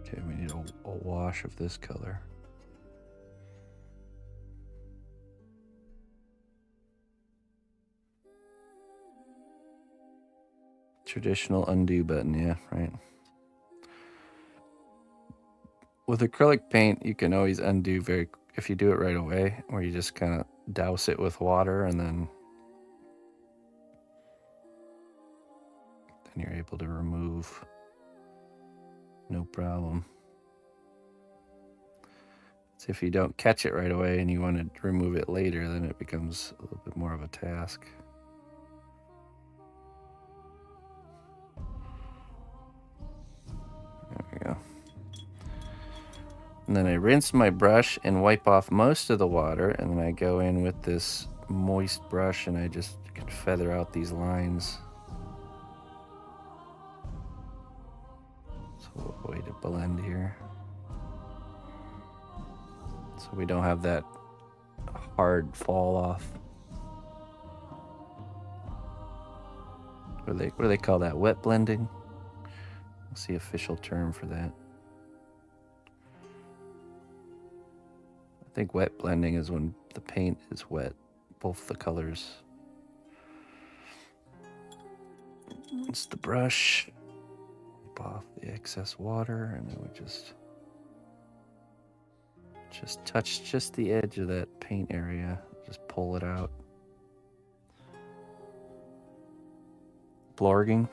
Okay, we need a wash of this color. Traditional undo button, yeah, right. With acrylic paint, you can always undo if you do it right away, or you just kind of douse it with water and then you're able to remove, no problem. So if you don't catch it right away and you want to remove it later, then it becomes a little bit more of a task. There we go. And then I rinse my brush and wipe off most of the water, and then I go in with this moist brush and I just can feather out these lines. So a way to blend here. So we don't have that hard fall off. What do they call that? Wet blending? What's the official term for that? I think wet blending is when the paint is wet, both the colors. Rinse the brush, wipe off the excess water, and then we just touch just the edge of that paint area. Just pull it out. Blorging.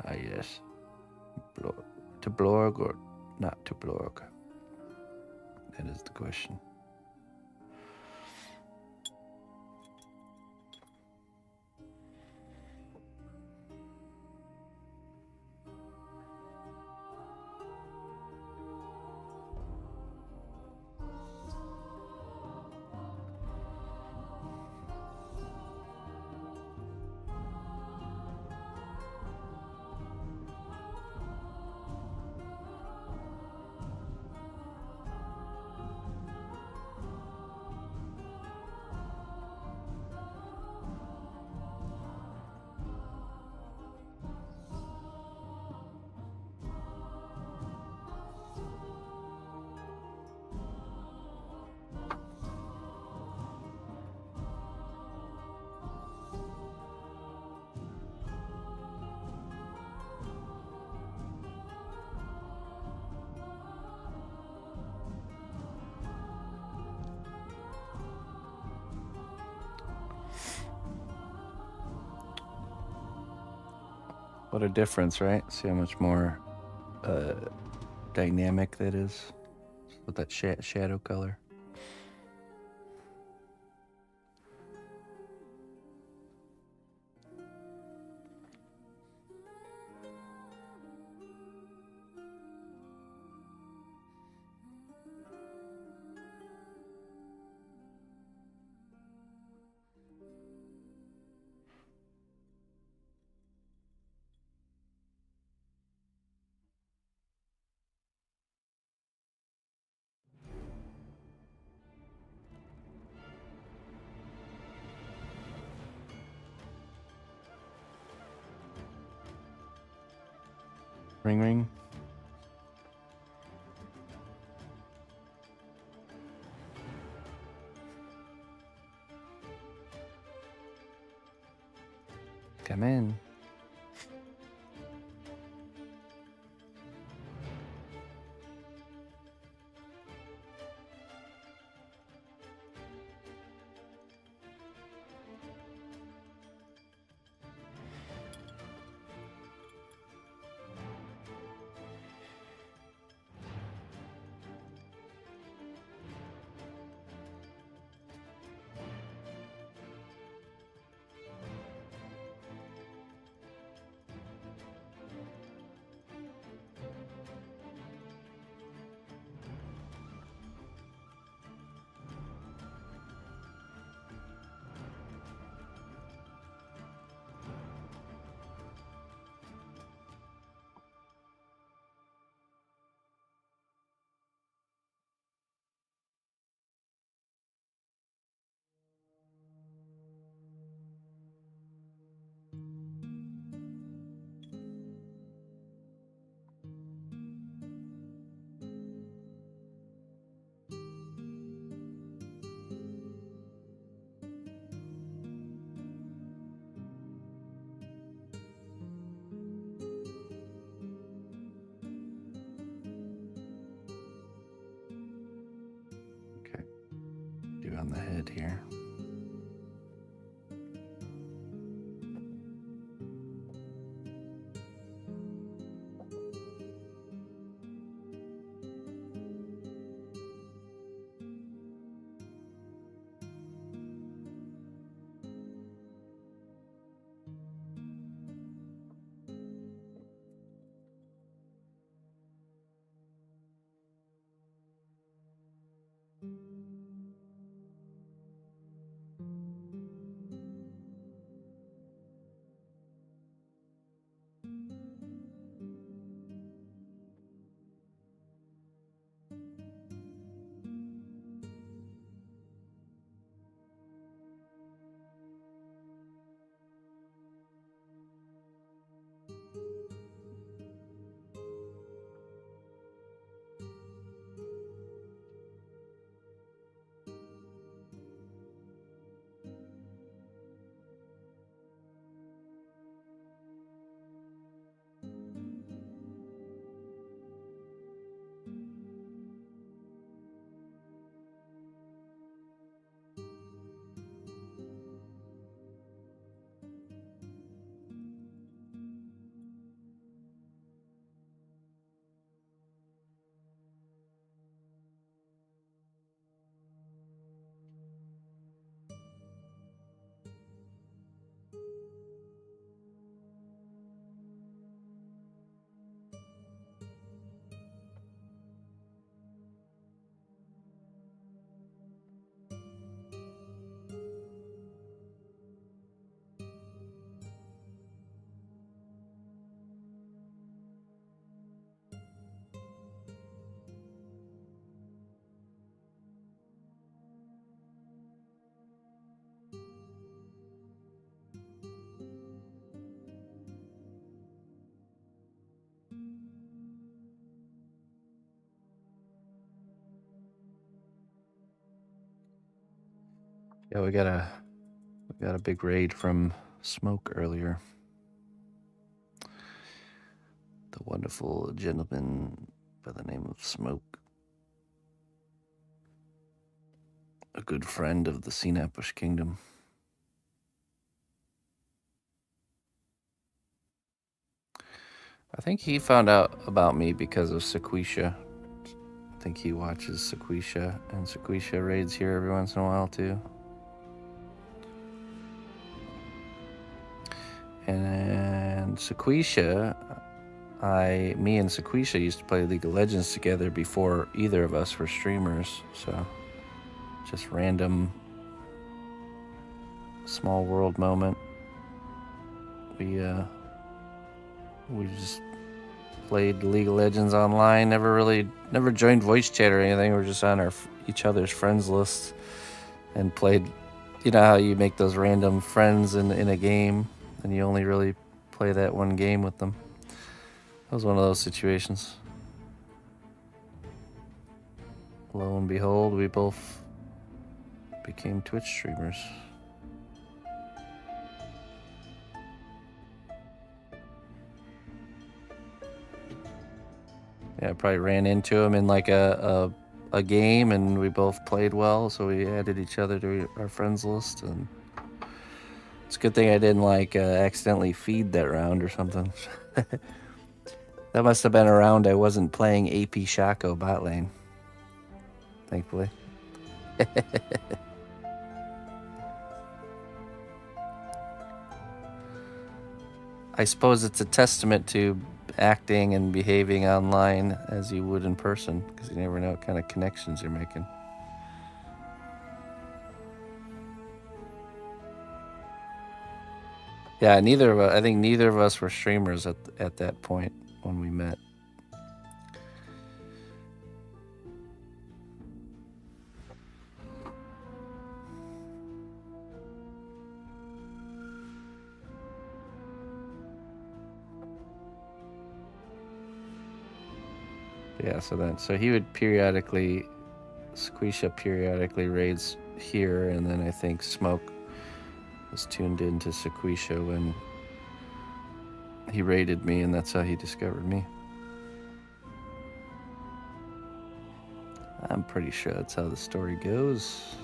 Ah, yes. To blorg or not to blorg? That is the question. What a difference, right? See how much more dynamic that is with that shadow color. Ring ring. Come in. Okay. Do on the head here. Yeah, we got a big raid from Smoke earlier. The wonderful gentleman by the name of Smoke. A good friend of the cnotbusch kingdom. I think he found out about me because of Sequisha. I think he watches Sequisha, and Sequisha raids here every once in a while too. And Sequisha, me and Sequisha used to play League of Legends together before either of us were streamers. So, just random small world moment. We just played League of Legends online. Never joined voice chat or anything. We're just on each other's friends list and played. You know how you make those random friends in a game, and you only really play that one game with them. That was one of those situations. Lo and behold, we both became Twitch streamers. Yeah, I probably ran into him in like a game, and we both played well, so we added each other to our friends list. And it's a good thing I didn't like accidentally feed that round or something. That must have been a round I wasn't playing AP Shaco bot lane, thankfully. I suppose it's a testament to acting and behaving online as you would in person, because you never know what kind of connections you're making. Yeah, I think neither of us were streamers at that point when we met. Yeah, so he would periodically, Squisha periodically raids here, and then I think Smoke was tuned into Squisha when he raided me, and that's how he discovered me. I'm pretty sure that's how the story goes.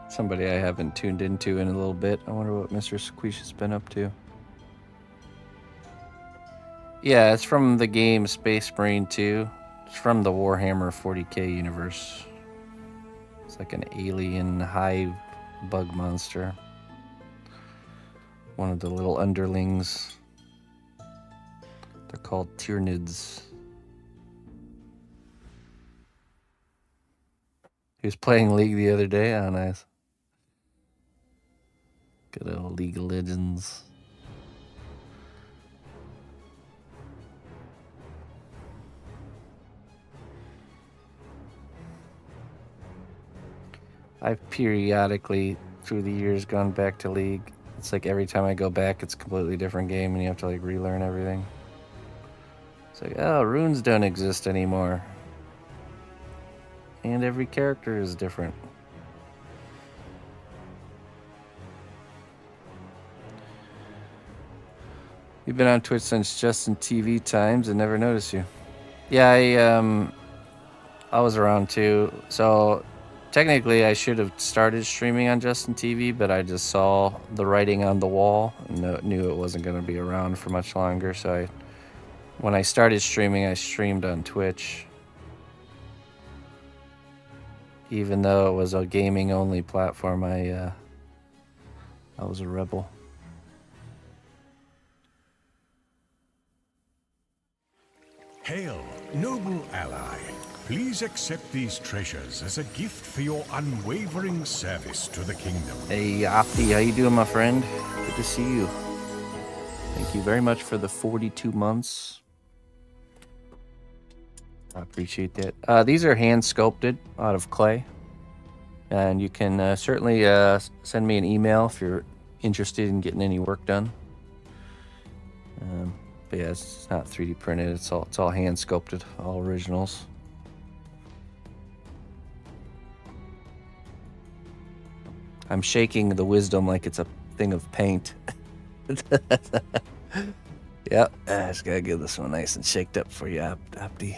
Somebody I haven't tuned into in a little bit. I wonder what Mr. Squisha's been up to. Yeah, it's from the game Space Marine 2. It's from the Warhammer 40k universe. It's like an alien hive bug monster. One of the little underlings. They're called Tyranids. He was playing League the other day. Oh, nice. Good old League of Legends. I've periodically, through the years, gone back to League. It's like every time I go back, it's a completely different game, and you have to like relearn everything. It's like, oh, runes don't exist anymore. And every character is different. You've been on Twitch since Justin TV times and never noticed you. Yeah, I was around too. So technically I should have started streaming on Justin TV, but I just saw the writing on the wall and knew it wasn't going to be around for much longer. So when I started streaming, I streamed on Twitch. Even though it was a gaming only platform, I was a rebel. Hail, noble ally. Please accept these treasures as a gift for your unwavering service to the kingdom. Hey, Opti, how you doing, my friend? Good to see you. Thank you very much for the 42 months. I appreciate that. These are hand sculpted out of clay. And you can certainly send me an email if you're interested in getting any work done. But yeah, it's not 3D printed. It's all hand sculpted, all originals. I'm shaking the wisdom like it's a thing of paint. Yep, I just gotta get this one nice and shaked up for you, Opti.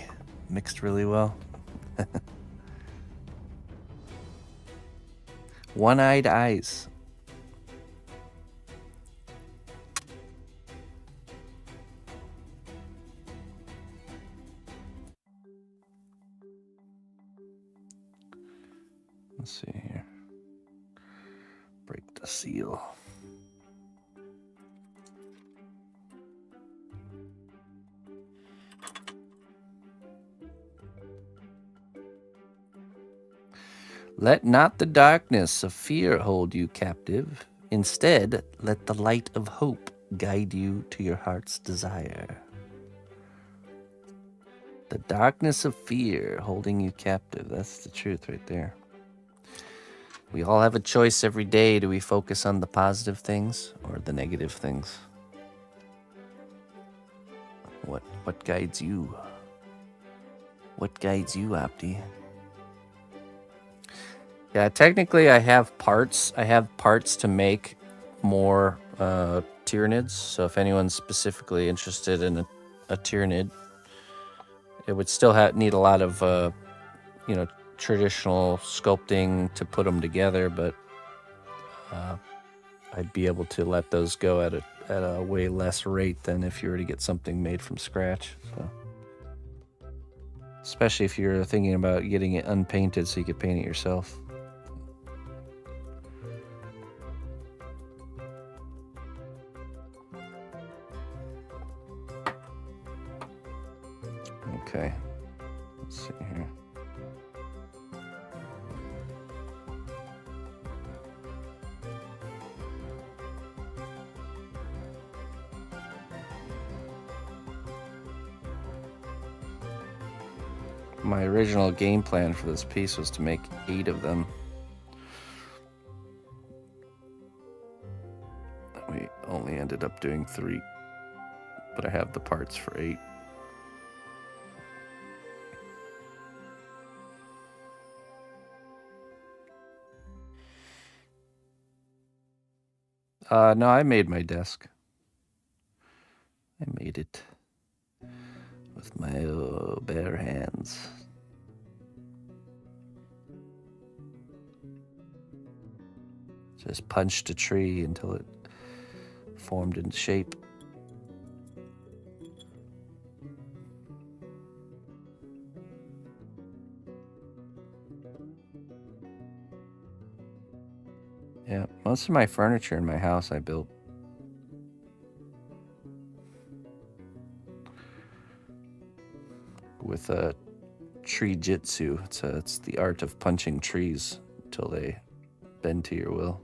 Mixed really well. One-eyed eyes. Let's see here. a seal. Let not the darkness of fear hold you captive. Instead, let the light of hope guide you to your heart's desire. The darkness of fear holding you captive. That's the truth right there. We all have a choice every day. Do we focus on the positive things or the negative things? What guides you? What guides you, Opti? Yeah, technically I have parts. I have parts to make more Tyranids. So if anyone's specifically interested in a Tyranid, it would still need a lot of traditional sculpting to put them together, but I'd be able to let those go at a way less rate than if you were to get something made from scratch. So, especially if you're thinking about getting it unpainted so you could paint it yourself. Okay, let's see here. My original game plan for this piece was to make 8 of them. We only ended up doing 3, but I have the parts for 8. No, I made my desk. I made it with my bare hands. Just punched a tree until it formed into shape. Yeah, most of my furniture in my house I built. With a tree jitsu. It's the art of punching trees until they bend to your will.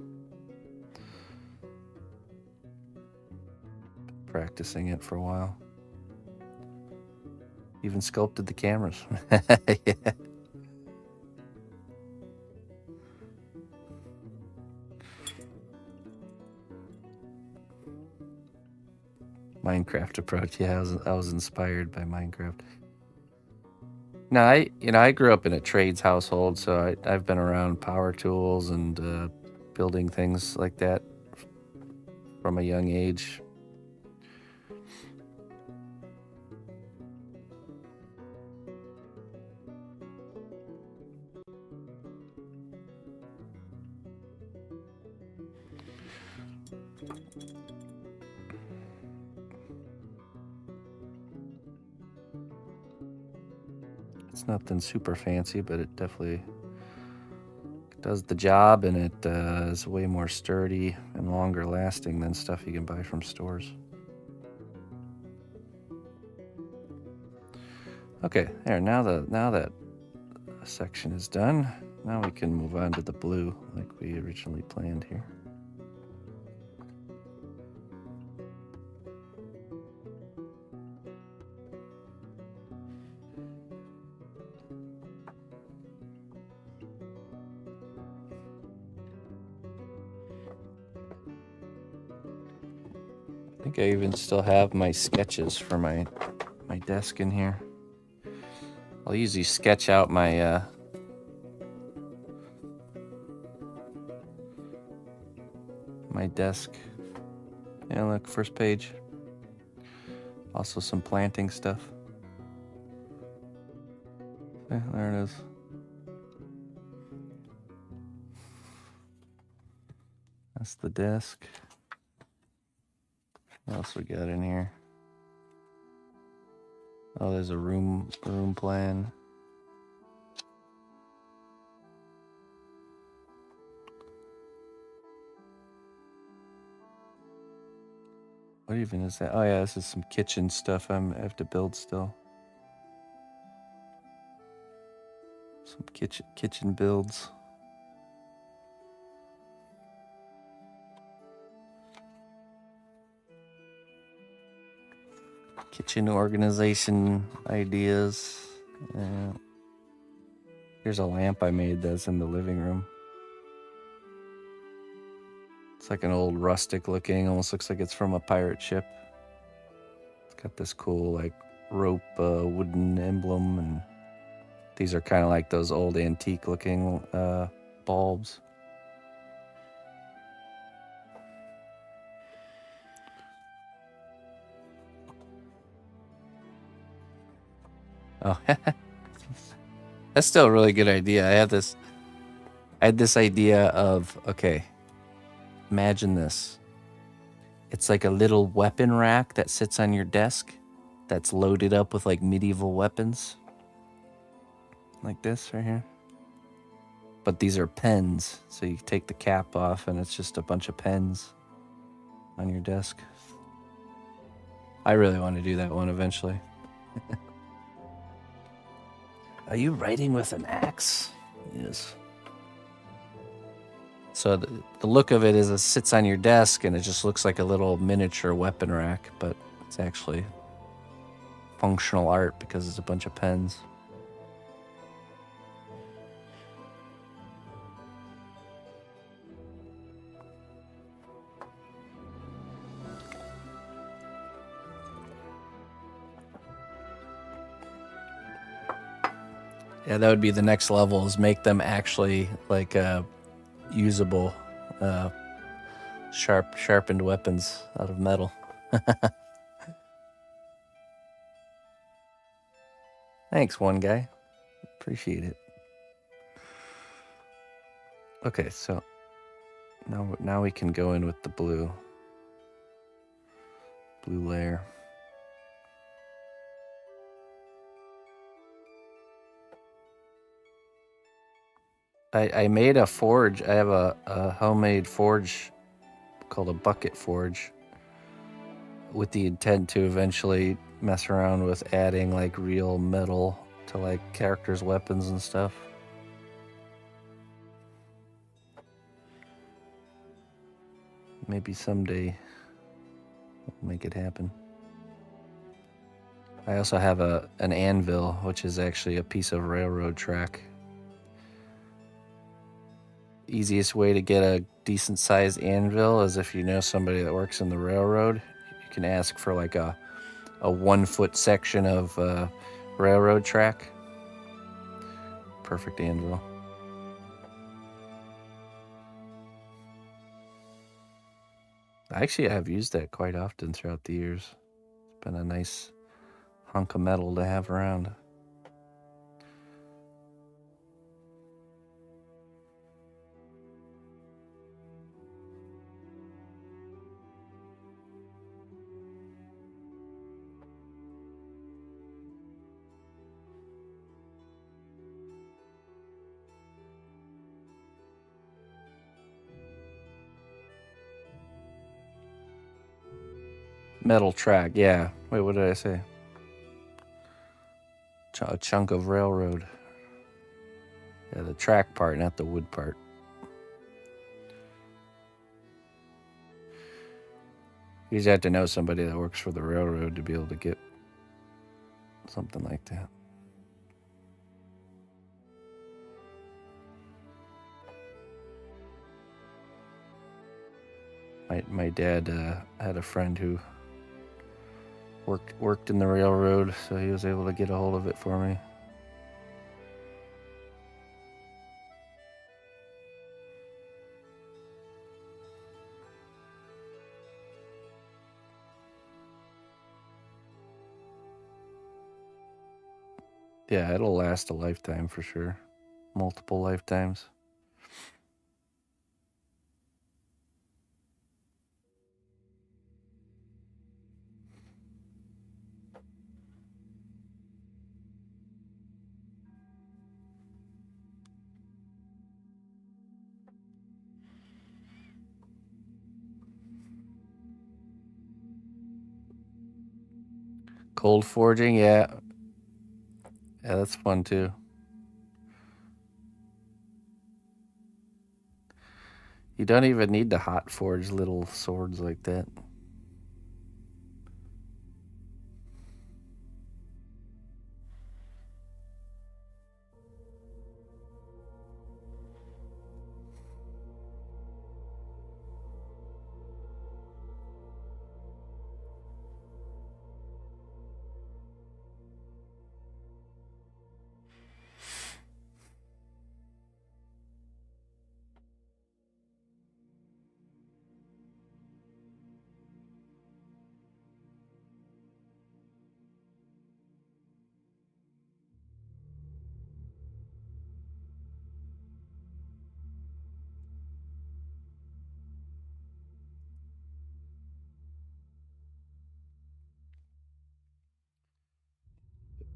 Practicing it for a while. Even sculpted the cameras. Yeah. Minecraft approach. Yeah, I was inspired by Minecraft. No, I grew up in a trades household, so I've been around power tools and building things like that from a young age. It's nothing super fancy, but it definitely does the job, and it is way more sturdy and longer lasting than stuff you can buy from stores. Okay, there. Now that section is done, now we can move on to the blue like we originally planned here. I think I even still have my sketches for my desk in here. I'll usually sketch out my my desk. Yeah, look, first page. Also some planting stuff. Yeah, there it is. That's the desk. What else we got in here? Oh, there's a room plan. What even is that? Oh yeah, this is some kitchen stuff I have to build still. Some kitchen builds. Kitchen organization ideas. Yeah. Here's a lamp I made that's in the living room. It's like an old rustic looking, almost looks like it's from a pirate ship. It's got this cool like rope wooden emblem, and these are kind of like those old antique looking bulbs. Oh, that's still a really good idea. I had this idea of, okay, imagine this. It's like a little weapon rack that sits on your desk that's loaded up with like medieval weapons. Like this right here. But these are pens, so you take the cap off and it's just a bunch of pens on your desk. I really want to do that one eventually. Are you writing with an axe? Yes. So the look of it is it sits on your desk and it just looks like a little miniature weapon rack, but it's actually functional art because it's a bunch of pens. Yeah, that would be the next level, is make them actually like usable, sharpened weapons out of metal. Thanks, one guy. Appreciate it. Okay, so now we can go in with the blue layer. I made a forge. I have a homemade forge called a bucket forge with the intent to eventually mess around with adding like real metal to like characters' weapons and stuff. Maybe someday we'll make it happen. I also have an anvil, which is actually a piece of railroad track. Easiest way to get a decent sized anvil is if you know somebody that works in the railroad. You can ask for like a 1 foot section of railroad track. Perfect anvil. Actually, I've used that quite often throughout the years. It's been a nice hunk of metal to have around. Metal track, yeah. Wait, what did I say? A chunk of railroad. Yeah, the track part, not the wood part. You just have to know somebody that works for the railroad to be able to get something like that. My dad had a friend who worked in the railroad, so he was able to get a hold of it for me. Yeah, it'll last a lifetime for sure. Multiple lifetimes. Cold forging, yeah. Yeah, that's fun too. You don't even need to hot forge little swords like that.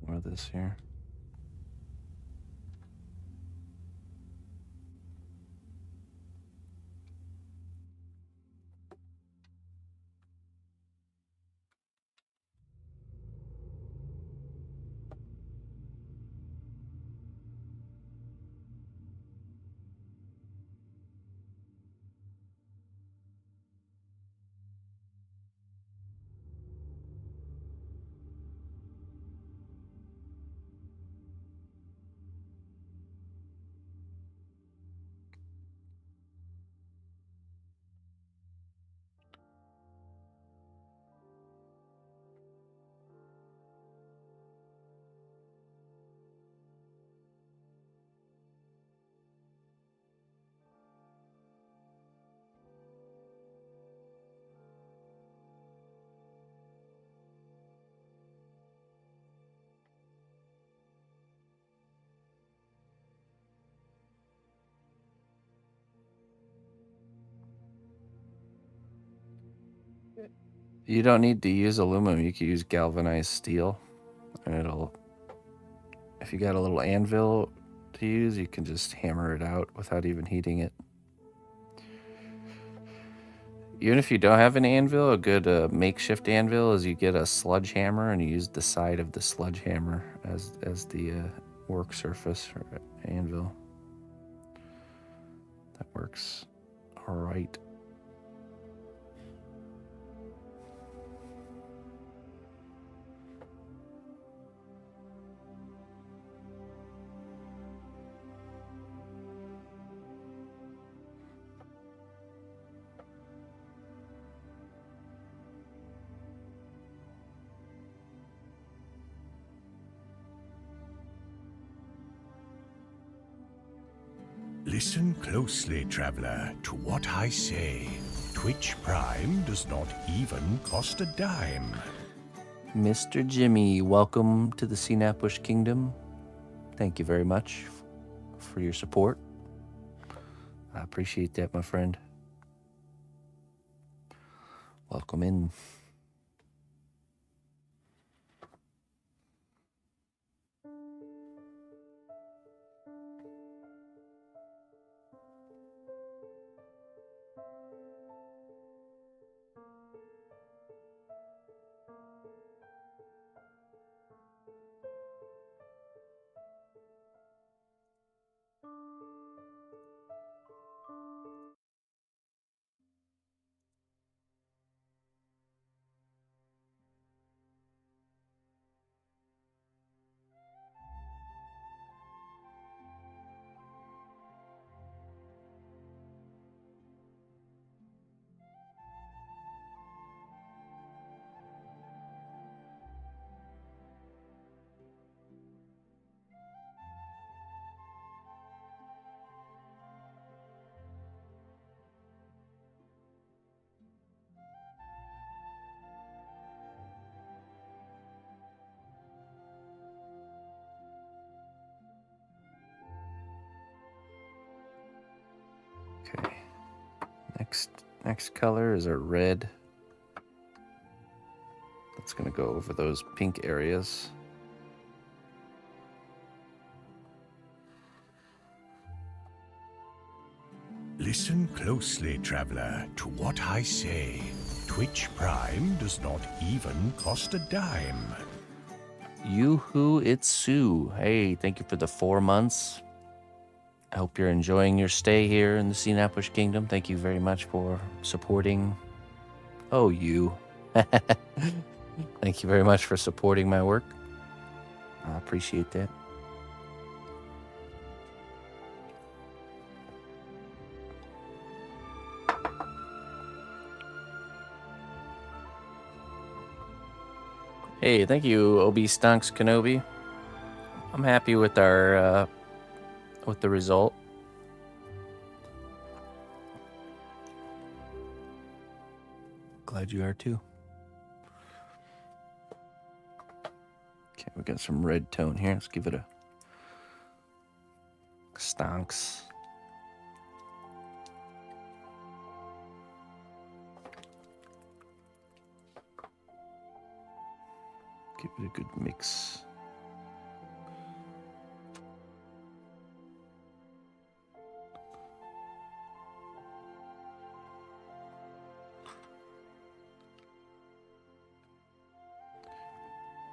More of this here. You don't need to use aluminum. You can use galvanized steel, and it'll. If you got a little anvil to use, you can just hammer it out without even heating it. Even if you don't have an anvil, a good makeshift anvil is you get a sludge hammer and you use the side of the sludge hammer as the work surface or anvil. That works all right. Listen closely, traveler, to what I say. Twitch Prime does not even cost a dime. Mr. Jimmy, welcome to the cnotbusch Kingdom. Thank you very much for your support. I appreciate that, my friend. Welcome in. Okay. Next color is a red. That's going to go over those pink areas. Listen closely, traveler, to what I say. Twitch Prime does not even cost a dime. Yoo-hoo, it's Sue. Hey, thank you for the 4 months. I hope you're enjoying your stay here in the cnotbusch Kingdom. Thank you very much for supporting. Oh, you. Thank you very much for supporting my work. I appreciate that. Hey, thank you, Obi Stonks Kenobi. I'm happy with our with the result. Glad you are too. Okay, we got some red tone here. Let's give it a stonks. Give it a good mix.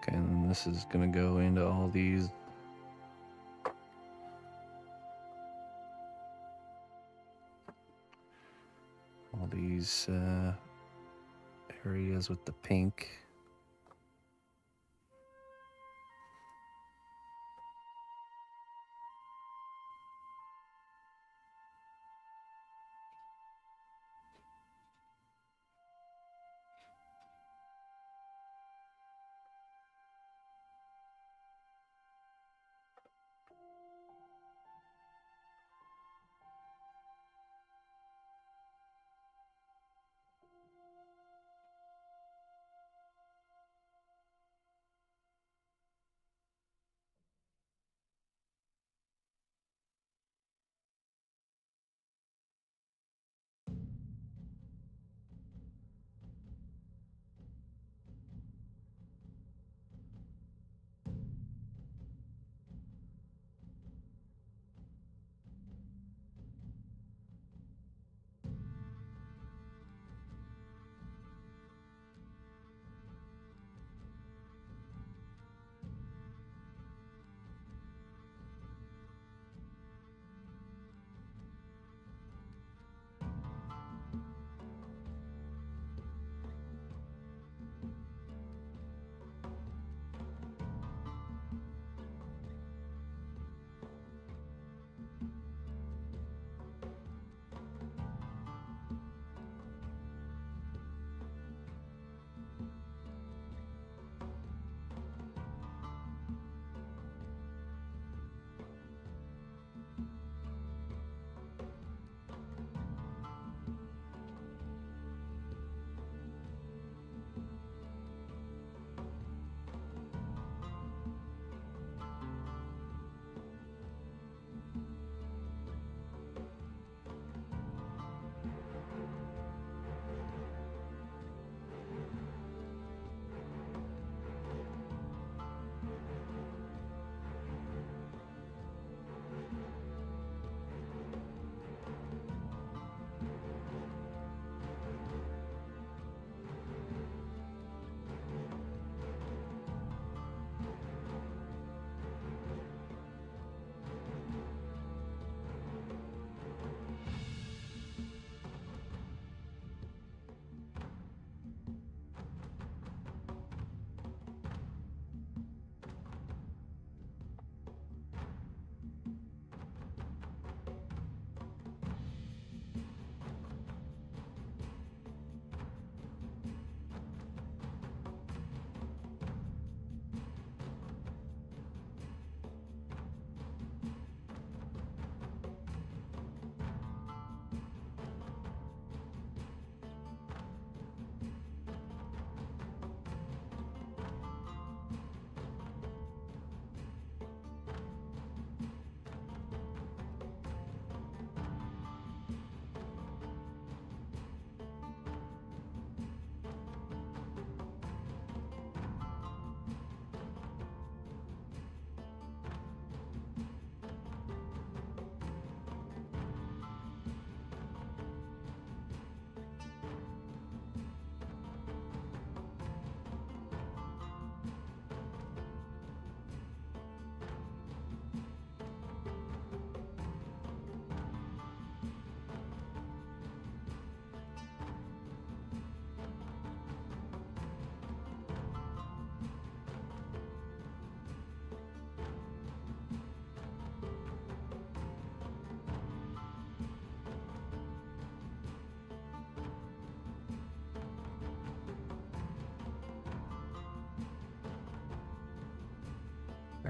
Okay, and then this is gonna go into all these. All these areas with the pink.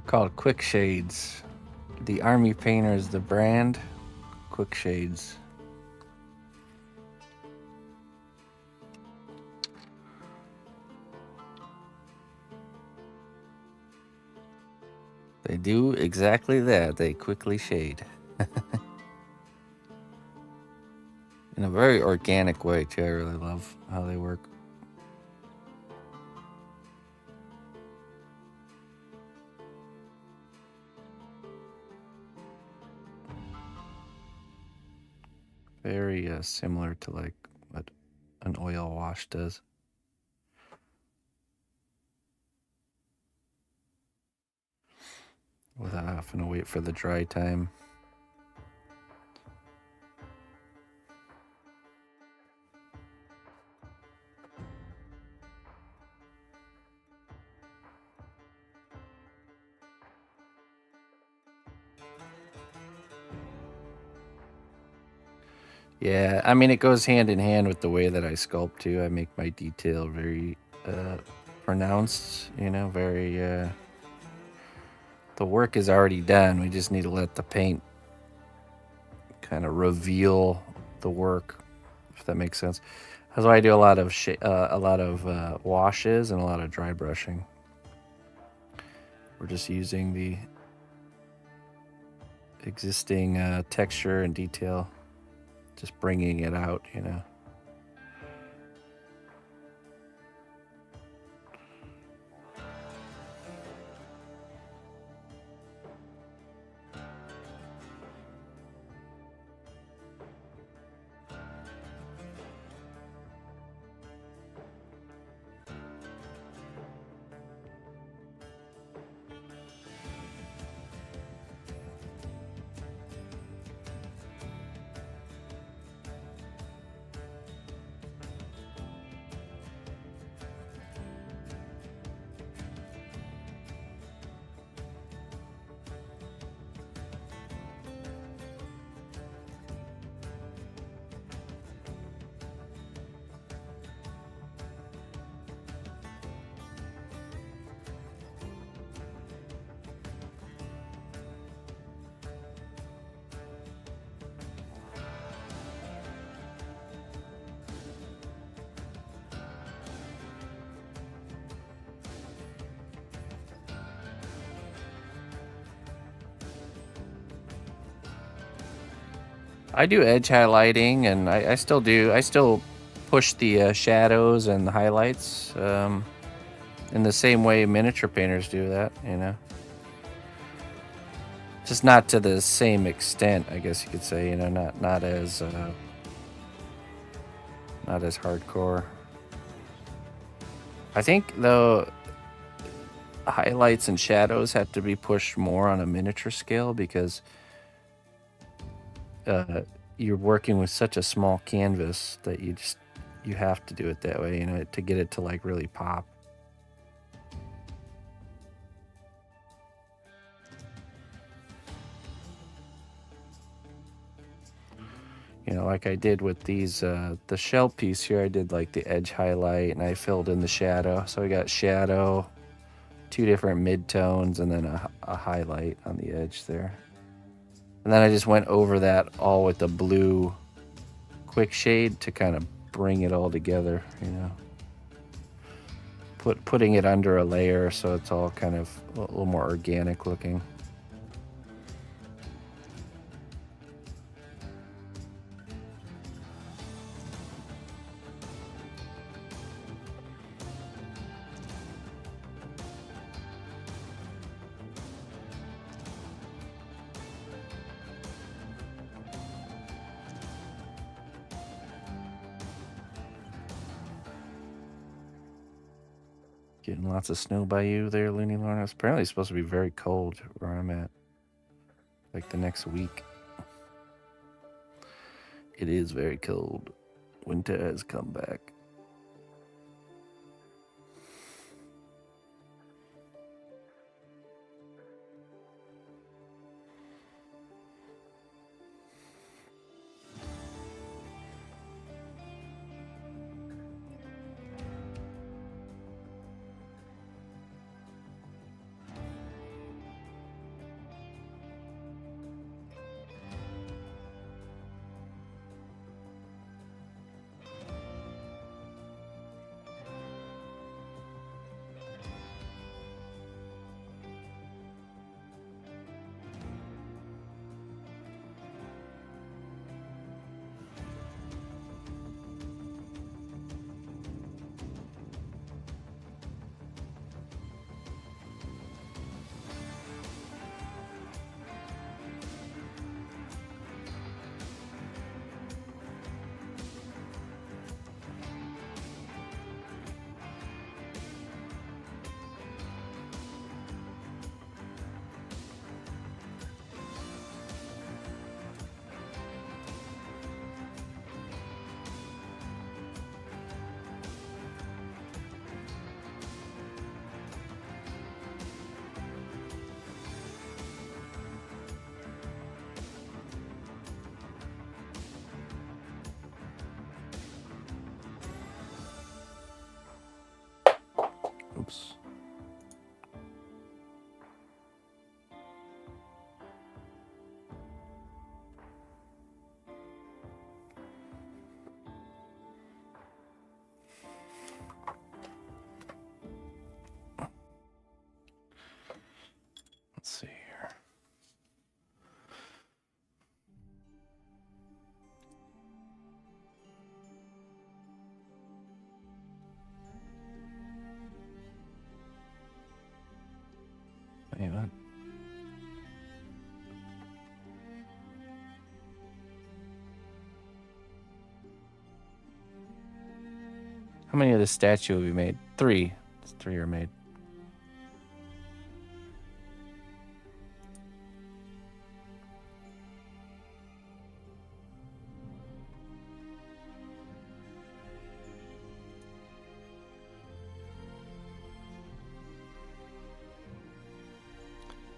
They're called quick shades. The Army Painter is the brand. Quick shades. They do exactly that. They quickly shade. In a very organic way, too. I really love how they work. Very similar to like what an oil wash does. Without having to wait for the dry time. Yeah, I mean, it goes hand in hand with the way that I sculpt too. I make my detail very pronounced, you know, very the work is already done. We just need to let the paint kind of reveal the work, if that makes sense. That's why I do a lot of washes and a lot of dry brushing. We're just using the existing texture and detail, just bringing it out, you know. I do edge highlighting, and I still do. I still push the shadows and the highlights in the same way miniature painters do that, you know. Just not to the same extent, I guess you could say, you know, not as hardcore. I think though highlights and shadows have to be pushed more on a miniature scale because you're working with such a small canvas that you have to do it that way, you know, to get it to like really pop. You know, like I did with these, the shell piece here, I did like the edge highlight and I filled in the shadow. So I got shadow, 2 different mid-tones, and then a highlight on the edge there. And then I just went over that all with the blue quick shade to kind of bring it all together, you know. Putting it under a layer so it's all kind of a little more organic looking. Getting lots of snow by you there, Looney Lorna. It's apparently supposed to be very cold where I'm at. Like the next week. It is very cold. Winter has come back. How many of this statue have we made? 3. 3 are made.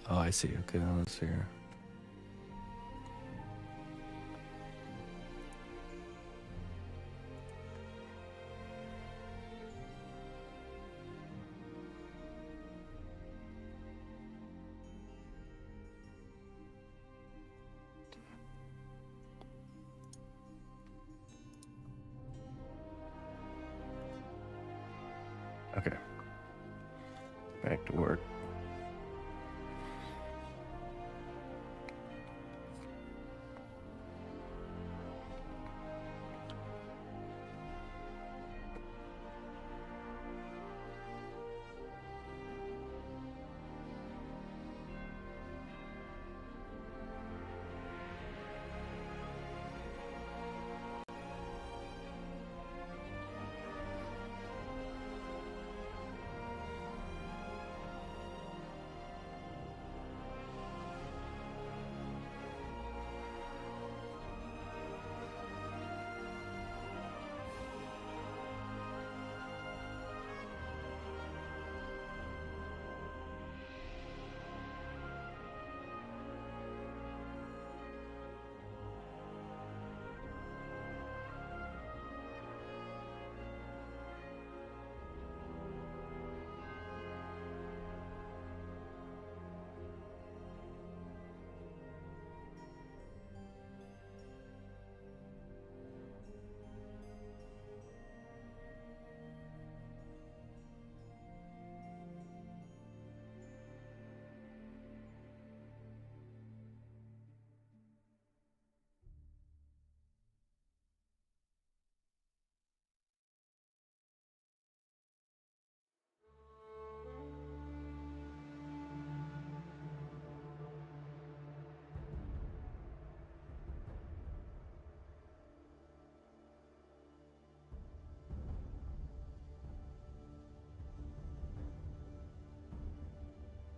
Oh, I see. Okay, now let's see here. Okay. Back to work.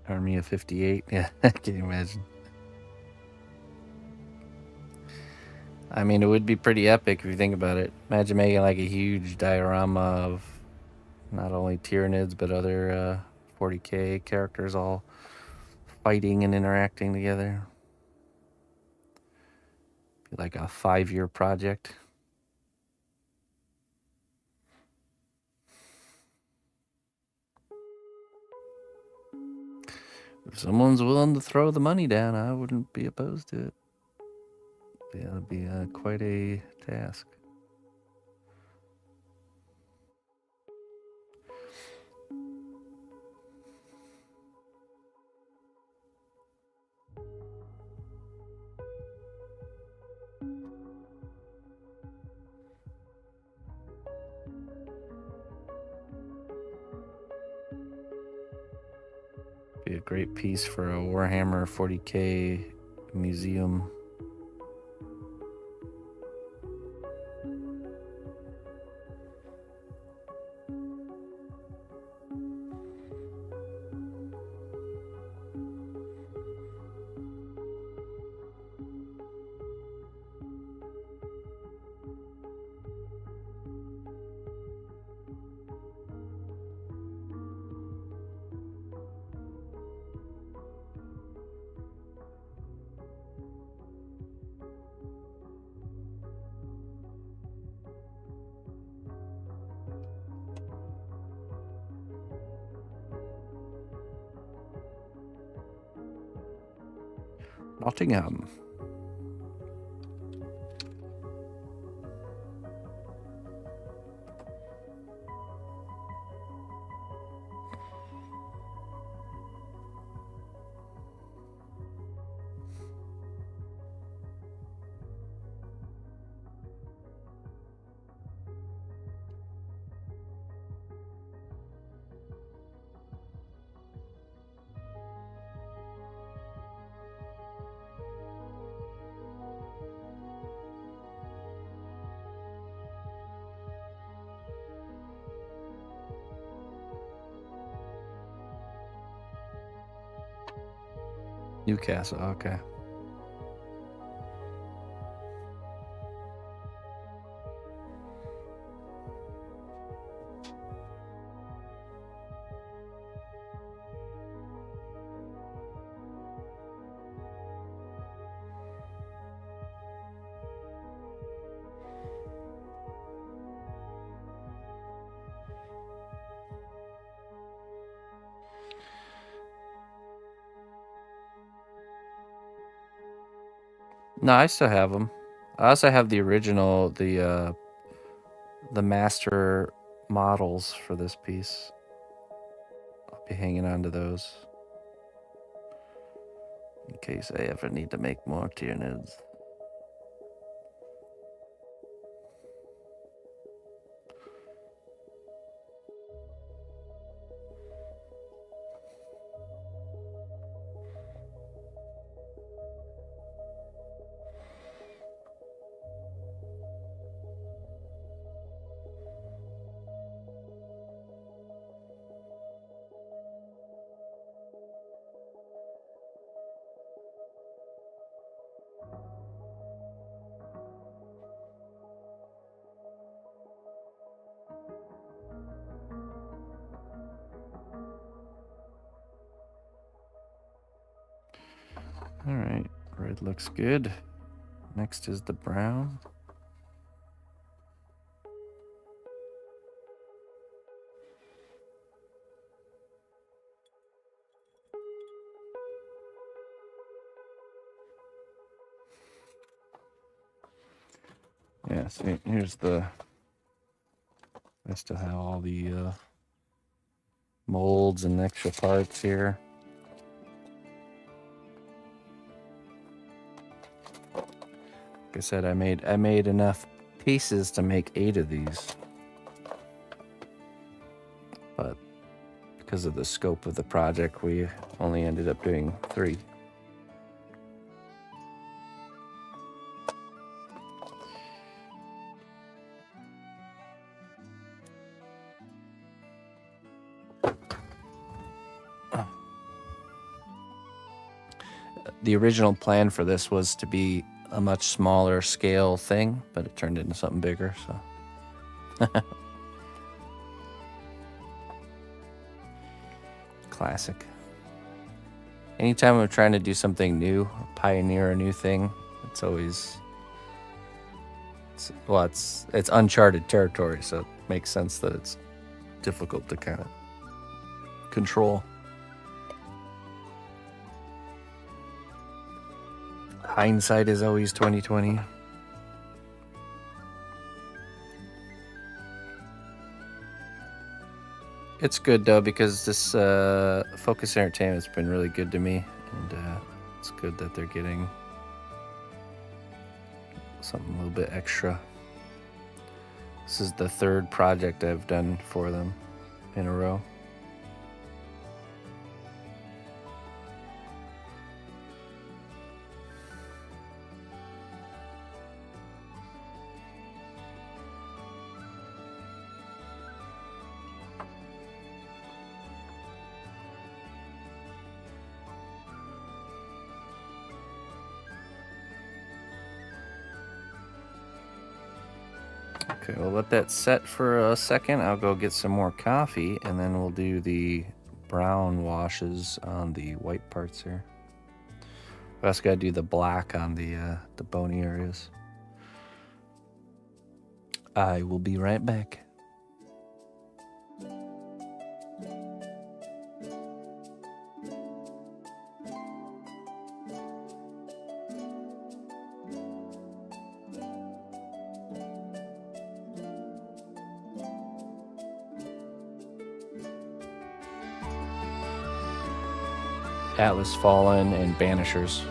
Army of 58. Yeah, can you imagine? I mean, it would be pretty epic if you think about it. Imagine making like a huge diorama of not only Tyranids, but other 40k characters all fighting and interacting together. Be like a 5-year project. If someone's willing to throw the money down, I wouldn't be opposed to it. Yeah, it'd be quite a task. Be a great piece for a Warhammer 40k museum. Nottingham. Newcastle, okay. No, I still have them. I also have the original, the master models for this piece. I'll be hanging on to those in case I ever need to make more Tyranids. All right, red looks good. Next is the brown. Yeah, see, here's the... I still have all the molds and extra parts here. Like I said, I made enough pieces to make 8 of these. But because of the scope of the project, we only ended up doing 3. The original plan for this was to be a much smaller scale thing, but it turned into something bigger, so. Classic. Anytime I'm trying to do something new, or pioneer a new thing, it's always... It's uncharted territory, so it makes sense that it's difficult to kind of control. Hindsight is always 20/20. It's good though, because this Focus Entertainment's been really good to me, and it's good that they're getting something a little bit extra. This is the 3rd project I've done for them in a row. Okay, we'll let that set for a second. I'll go get some more coffee, and then we'll do the brown washes on the white parts here. We also gotta do the black on the bony areas. I will be right back. Atlas Fallen and Banishers.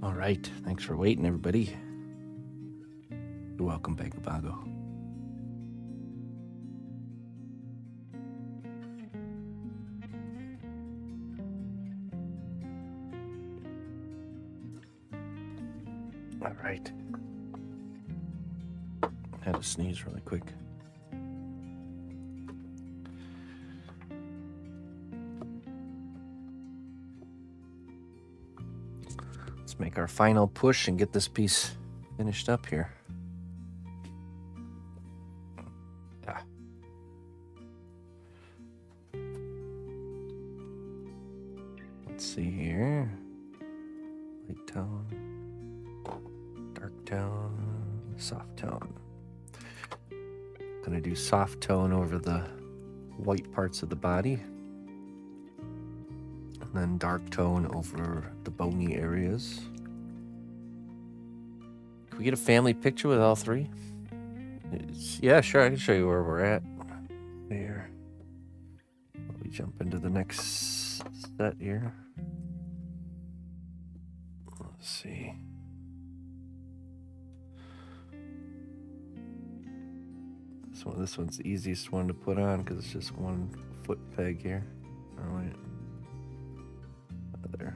All right. Thanks for waiting, everybody. You're welcome, Bangabago. All right. I had to sneeze really quick. Let's make our final push and get this piece finished up here. Let's see here. Light tone, dark tone, soft tone. Gonna do soft tone over the white parts of the body. And then dark tone over the bony areas. Can we get a family picture with all three? Yeah, sure. I can show you where we're at. There. We jump into the next set here. Let's see. This one's the easiest one to put on because it's just one foot peg here. Oh wait. There.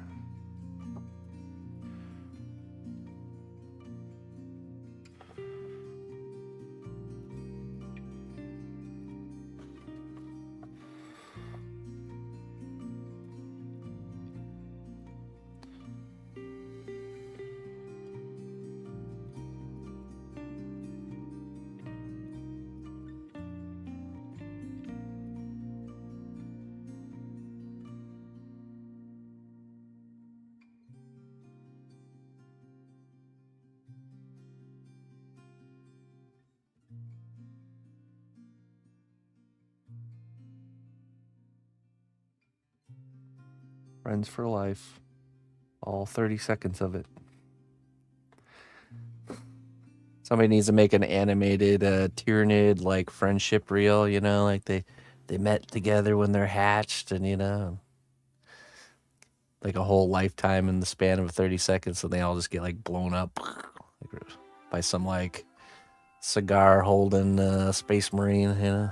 Friends for life. All 30 seconds of it. Somebody needs to make an animated Tyranid like friendship reel, you know, like they met together when they're hatched and, you know, like a whole lifetime in the span of 30 seconds, so they all just get like blown up by some like cigar holding space marine, you know.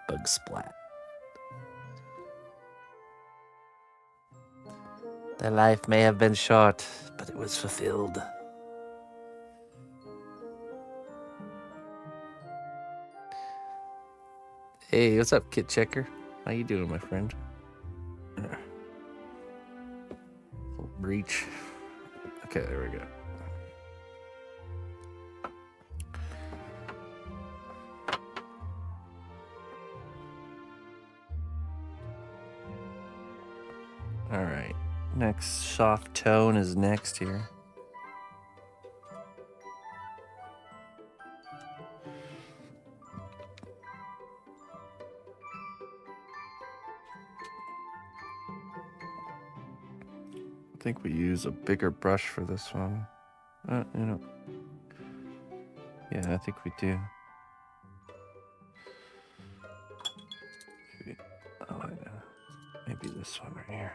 Bug splat. Their life may have been short, but it was fulfilled. Hey, what's up, Kit Checker? How you doing, my friend? Little breach. Okay, there we go. All right, next soft tone is next here. I think we use a bigger brush for this one. You know. Yeah, I think we do. Oh, I know. Maybe this one right here.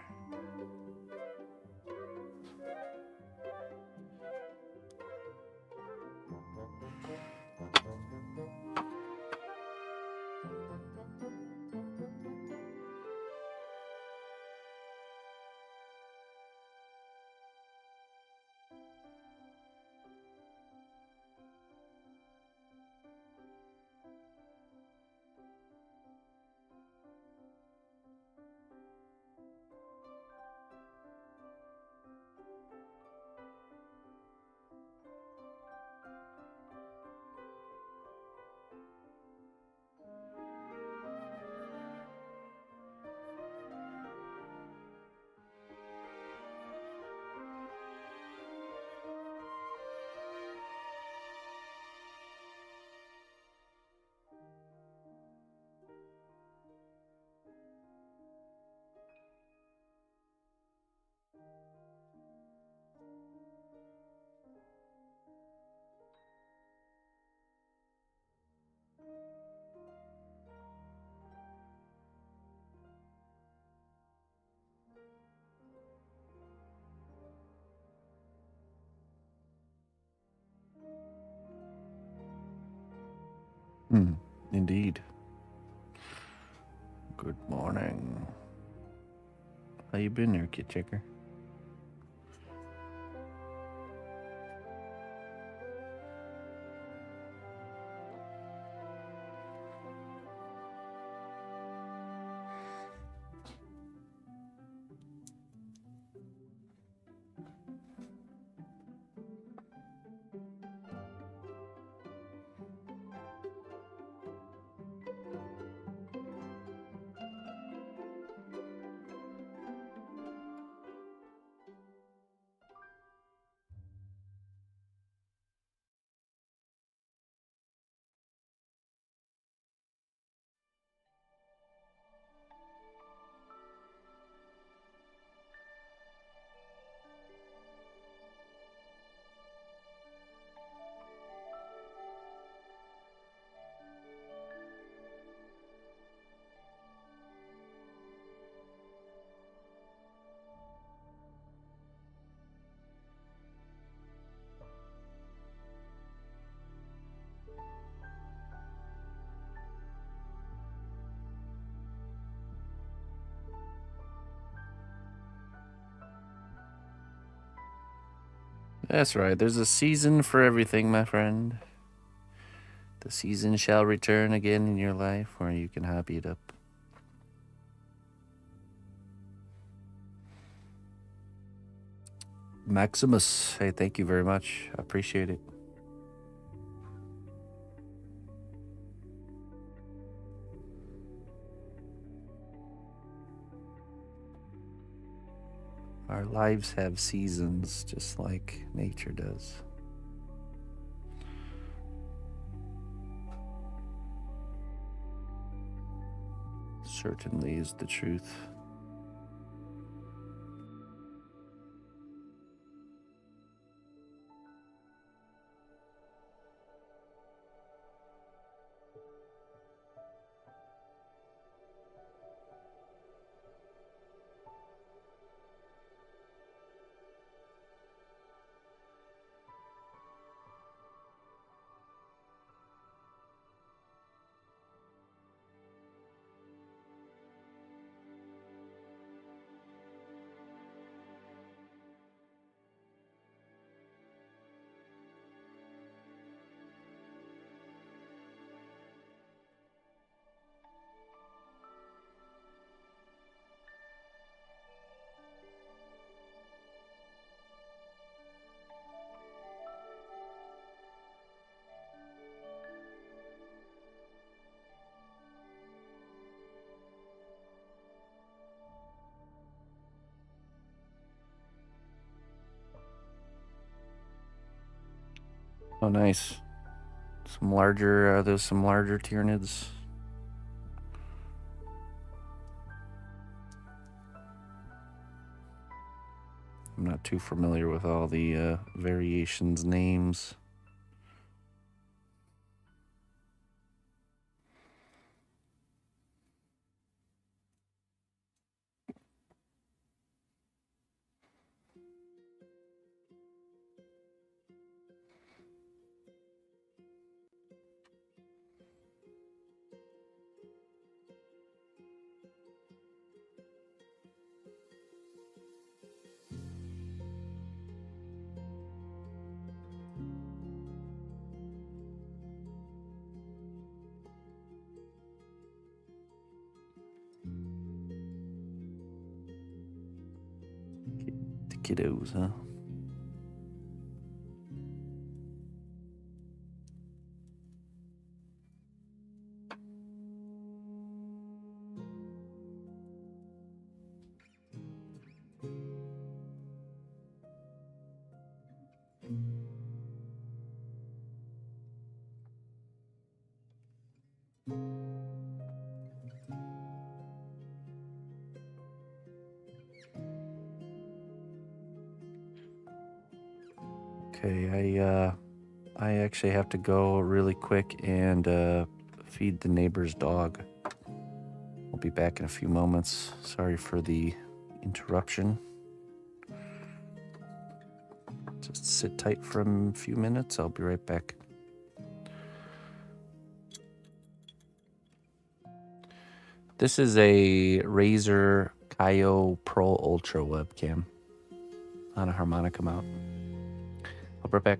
Indeed. Good morning. How you been there, kid checker? That's right. There's a season for everything, my friend. The season shall return again in your life where you can hobby it up. Maximus, hey, thank you very much. I appreciate it. Our lives have seasons just like nature does. Certainly is the truth. Oh, nice. There's some larger Tyranids. I'm not too familiar with all the variations names. The kiddos, huh? Okay, I actually have to go really quick and feed the neighbor's dog. I'll be back in a few moments. Sorry for the interruption. Just sit tight for a few minutes. I'll be right back. This is a Razer Kaio Pro Ultra webcam on a harmonica mount. I'll be right back.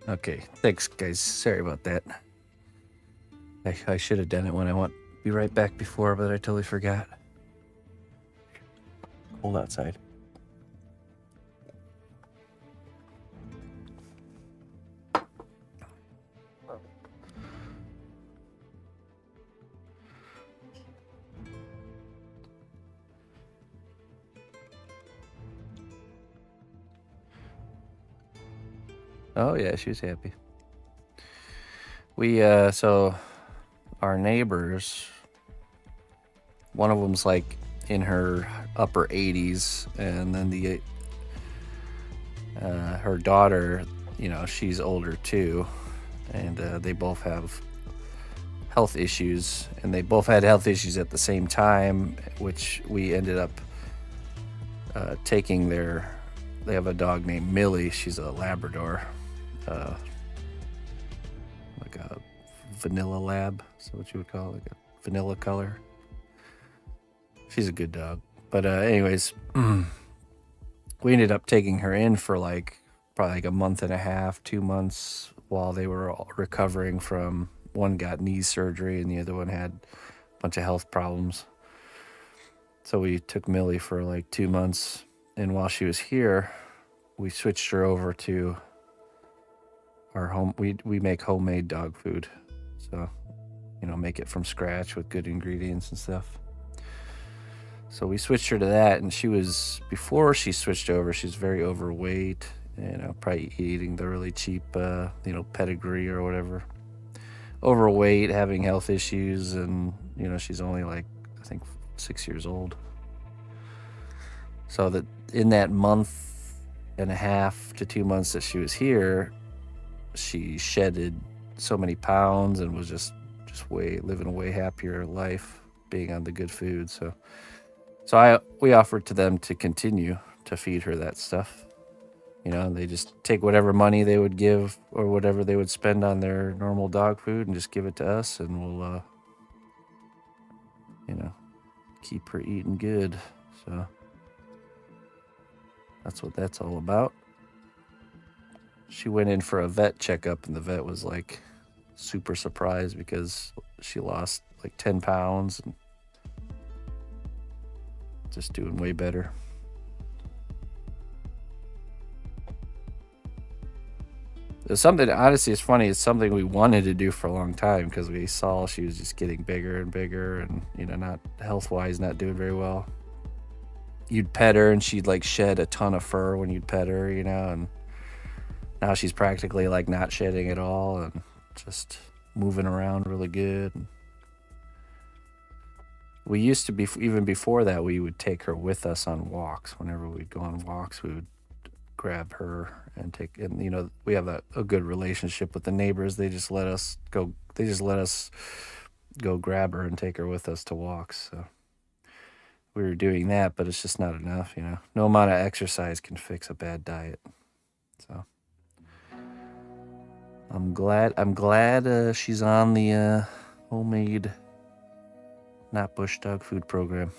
Okay, thanks, guys. Sorry about that. I should have done it when I want be right back before, but I totally forgot. Cold outside. Oh yeah, she was happy. We so our neighbors, one of them's like in her upper 80s, and then the her daughter, you know, she's older too, and they both have health issues, and they both had health issues at the same time, which we ended up taking their. They have a dog named Millie. She's a Labrador, like a vanilla lab. Is that what you would call it? Like a vanilla color. She's a good dog. But anyways, we ended up taking her in for like probably like a month and a half, 2 months, while they were all recovering from, one got knee surgery and the other one had a bunch of health problems. So we took Millie for like 2 months, and while she was here, we switched her over to our home. We make homemade dog food, so you know, make it from scratch with good ingredients and stuff. So we switched her to that, and she was, before she switched over, she's very overweight, you know, probably eating the really cheap, you know, pedigree or whatever. Overweight, having health issues, and, you know, she's only like, I think, 6 years old. So that in that month and a half to 2 months that she was here, she shedded so many pounds and was just living a way happier life, being on the good food. So we offered to them to continue to feed her that stuff. You know, they just take whatever money they would give or whatever they would spend on their normal dog food and just give it to us, and we'll, you know, keep her eating good. So that's what that's all about. She went in for a vet checkup, and the vet was like super surprised because she lost like 10 pounds and just doing way better. It's something, honestly, it's funny. It's something we wanted to do for a long time because we saw she was just getting bigger and bigger, and, you know, not health-wise, not doing very well. You'd pet her and she'd like shed a ton of fur when you'd pet her, you know, and now she's practically like not shedding at all and just moving around really good. We used to be, even before that, we would take her with us on walks. Whenever we'd go on walks, we would grab her and take, and, you know, we have a good relationship with the neighbors. They just let us go grab her and take her with us to walks. So we were doing that, but it's just not enough, you know. No amount of exercise can fix a bad diet. So I'm glad she's on the homemade cnotbusch dog food program.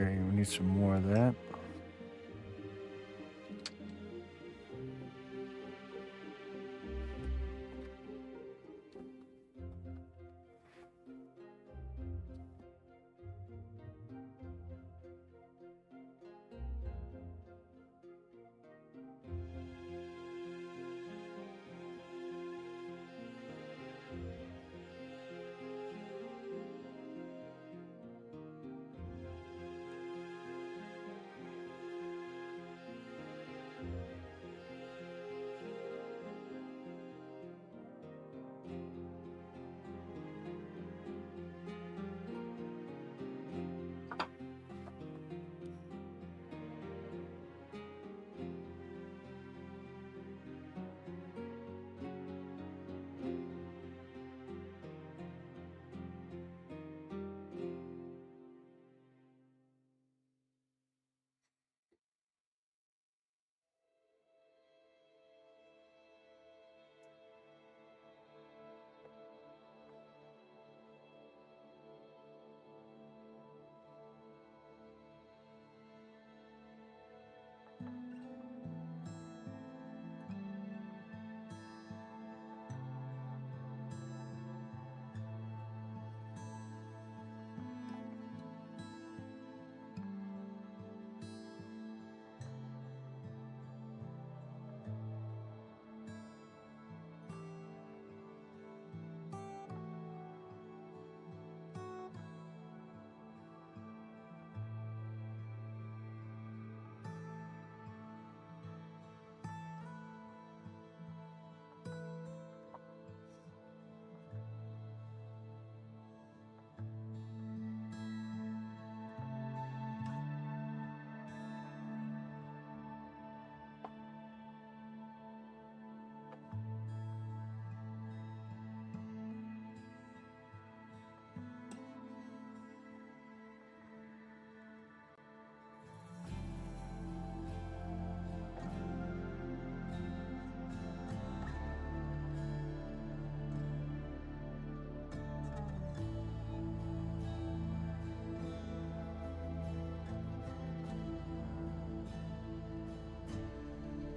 Okay, we need some more of that.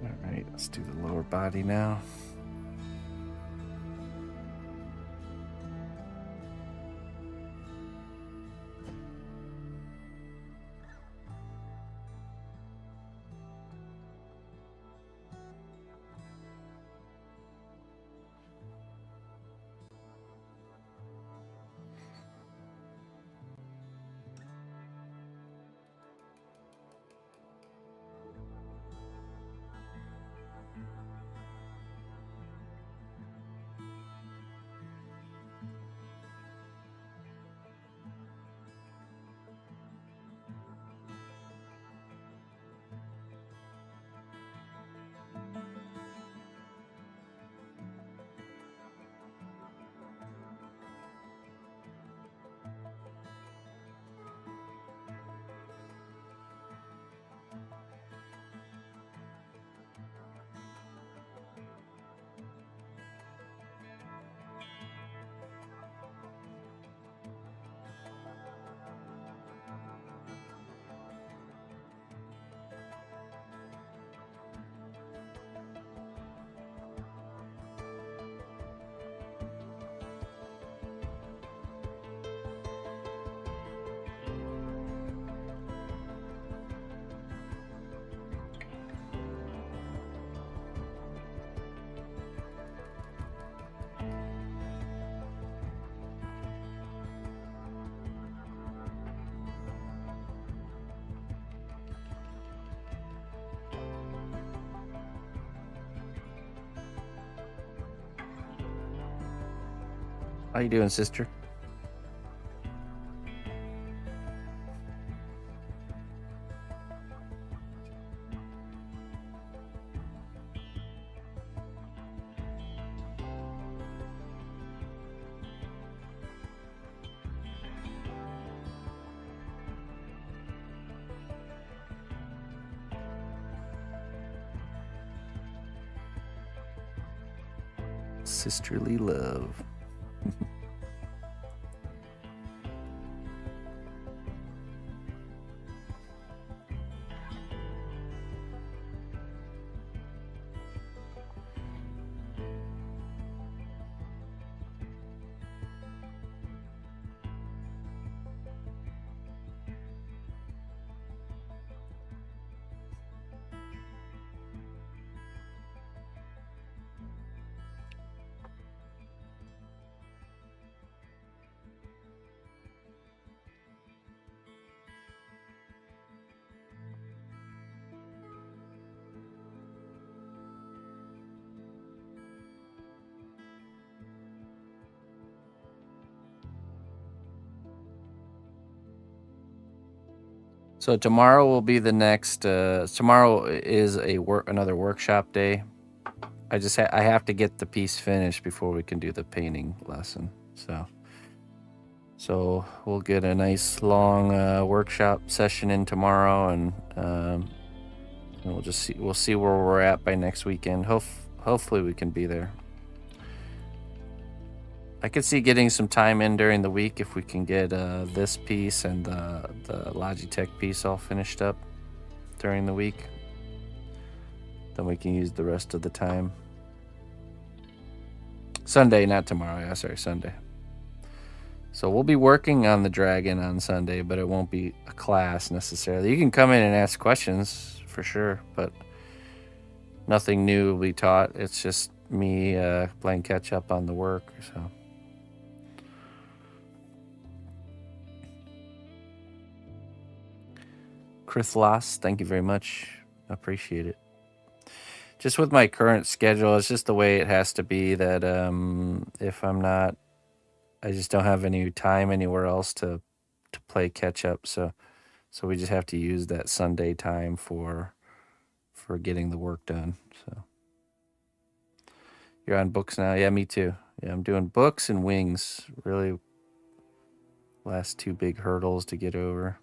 All right, let's do the lower body now. How you doing, sister? Sisterly love. So tomorrow will be the next. Tomorrow is another workshop day. I have to get the piece finished before we can do the painting lesson. So we'll get a nice long workshop session in tomorrow, and we'll see where we're at by next weekend. Hopefully we can be there. I could see getting some time in during the week if we can get this piece and the Logitech piece all finished up during the week. Then we can use the rest of the time. Sunday, not tomorrow. Yeah, sorry, Sunday. So we'll be working on the dragon on Sunday, but it won't be a class necessarily. You can come in and ask questions for sure, but nothing new will be taught. It's just me playing catch up on the work. So. Krithlas, thank you very much. I appreciate it. Just with my current schedule, it's just the way it has to be that if I'm not, I just don't have any time anywhere else to play catch up. So we just have to use that Sunday time for getting the work done. So you're on books now? Yeah, me too. Yeah, I'm doing books and wings. Really, last two big hurdles to get over.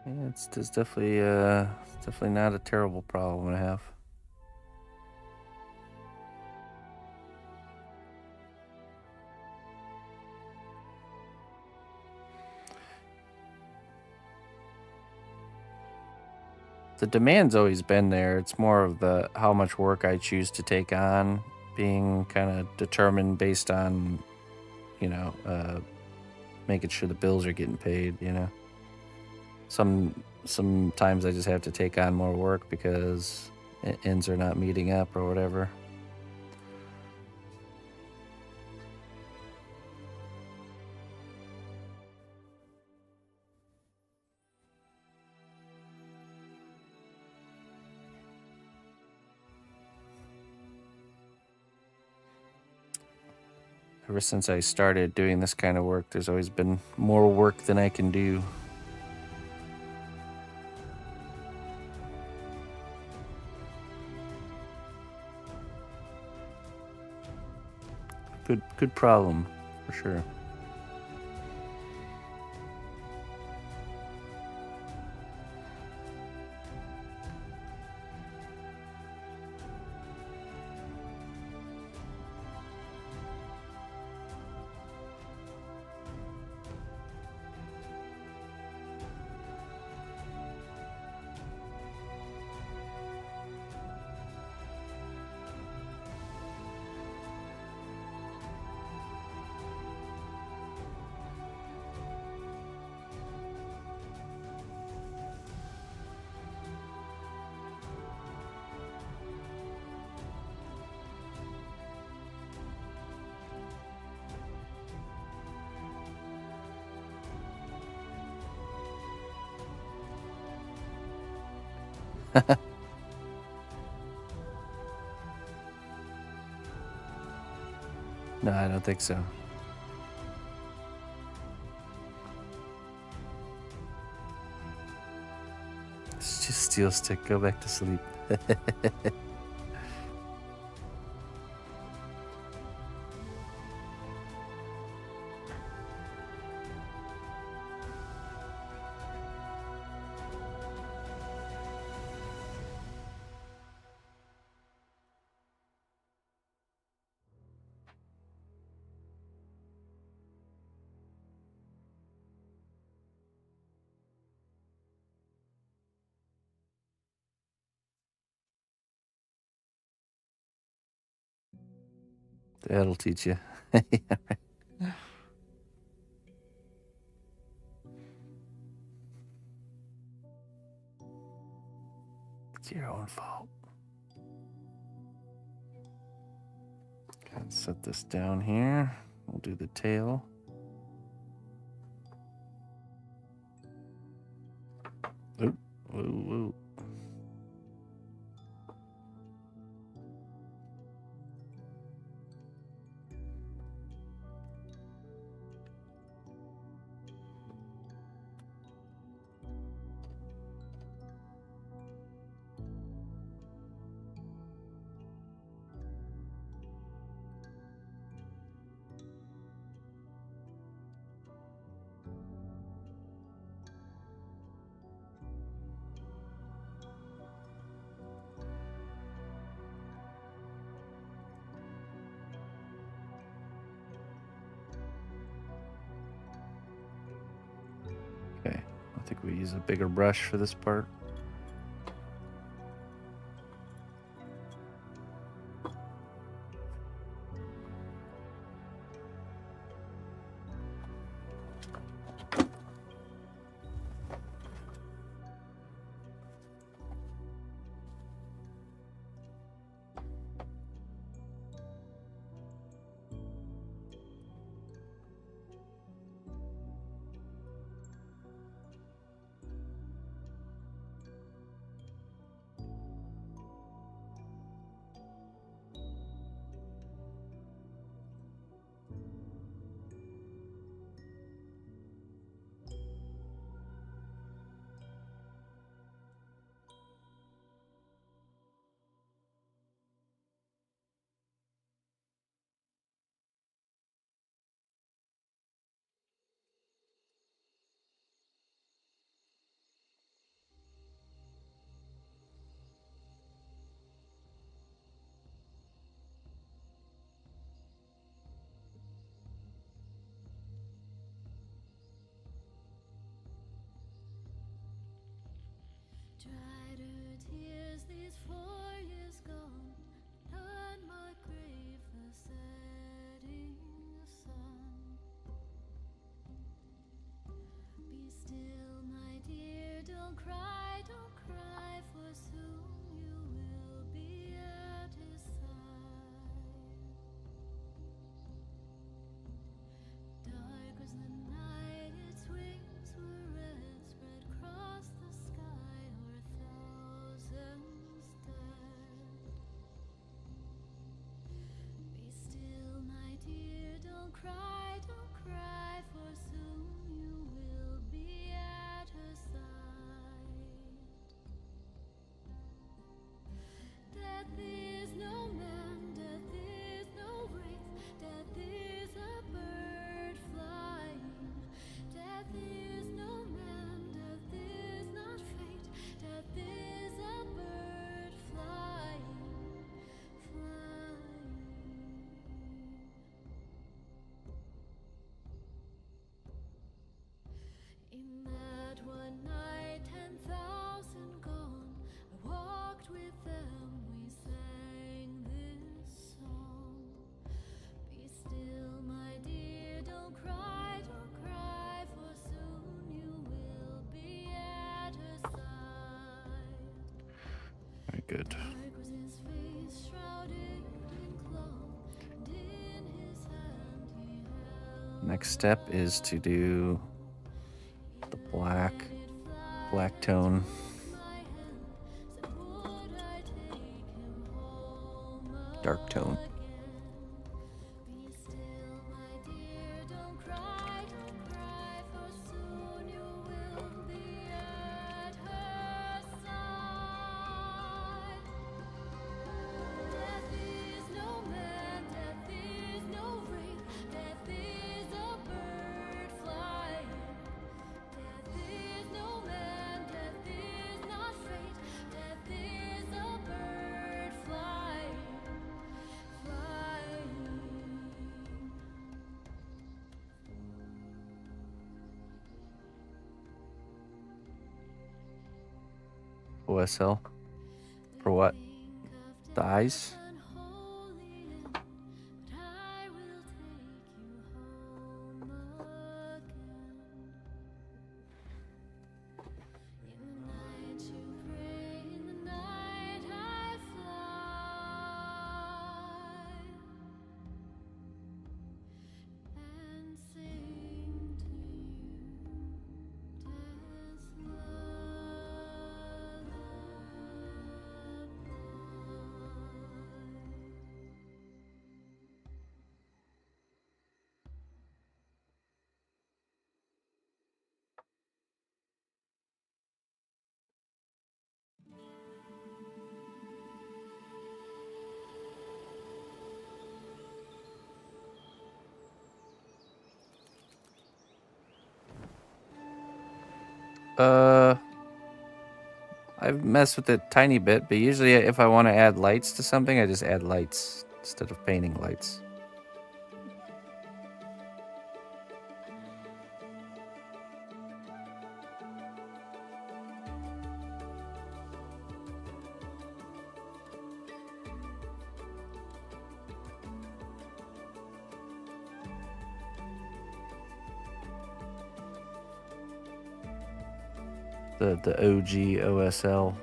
Yeah, it's definitely not a terrible problem to have. The demand's always been there. It's more of the how much work I choose to take on being kind of determined based on, making sure the bills are getting paid, Sometimes I just have to take on more work because ends are not meeting up or whatever. Ever since I started doing this kind of work, there's always been more work than I can do. Good problem, for sure. No, I don't think so. It's just steel stick. Go back to sleep. That'll teach you. It's your own fault. Let's set this down here. We'll do the tail. Oop, whoa, whoa. Okay, I think we use a bigger brush for this part. Dried her tears these 4 years gone, on my grave the setting sun. Be still, my dear, don't cry, for soon you will be at his side. Dark was the night, its wings were red, spread across the sky o'er thousands dead. Be still, my dear, don't cry, for soon you will be at her side. Death is no man, death is no wraith, death is a bird flying. Death is no man, death is not fate, death is a bird flying, flying. In that one night, 10,000 gone, I walked with them, we sang this song. Be still, my dear, don't cry, for soon you will be at her side. Very good. Dark was his face, shrouded in cloth, and in his hand he held Next step is to do the black tone. my hand, said would I take him home Dark tone. again. Be still, OSL. For what? The eyes? I've messed with it a tiny bit, but usually if I want to add lights to something, I just add lights instead of painting lights. The OG OSL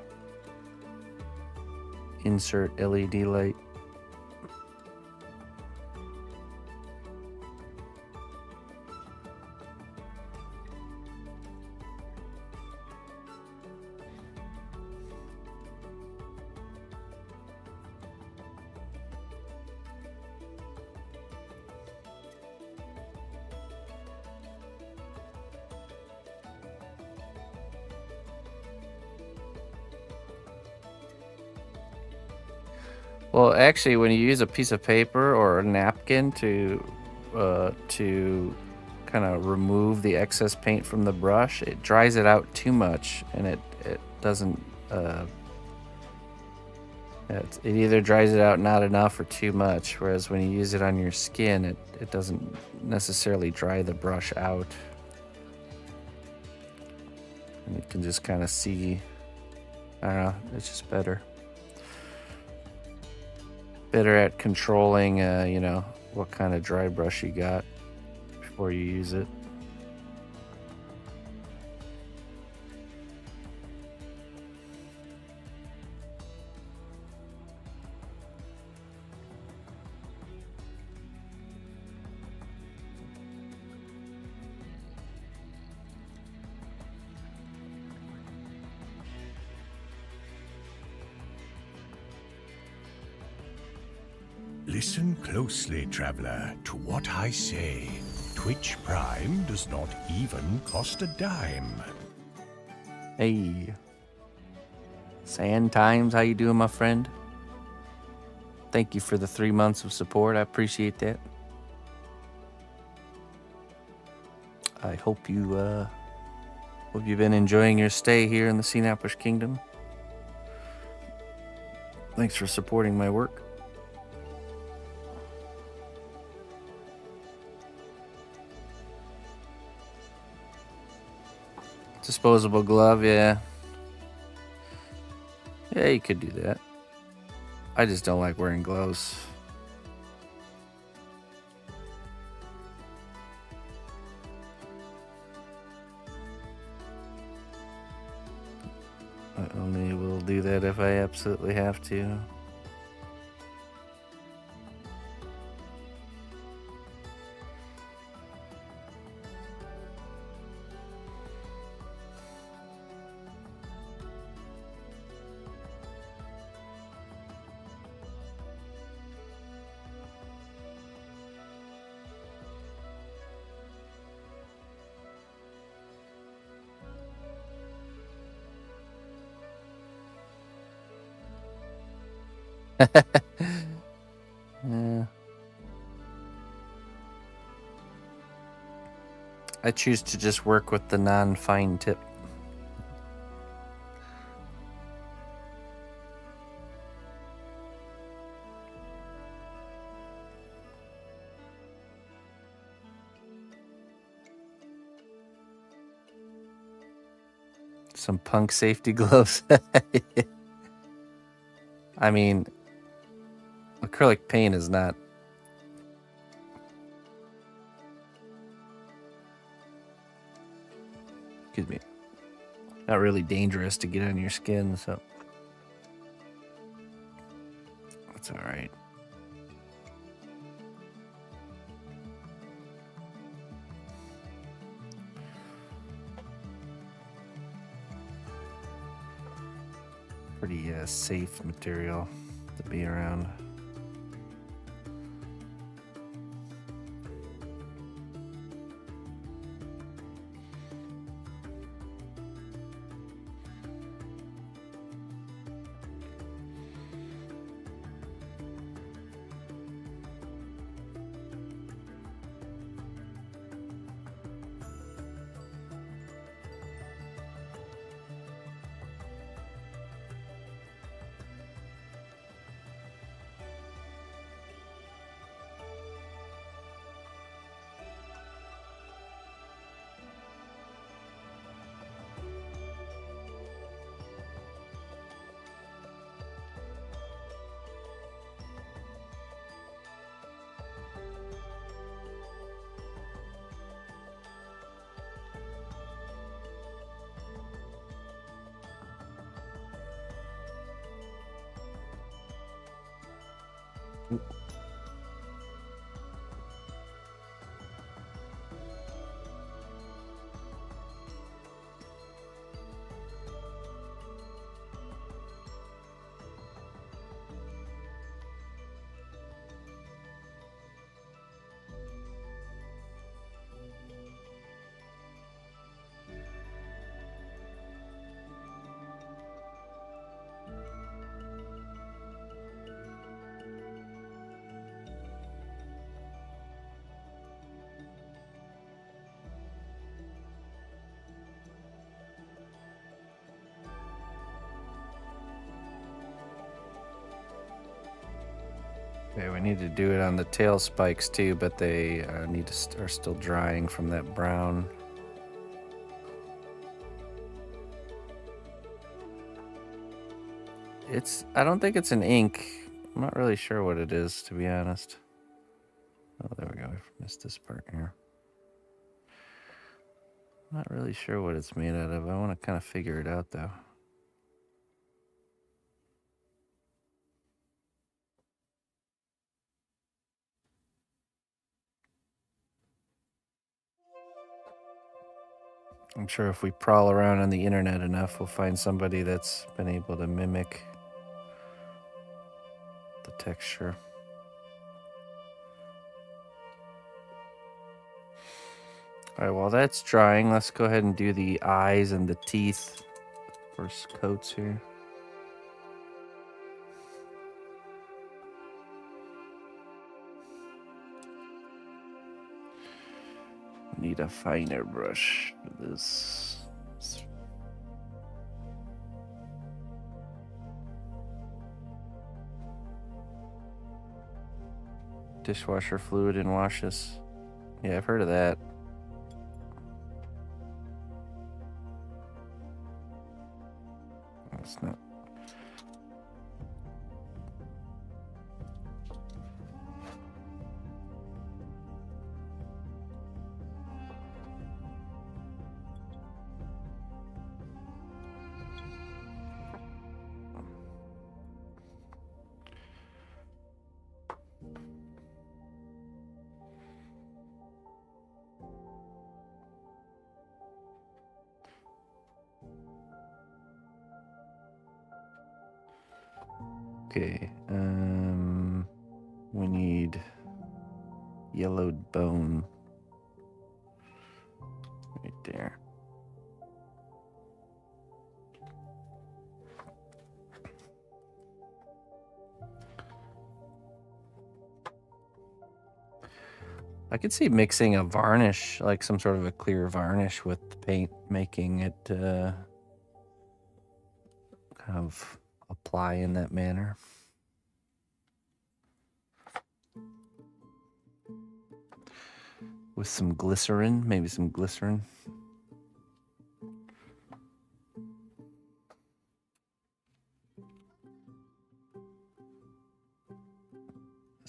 insert LED light. Well, actually, when you use a piece of paper or a napkin to kind of remove the excess paint from the brush, it dries it out too much, and it doesn't. It either dries it out not enough or too much. Whereas when you use it on your skin, it doesn't necessarily dry the brush out, and you can just kind of see. I don't know. It's just better. Better at controlling, you know, what kind of dry brush you got before you use it. Listen closely, traveler, to what I say. Twitch Prime does not even cost a dime. Hey, Sand Times, how you doing, my friend? Thank you for the 3 months of support. I appreciate that. I hope you've been enjoying your stay here in the cnotbusch Kingdom. Thanks for supporting my work. Disposable glove, yeah. Yeah, you could do that. I just don't like wearing gloves. I only will do that if I absolutely have to. Yeah. I choose to just work with the non-fine tip. Some punk safety gloves. I mean, acrylic paint is not... Excuse me. Not really dangerous to get on your skin, so... That's alright. Pretty safe material to be around. Okay, we need to do it on the tail spikes too, but they are still drying from that brown. I don't think it's an ink. I'm not really sure what it is, to be honest. Oh, there we go. I missed this part here. I'm not really sure what it's made out of. I want to kind of figure it out though. I'm sure if we prowl around on the internet enough, we'll find somebody that's been able to mimic the texture. All right, while that's drying, let's go ahead and do the eyes and the teeth first coats here. Need a finer brush for this. Dishwasher fluid and washes. Yeah, I've heard of that. It's not. Okay, we need yellowed bone right there. I could see mixing a varnish, like some sort of a clear varnish with the paint, making it kind of apply in that manner. With some glycerin, maybe some glycerin.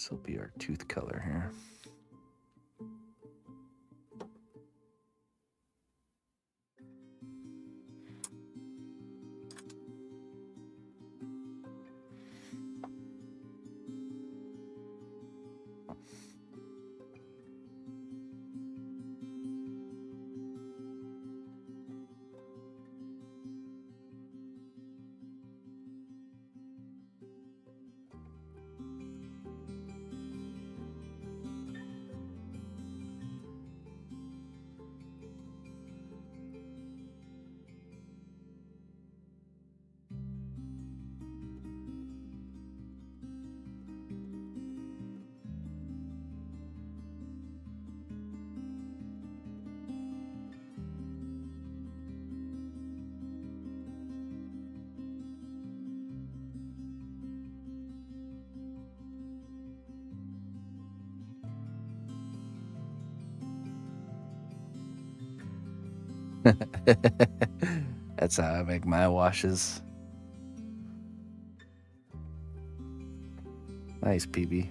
This will be our tooth color here. That's how I make my washes. Nice, PB.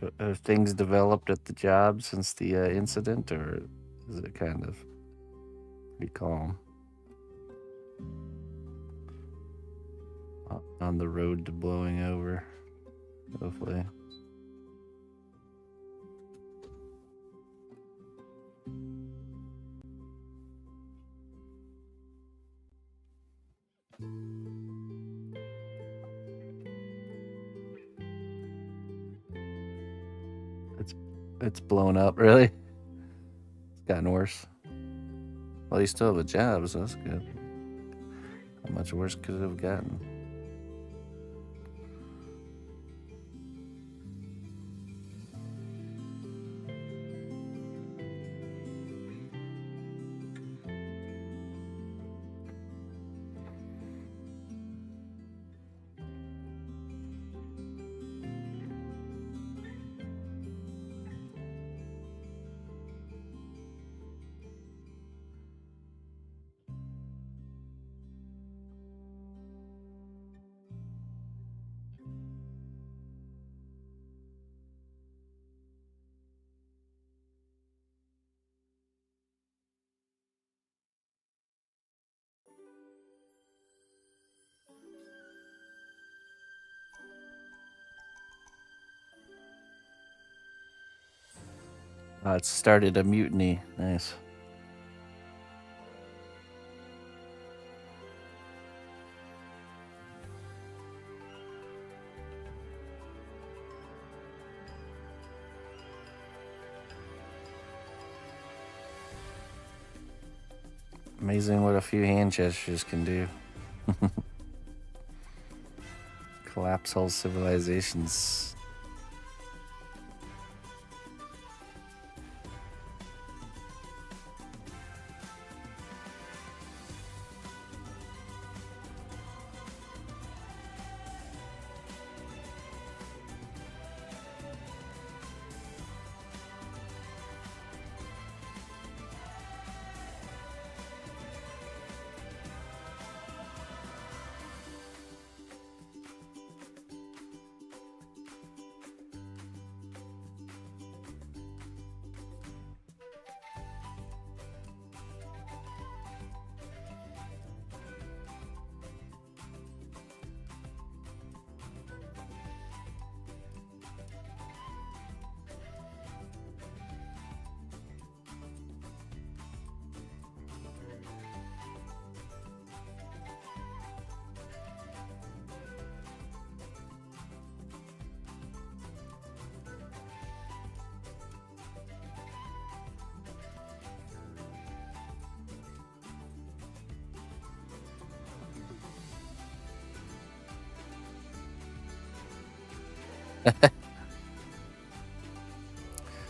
So, have things developed at the job since the incident, or is it kind of pretty calm? On the road to blowing over, hopefully. It's blown up, really? It's gotten worse. Well, you still have a job, so that's good. How much worse could it have gotten? It started a mutiny. Nice. Amazing what a few hand gestures can do. Collapse whole civilizations.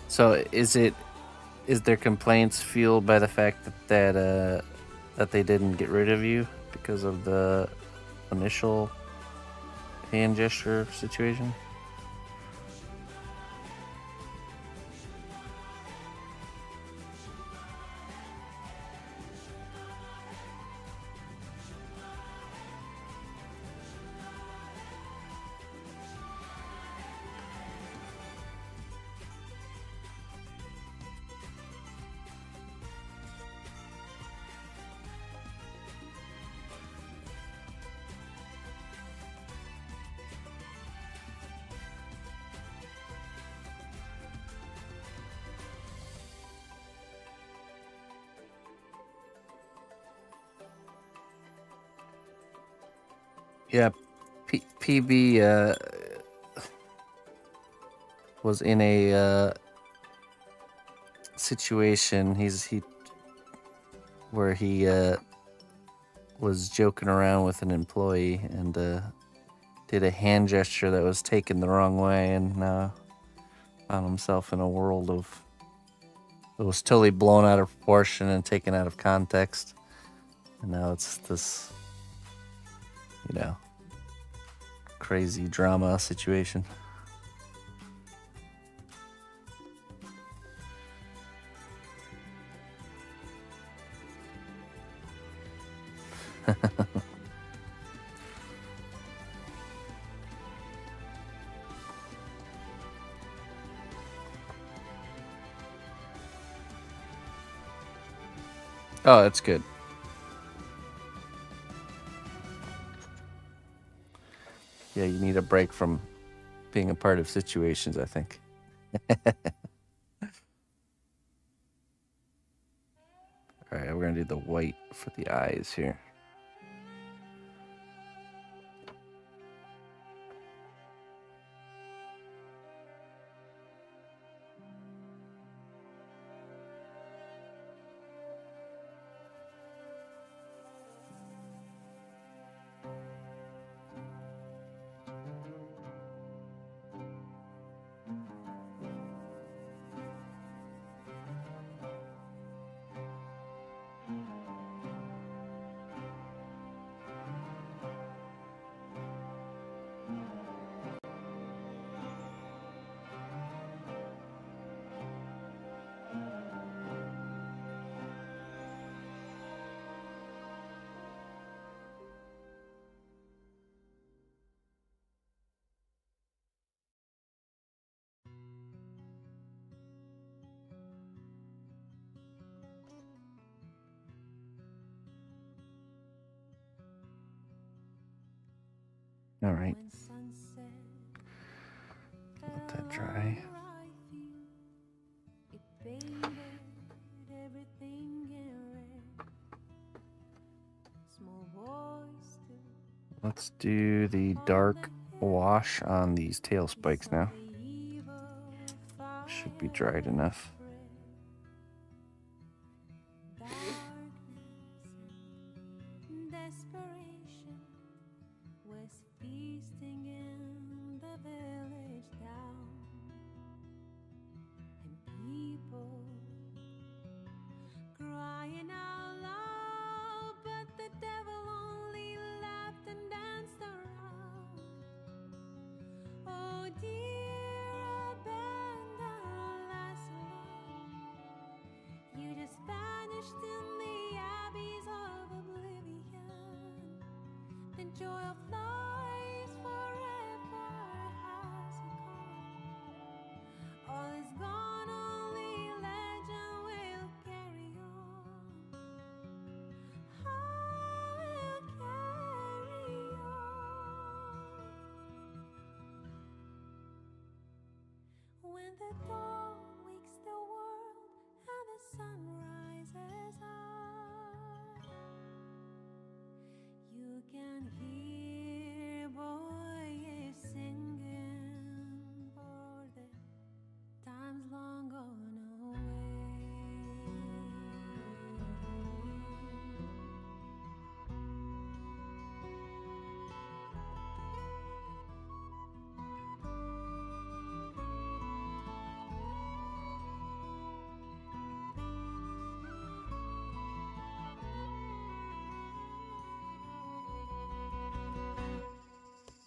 So is their complaints fueled by the fact that they didn't get rid of you because of the initial hand gesture situation? Yeah, PB was in a situation. He where he was joking around with an employee and did a hand gesture that was taken the wrong way, and found himself in a world of it was totally blown out of proportion and taken out of context. And now it's this, crazy drama situation. Oh, that's good. Yeah, you need a break from being a part of situations, I think. All right, we're going to do the white for the eyes here. All right. Let that dry. Let's do the dark wash on these tail spikes now. Should be dried enough.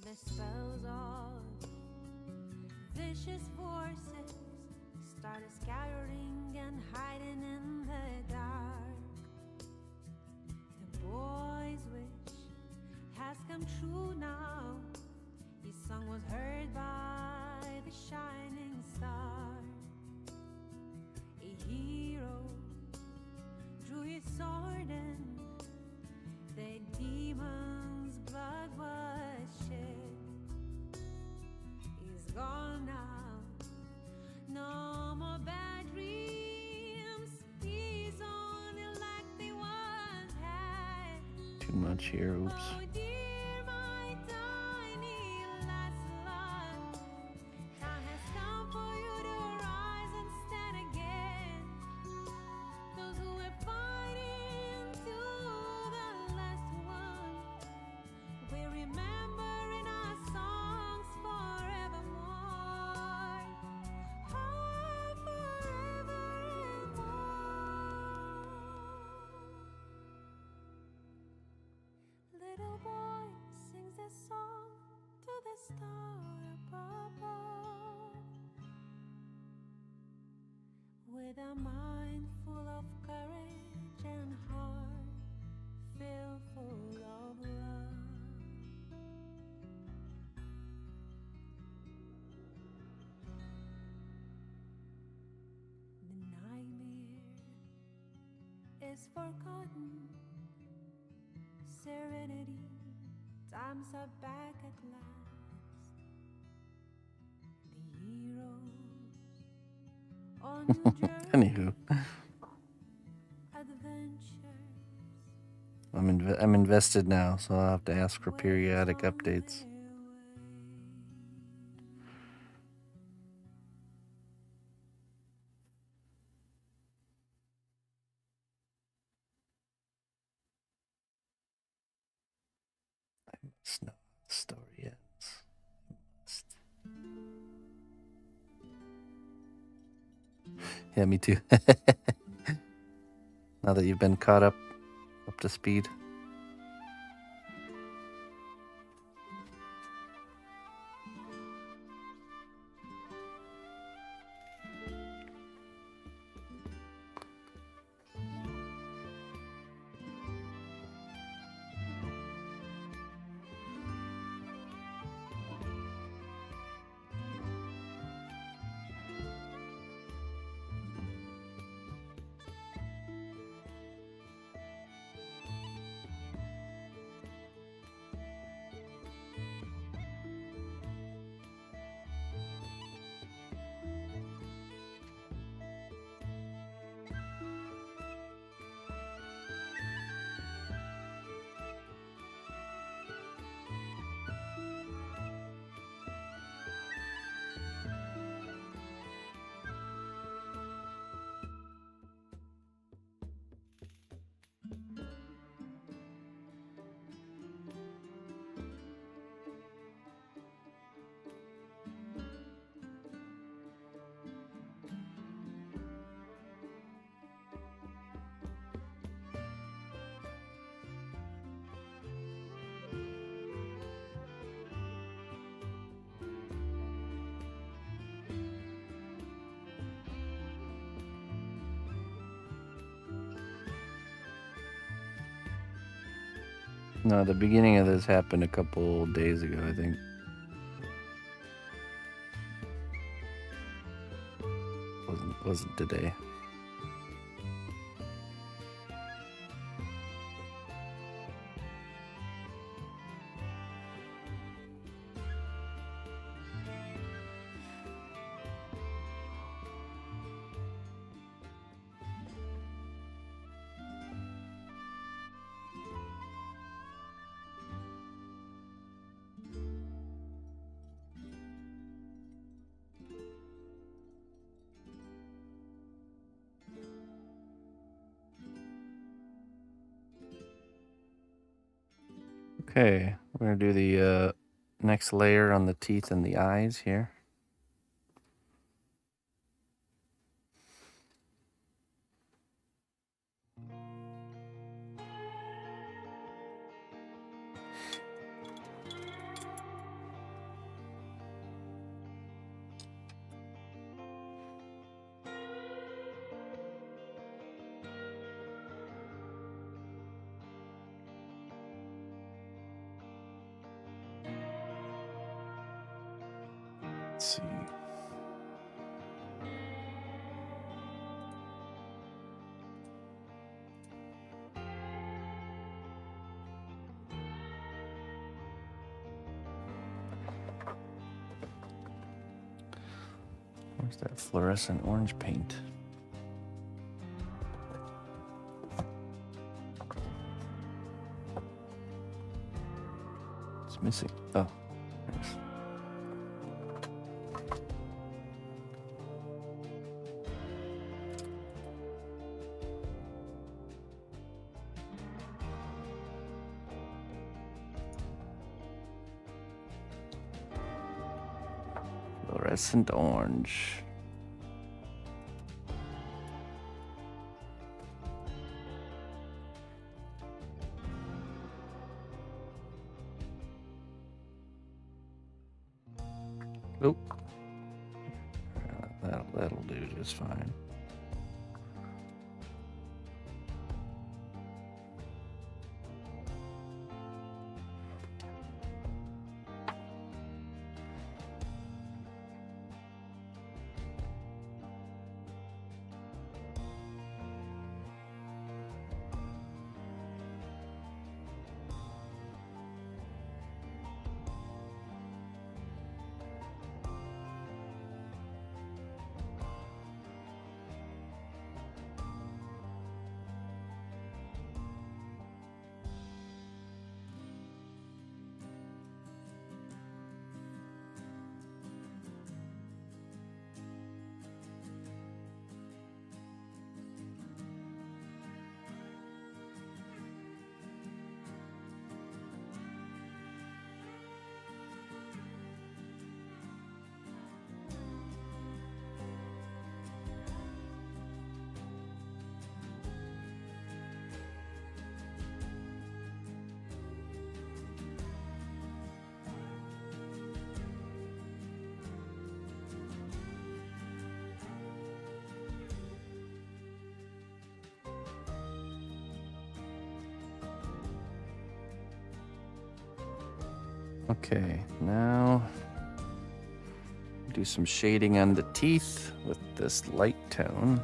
The spells of vicious forces started scattering and hiding in the dark. The boy's wish has come true now. His song was heard by the shining star. A hero drew his sword and the demon's blood was shed. He's gone now, no more bad dreams. He's only like they once had. Too much here, oops. Oh dear, my a mind full of courage and heart filled full of love. The nightmare is forgotten. Serenity, times are back at last. The heroes on new journeys, Anywho, adventures. I'm invested now, so I'll have to ask for periodic updates. I must know how the story ends. I must. Yeah, me too. Now that you've been caught up to speed. No, the beginning of this happened a couple days ago, I think. Wasn't today. Okay, we're gonna do the next layer on the teeth and the eyes here. Let's see. Where's that fluorescent orange paint? It's missing. Oh, thanks. Fluorescent orange. Nope. That'll do just fine. Okay, now do some shading on the teeth with this light tone.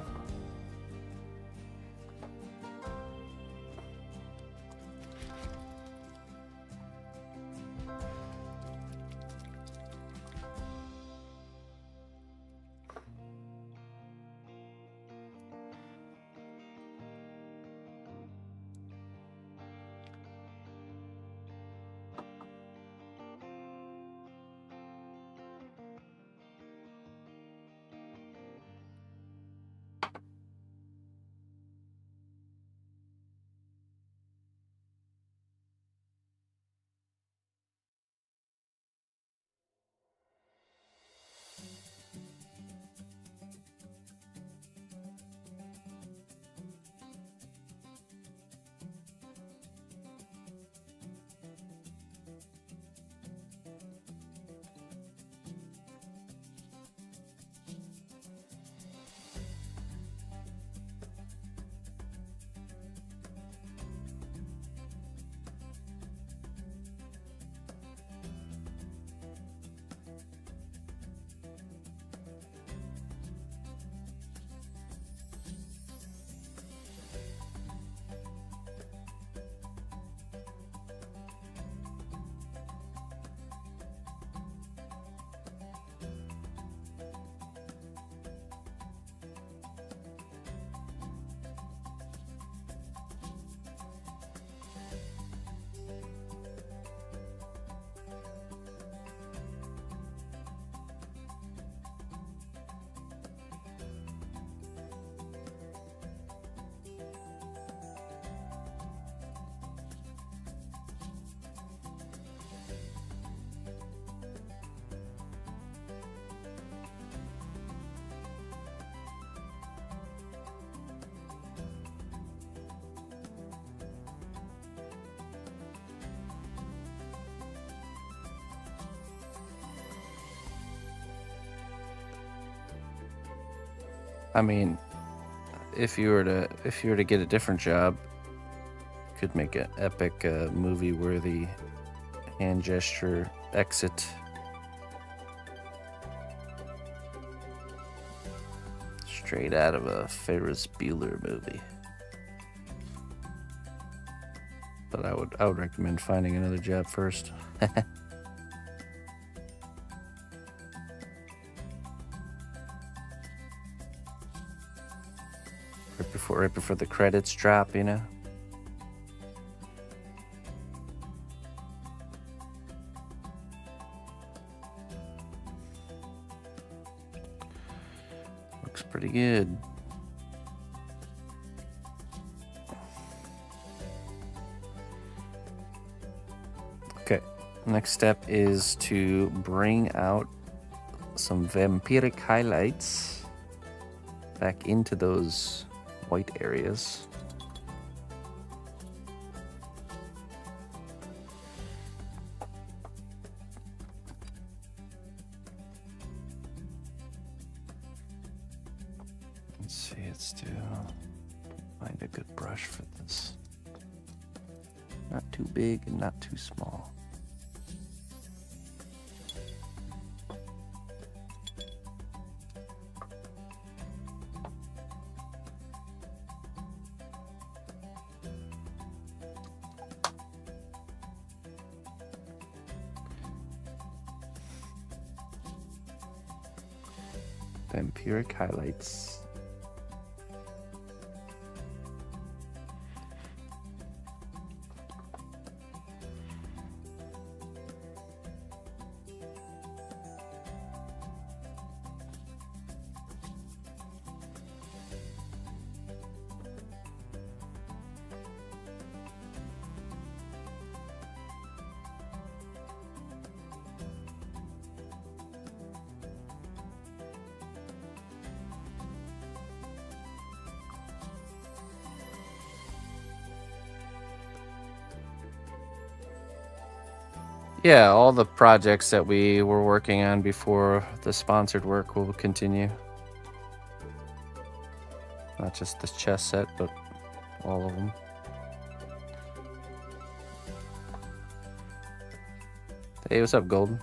I mean, if you were to get a different job, you could make an epic movie-worthy hand gesture exit. Straight out of a Ferris Bueller movie. But I would recommend finding another job first. Right before the credits drop, you know. Looks pretty good. Okay, next step is to bring out some vampiric highlights back into those white areas. Let's see, let's find a good brush for this. Not too big and not too small. Vampiric highlights. Yeah, all the projects that we were working on before the sponsored work will continue. Not just the chess set, but all of them. Hey, what's up, Golden?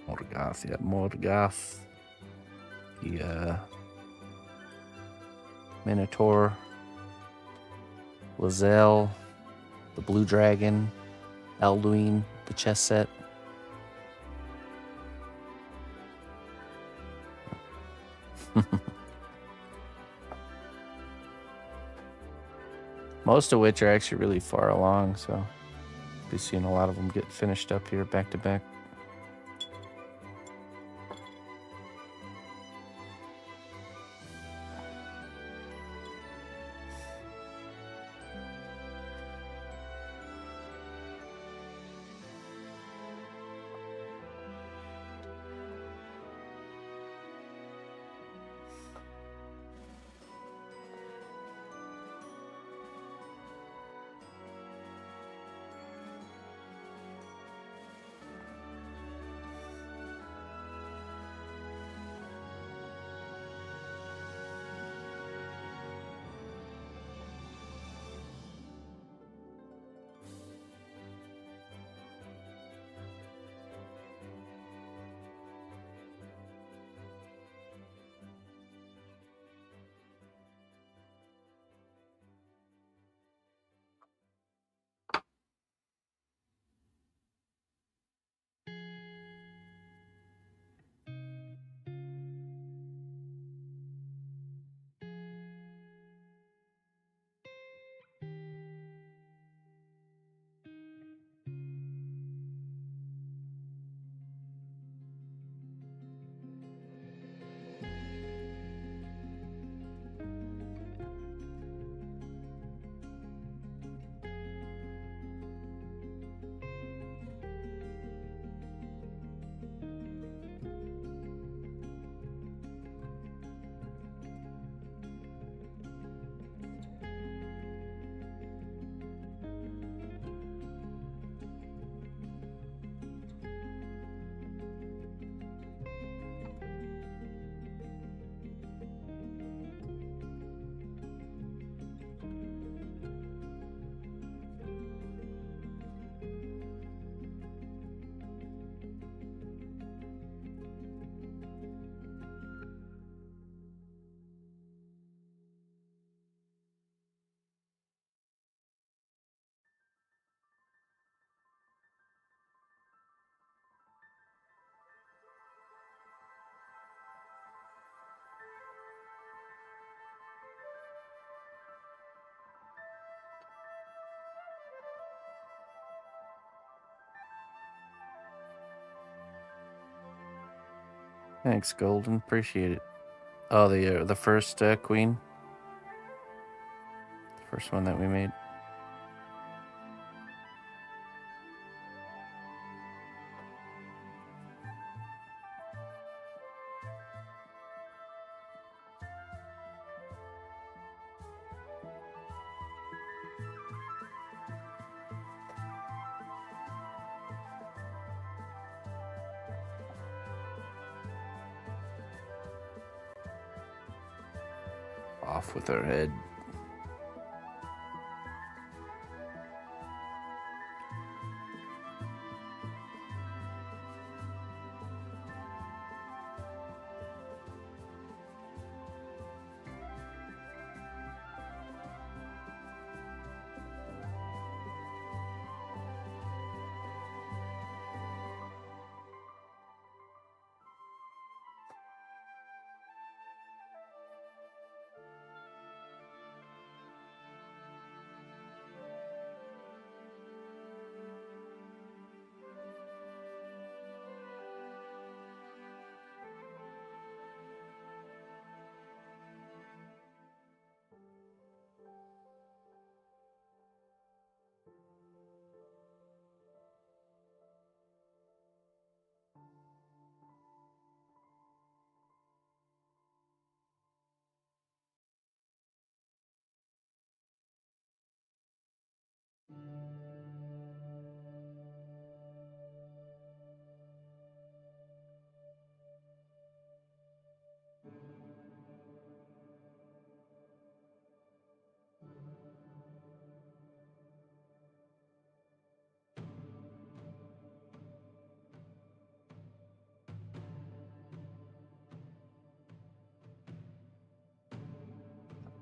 Morgoth, yeah, Morgoth. The Minotaur. Lazelle. The Blue Dragon. Alduin, the chess set. Most of which are actually really far along, so I'll be seeing a lot of them get finished up here back to back. Thanks, Golden. Appreciate it. Oh, the first queen. The first one that we made. Off with her head.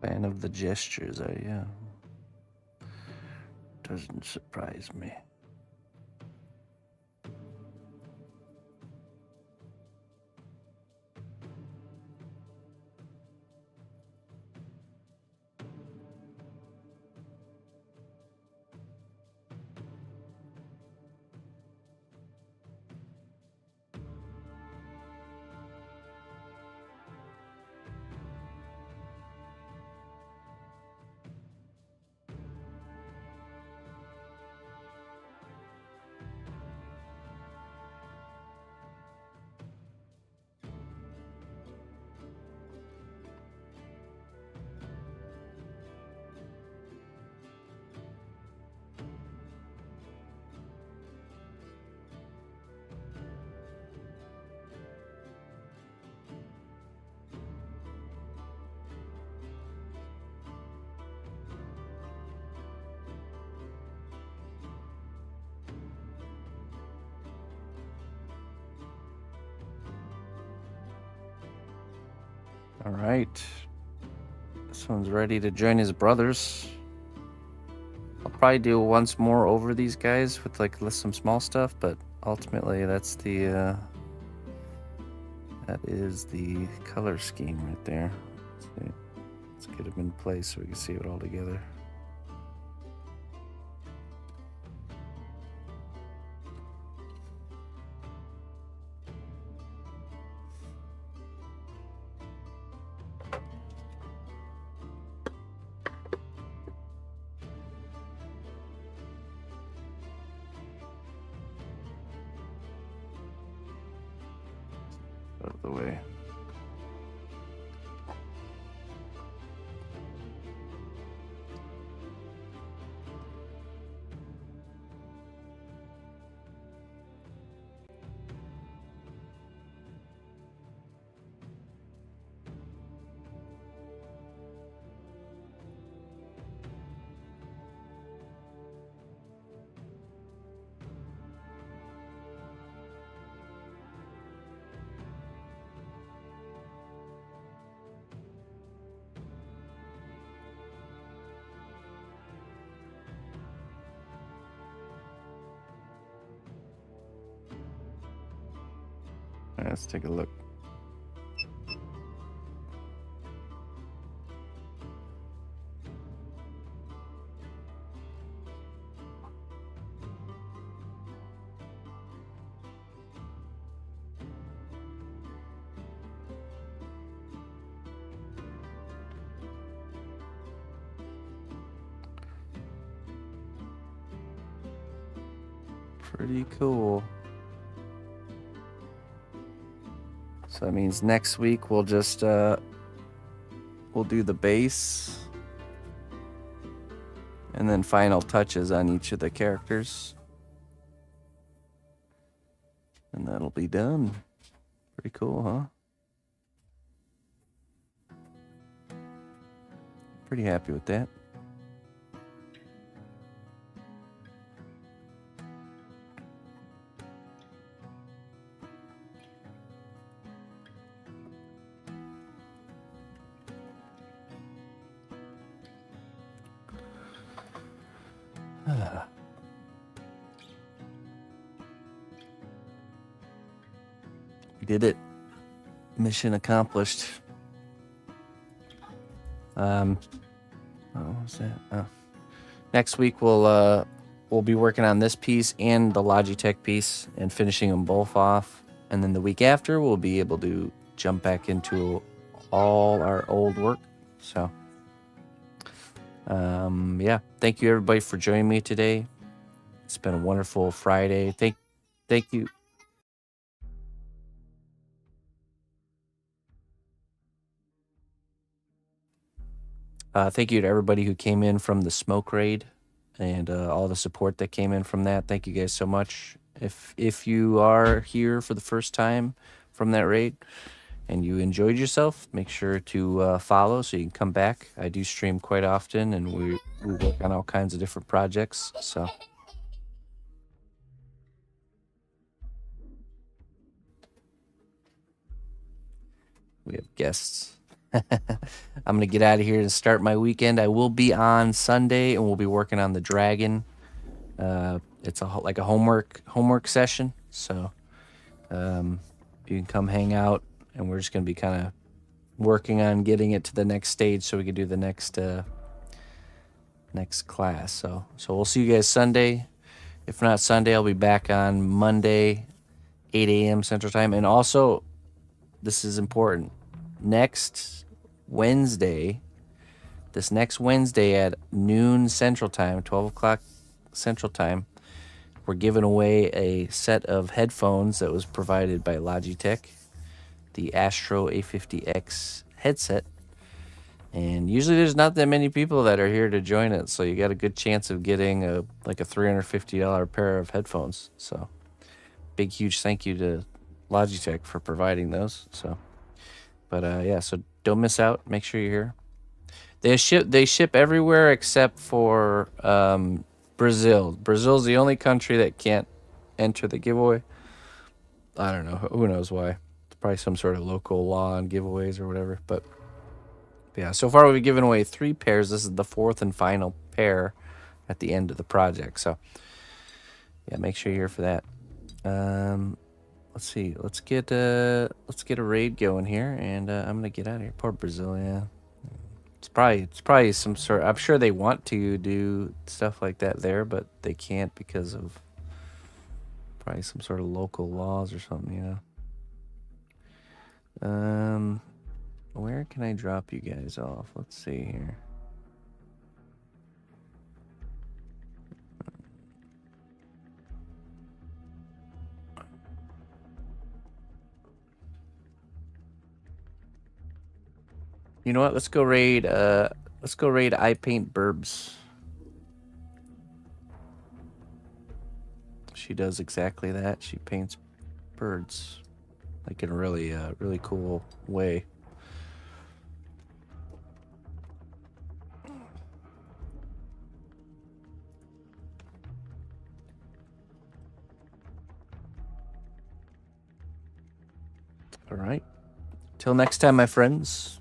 Fan of the gestures, are you? Doesn't surprise me. All right. This one's ready to join his brothers. I'll probably do once more over these guys with like some small stuff, but ultimately that's the that is the color scheme right there. Let's get them in place so we can see it all together. Out of the way. All right, let's take a look. Pretty cool. So that means next week we'll just we'll do the base and then final touches on each of the characters. And that'll be done. Pretty cool, huh? Pretty happy with that. We did it. Mission accomplished. What was that? Oh. Next week we'll be working on this piece and the Logitech piece and finishing them both off. And then the week after we'll be able to jump back into all our old work. So yeah, thank you everybody for joining me today. It's been a wonderful Friday. Thank you. Thank you to everybody who came in from the smoke raid and all the support that came in from that. Thank you guys so much. If you are here for the first time from that raid and you enjoyed yourself, make sure to follow so you can come back. I do stream quite often and we work on all kinds of different projects. So we have guests. I'm gonna get out of here and start my weekend. I will be on Sunday, and we'll be working on the dragon. It's like a homework session, so you can come hang out, and we're just gonna be kind of working on getting it to the next stage so we can do the next class. So we'll see you guys Sunday. If not Sunday, I'll be back on Monday, 8 a.m. Central Time. And also, this is important. Next Wednesday at noon Central Time, 12 o'clock Central Time, we're giving away a set of headphones that was provided by Logitech, the Astro A50X headset. And usually there's not that many people that are here to join it, so you got a good chance of getting a $350 pair of headphones. So big huge thank you to Logitech for providing those. So so don't miss out. Make sure you're here. They ship everywhere except for Brazil. Brazil's the only country that can't enter the giveaway. I don't know. Who knows why? It's probably some sort of local law on giveaways or whatever. But yeah, so far we've given away 3 pairs. This is the 4th and final pair at the end of the project. So yeah, make sure you're here for that. Let's see. Let's get a raid going here, and I'm gonna get out of here. Poor Brazil, yeah. It's probably some sort. I'm sure they want to do stuff like that there, but they can't because of probably some sort of local laws or something, you know. Where can I drop you guys off? Let's see here. You know what? Let's go raid I Paint Burbs. She does exactly that. She paints birds like in a really cool way. All right. Till next time, my friends.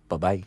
Bye-bye.